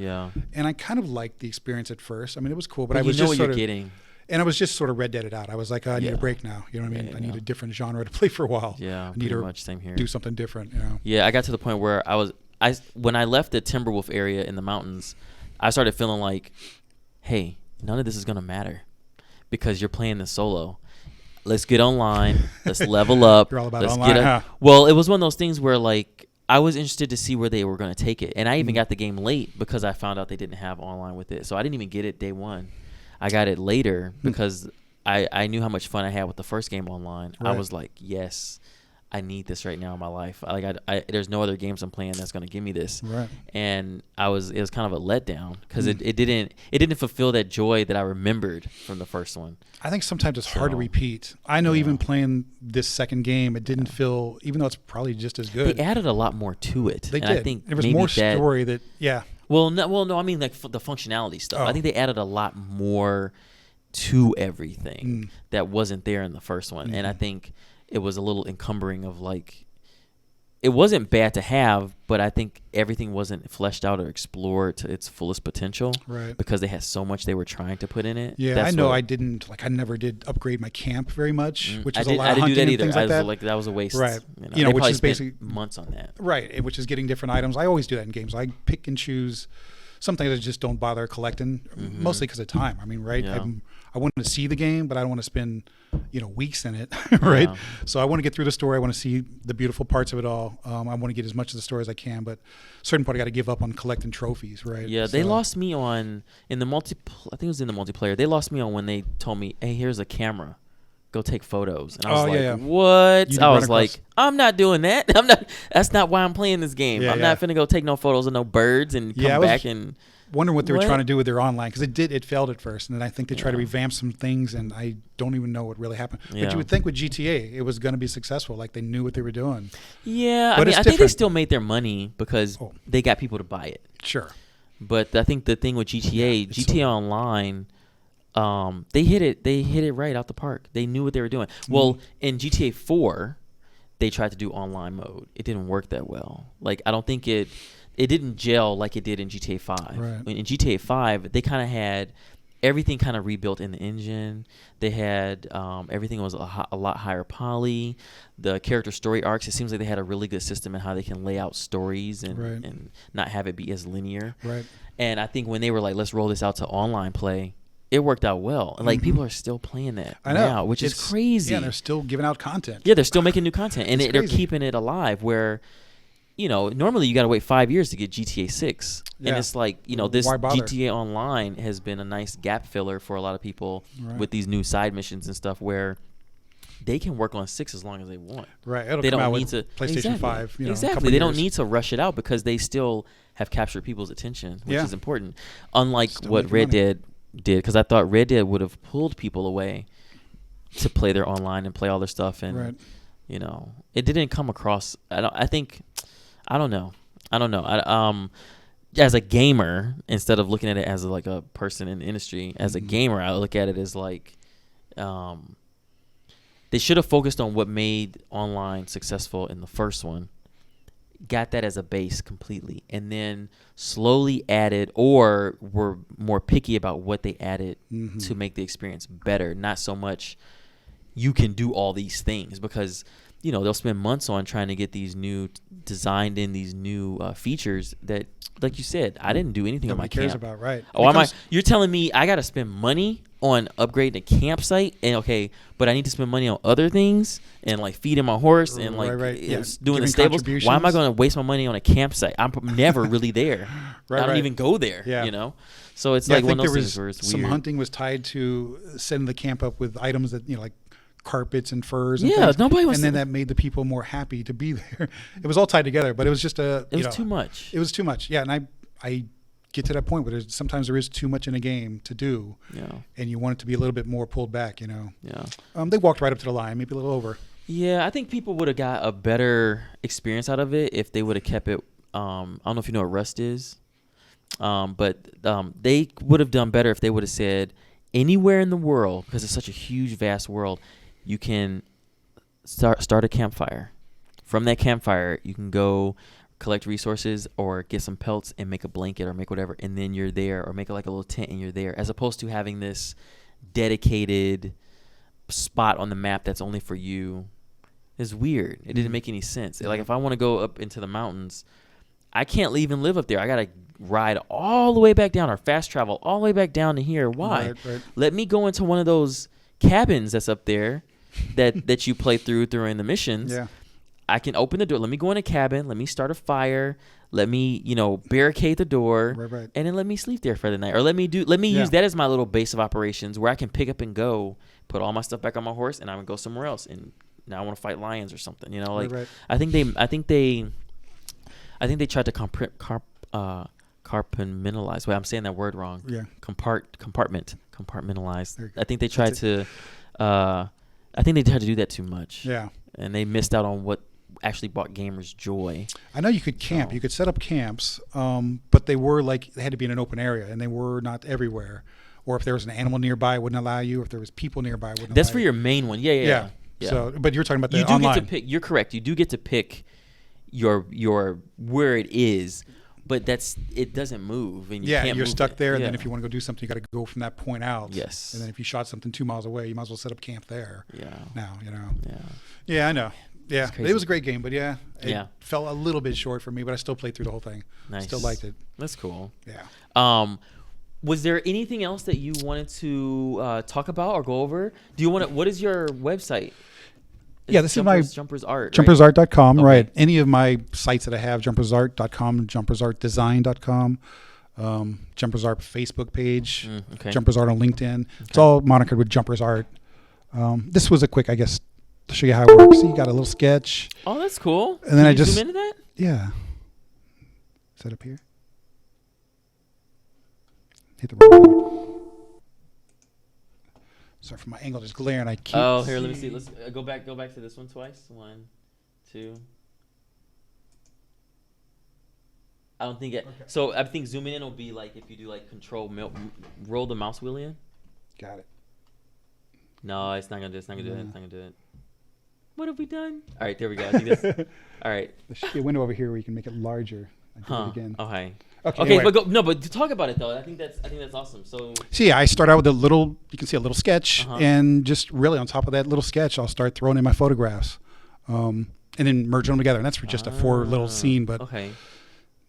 and I kind of liked the experience at first. I mean, it was cool, but I was just sort of getting. And I was just sort of Red Deaded out. I was like, I need a break now. You know what I mean? I need a different genre to play for a while. Yeah, I need to same here. do something different. Yeah, I got to the point where when I left the Timberwolf area in the mountains, I started feeling like, hey, none of this is gonna matter because you're playing this solo. Let's get online. Let's level up. You're all about let's online, huh? Well, it was one of those things where like I was interested to see where they were going to take it, and I even got the game late because I found out they didn't have online with it. So I didn't even get it day one. I got it later because I knew how much fun I had with the first game online. Right. I was like, yes, I need this right now in my life. There's no other games I'm playing that's going to give me this. Right. And it was kind of a letdown because it didn't fulfill that joy that I remembered from the first one. I think sometimes it's hard to repeat. I know even playing this second game, it didn't feel, even though it's probably just as good. They added a lot more to it. They did. I think there was more story that. Well, no. I mean, like the functionality stuff. I think they added a lot more to everything that wasn't there in the first one, and I think it was a little encumbering of like. It wasn't bad to have, but I think everything wasn't fleshed out or explored to its fullest potential. Right. Because they had so much they were trying to put in it. Yeah, I know. I never did upgrade my camp very much, which is a lot of hunting and things like that. That was a waste. Right. Which is basically months on that. Right. Which is getting different items. I always do that in games. I pick and choose some things I just don't bother collecting, mostly because of time. I mean, right? Yeah. I want to see the game, but I don't want to spend, weeks in it, right? Yeah. So I want to get through the story. I want to see the beautiful parts of it all. I want to get as much of the story as I can, but certain part I got to give up on collecting trophies, right? Yeah, they lost me on I think it was in the multiplayer. They lost me on when they told me, "Hey, here's a camera. Go take photos." And I was what? I was like, I'm not doing that. That's not why I'm playing this game. I'm not finna go take no photos of no birds and come back and wondering what they were trying to do with their online, because it failed at first, and then I think they tried to revamp some things, and I don't even know what really happened. But you would think with GTA it was going to be successful, like they knew what they were doing. Yeah, but I think they still made their money because they got people to buy it. Sure. But I think the thing with GTA Online, they hit it right out the park. They knew what they were doing. Well, in GTA 4, they tried to do online mode. It didn't work that well. Like, I don't think it didn't gel like it did in GTA 5. Right. In GTA 5, they kind of had everything kind of rebuilt in the engine. They had everything was a lot higher poly. The character story arcs, it seems like they had a really good system in how they can lay out stories and not have it be as linear. Right. And I think when they were like, let's roll this out to online play, it worked out well. And like people are still playing that now, which is crazy. Yeah, they're still giving out content. Yeah, they're still making new content, and they're keeping it alive. Where, normally you got to wait 5 years to get GTA 6, and it's like this GTA Online has been a nice gap filler for a lot of people with these new side missions and stuff. Where they can work on 6 as long as they want. Right. It'll They come don't out need with to PlayStation 5. You know, exactly. They don't need to rush it out because they still have captured people's attention, which is important. Unlike Still what making Red money. Dead did, because I thought Red Dead would have pulled people away to play their online and play all their stuff, and you know, it didn't come across. I don't know. As a gamer, instead of looking at it as like a person in the industry, as a gamer, I look at it as like, they should have focused on what made online successful in the first one, got that as a base completely, and then slowly added or were more picky about what they added to make the experience better. Not so much you can do all these things, because you know they'll spend months on trying to get these new designed in these new features that, like you said, I didn't do anything on my cares camp. about, right? Oh, you're telling me I got to spend money on upgrading a campsite, and but I need to spend money on other things and like feeding my horse and like doing the stables. Why am I going to waste my money on a campsite? I'm never really there. I don't even go there. You know, so it's like one of those things where it's weird. Some hunting was tied to setting the camp up with items that like carpets and furs. And things. Nobody was. And then that made the people more happy to be there. It was all tied together, but it was just it was too much. It was too much. Yeah, and I get to that point where sometimes there is too much in a game to do. And you want it to be a little bit more pulled back. You know. They walked right up to the line, maybe a little over. Yeah, I think people would have got a better experience out of it if they would have kept it. I don't know if you know what Rust is, but they would have done better if they would have said anywhere in the world, because it's such a huge, vast world, you can start a campfire. From that campfire, you can go collect resources or get some pelts and make a blanket or make whatever, and then you're there, or make like a little tent and you're there, as opposed to having this dedicated spot on the map that's only for you. It's weird. It didn't make any sense. Like if I want to go up into the mountains, I can't even live up there. I got to ride all the way back down or fast travel all the way back down to here. Why? Right. Let me go into one of those cabins that's up there that you play through during the missions. Yeah. I can open the door. Let me go in a cabin. Let me start a fire. Let me, barricade the door. Right. And then let me sleep there for the night. Or let me use that as my little base of operations where I can pick up and go, put all my stuff back on my horse, and I'm going to go somewhere else. And now I want to fight lions or something, Right. I think they tried to compartmentalize. Wait, I'm saying that word wrong. Yeah. Compartmentalize. I think they tried to do that too much. Yeah. And they missed out on what actually brought gamers joy. I know you could camp. You could set up camps, but they had to be in an open area, and they were not everywhere. Or if there was an animal nearby, it wouldn't allow you. If there was people nearby, it wouldn't That's allow for you. your main one. Yeah. So, but you're talking about the you do online. get to pick. You're correct. You do get to pick your where it is, but it doesn't move, and you're you're stuck there. And Yeah. then if you want to go do something, you got to go from that point out. Yes. And then if you shot something 2 miles away, you might as well set up camp there. Yeah. Now, Yeah. Yeah, I know. Yeah, it was a great game, but it Yeah. fell a little bit short for me. But I still played through the whole thing. Nice. Still liked it. That's cool. Yeah. Was there anything else that you wanted to talk about or go over? Do you want to? What is your website? This is my Jumpers Art. JumpersArt.com, Okay. right? Any of my sites that I have, JumpersArt.com, JumpersArtDesign.com, Jumpers Art Facebook page, okay. Jumpers Art on LinkedIn. It's all monikered with Jumpers Art. This was a quick, I guess, to show you how it works. So you got a little sketch. Oh, that's cool. And then Can I you just zoom into that? Yeah. Is that up here? Hit the wrong button. Sorry for my angle just glaring. I can't. Oh, here, let me see. Let's go back to this one twice. 1, 2. I don't think it. Okay. So I think zooming in will be like if you do like roll the mouse wheel in. Got it. No, it's not gonna do it. It's not gonna do it. It's not gonna do it. What have we done? All right, there we go. I think that's all right. There should be a window over here where you can make it larger. Do it again. Okay. Okay. Anyway. But to talk about it though, I think that's awesome. So yeah, I start out with you can see a little sketch, and just really on top of that little sketch, I'll start throwing in my photographs, and then merge them together. And that's for just a 4 little scene, but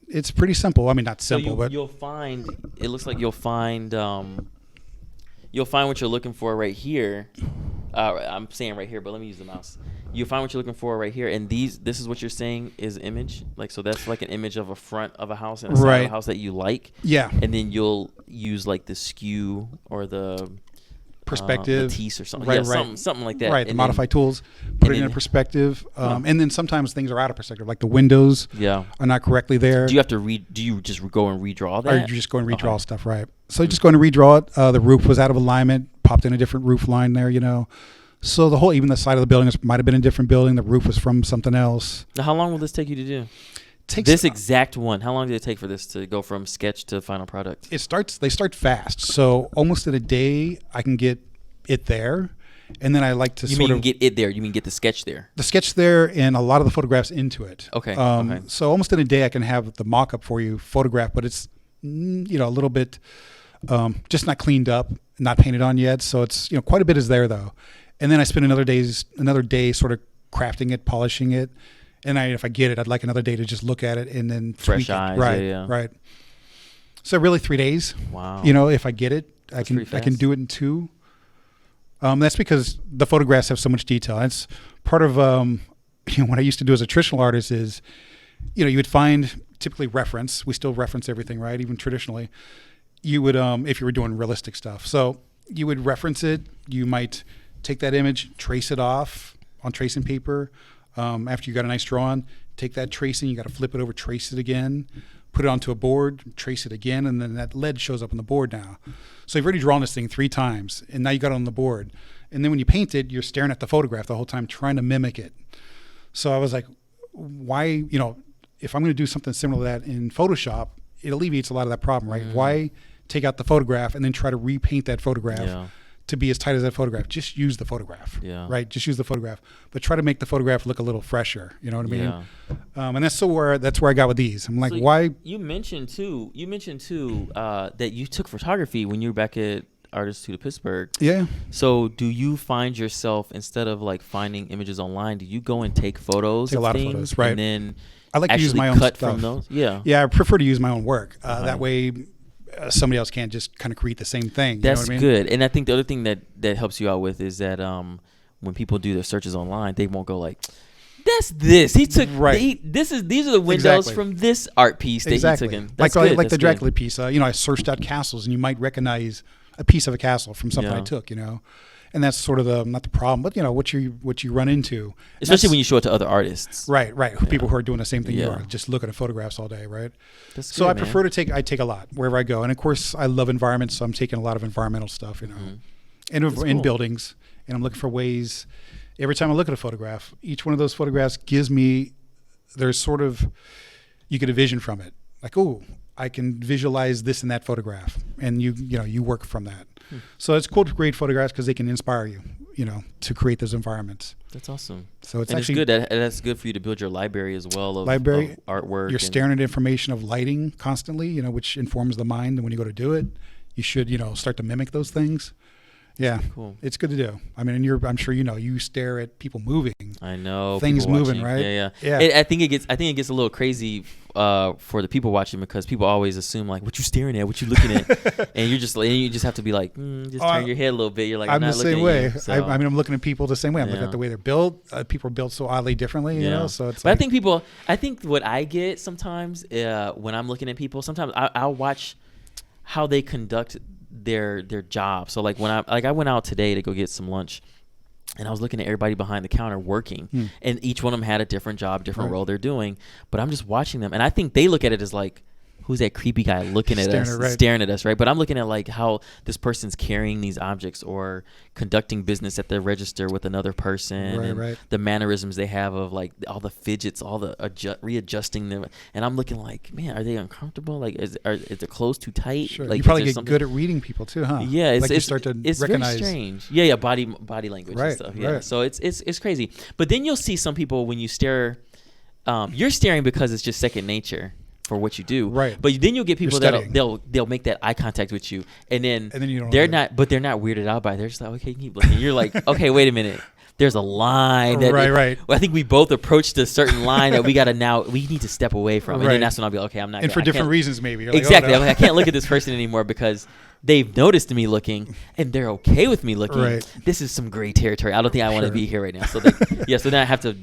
it's pretty simple. I mean, not simple, but you'll find. It looks like you'll find what you're looking for right here. I'm saying right here, but let me use the mouse. You'll find what you're looking for right here, and this is what you're saying is image. Like, so that's like an image of a front of a house and a side of a house that you like. Yeah. And then you'll use like the skew or the perspective, Matisse or something, right, something like that. Right, the And modify then, tools, put it in a perspective, and then sometimes things are out of perspective, like the windows are not correctly there. Do you have to do you just go and redraw that? Or you just go and redraw stuff, right? So just go and redraw it. The roof was out of alignment, popped in a different roof line there, So the whole, even the side of the building might have been a different building. The roof was from something else. Now, how long will this take you to do? Takes this exact one. How long did it take for this to go from sketch to final product? They start fast. So almost in a day, I can get it there. And then I like to get it there? You mean get the sketch there? The sketch there and a lot of the photographs into it. Okay. So almost in a day, I can have the mock-up for you photographed, but it's, a little bit just not cleaned up, not painted on yet. So it's, quite a bit is there though. And then I spend another day sort of crafting it, polishing it. And if I get it, I'd like another day to just look at it and then fresh eyes. Right. So really 3 days. Wow. If I get it, I can do it in 2. That's because the photographs have so much detail. That's part of what I used to do as a traditional artist is, you would find typically reference. We still reference everything, right? Even traditionally, you would if you were doing realistic stuff. So you would reference it. You might take that image, trace it off on tracing paper. After you got a nice drawing, take that tracing, you got to flip it over, trace it again, put it onto a board, trace it again, and then that lead shows up on the board now. So you've already drawn this thing 3 times, and now you got it on the board. And then when you paint it, you're staring at the photograph the whole time, trying to mimic it. So I was like, why, if I'm going to do something similar to that in Photoshop, it alleviates a lot of that problem, right? Why take out the photograph and then try to repaint that photograph to be as tight as that photograph? Just use the photograph, right? Just use the photograph, but try to make the photograph look a little fresher. You know what I mean? And that's where I got with these. I'm like, why? You mentioned too that you took photography when you were back at Art Institute of Pittsburgh. Yeah. So do you find yourself, instead of like finding images online, do you go and take photos? Take a lot of photos, right? And then I like to use my own cut stuff from those. Yeah. Yeah, I prefer to use my own work. That way. Somebody else can't just kind of create the same thing. That's good. And I think the other thing that helps you out with is that when people do their searches online, they won't go like, that's this. He took these are the windows from this art piece that he took in. That's good. Like the Dracula piece. I searched out castles, and you might recognize a piece of a castle from something I took. And that's sort of not the problem, but what you run into, especially when you show it to other artists, right? People who are doing the same thing you are, just looking at photographs all day, right? That's so good, I prefer to take a lot wherever I go, and of course I love environments, so I'm taking a lot of environmental stuff, and in buildings, and I'm looking for ways. Every time I look at a photograph, each one of those photographs gives me, there's sort of, you get a vision from it, like, oh, I can visualize this in that photograph, and you work from that. So it's cool to create photographs because they can inspire you, to create those environments. That's awesome. So it's good. That's good for you to build your library as well of artwork. You're staring at information of lighting constantly, which informs the mind. And when you go to do it, you should, start to mimic those things. Yeah, cool. It's good to do. I mean, and I'm sure you stare at people moving. I know things moving, right? Yeah. I think it gets a little crazy for the people watching, because people always assume like, what you staring at, what you looking at, and you just have to be like, just turn your head a little bit. You're like, I'm the same way. So. I'm looking at people the same way. I'm looking at the way they're built. People are built so oddly differently, So it's. But I think what I get sometimes when I'm looking at people, sometimes I'll watch how they conduct their job. So like when I went out today to go get some lunch, and I was looking at everybody behind the counter working, and each one of them had a different job, different role they're doing. But I'm just watching them, and I think they look at it as like, who's that creepy guy looking at us, staring at us, right? But I'm looking at like how this person's carrying these objects or conducting business at the register with another person, and the mannerisms they have of like all the fidgets, all the readjusting them, and I'm looking like, man, are they uncomfortable? Like, is the clothes too tight? Sure. Like, you probably get good at reading people too, huh? Yeah, you start to recognize. Very strange. Yeah, body language and stuff. Yeah, so it's crazy. But then you'll see some people when you stare, you're staring because it's just second nature for what you do, right? But then you'll get people that they'll make that eye contact with you, and then they're not weirded out by it. They're just like, okay, keep looking. You're like, okay, wait a minute. There's a line that right. I think we both approached a certain line that we need to step away from, and then that's when I'll be like, okay, I'm not. And for different reasons, maybe. You're exactly. Like, oh, no. I can't look at this person anymore because they've noticed me looking, and they're okay with me looking. Right. This is some gray territory. I don't think I want to be here right now. So so then I have to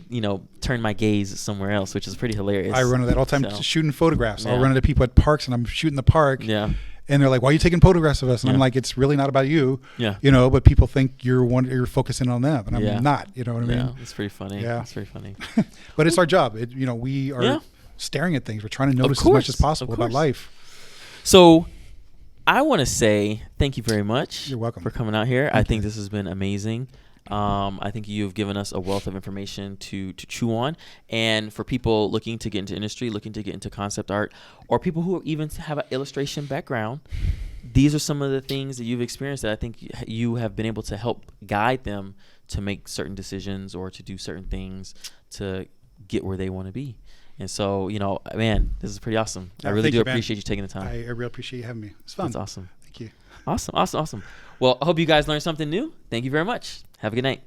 turn my gaze somewhere else, which is pretty hilarious. I run into that all the time, shooting photographs. I'll run into people at parks, and I'm shooting the park. Yeah. and they're like, "Why are you taking photographs of us?" And I'm like, "It's really not about you, but people think you're focusing on them, and I'm not. You know what I mean?" Yeah, it's pretty funny. Yeah, it's pretty funny. But it's our job. We are staring at things. We're trying to notice as much as possible about life. So I want to say thank you very much. You're welcome for coming out here. I think this has been amazing. I think you've given us a wealth of information to chew on. And for people looking to get into industry, looking to get into concept art, or people who even have an illustration background, these are some of the things that you've experienced that I think you have been able to help guide them to make certain decisions or to do certain things to get where they want to be. And so, man, this is pretty awesome. I really do appreciate you taking the time. I really appreciate you having me. It's fun. That's awesome. Thank you. Awesome. Well, I hope you guys learned something new. Thank you very much. Have a good night.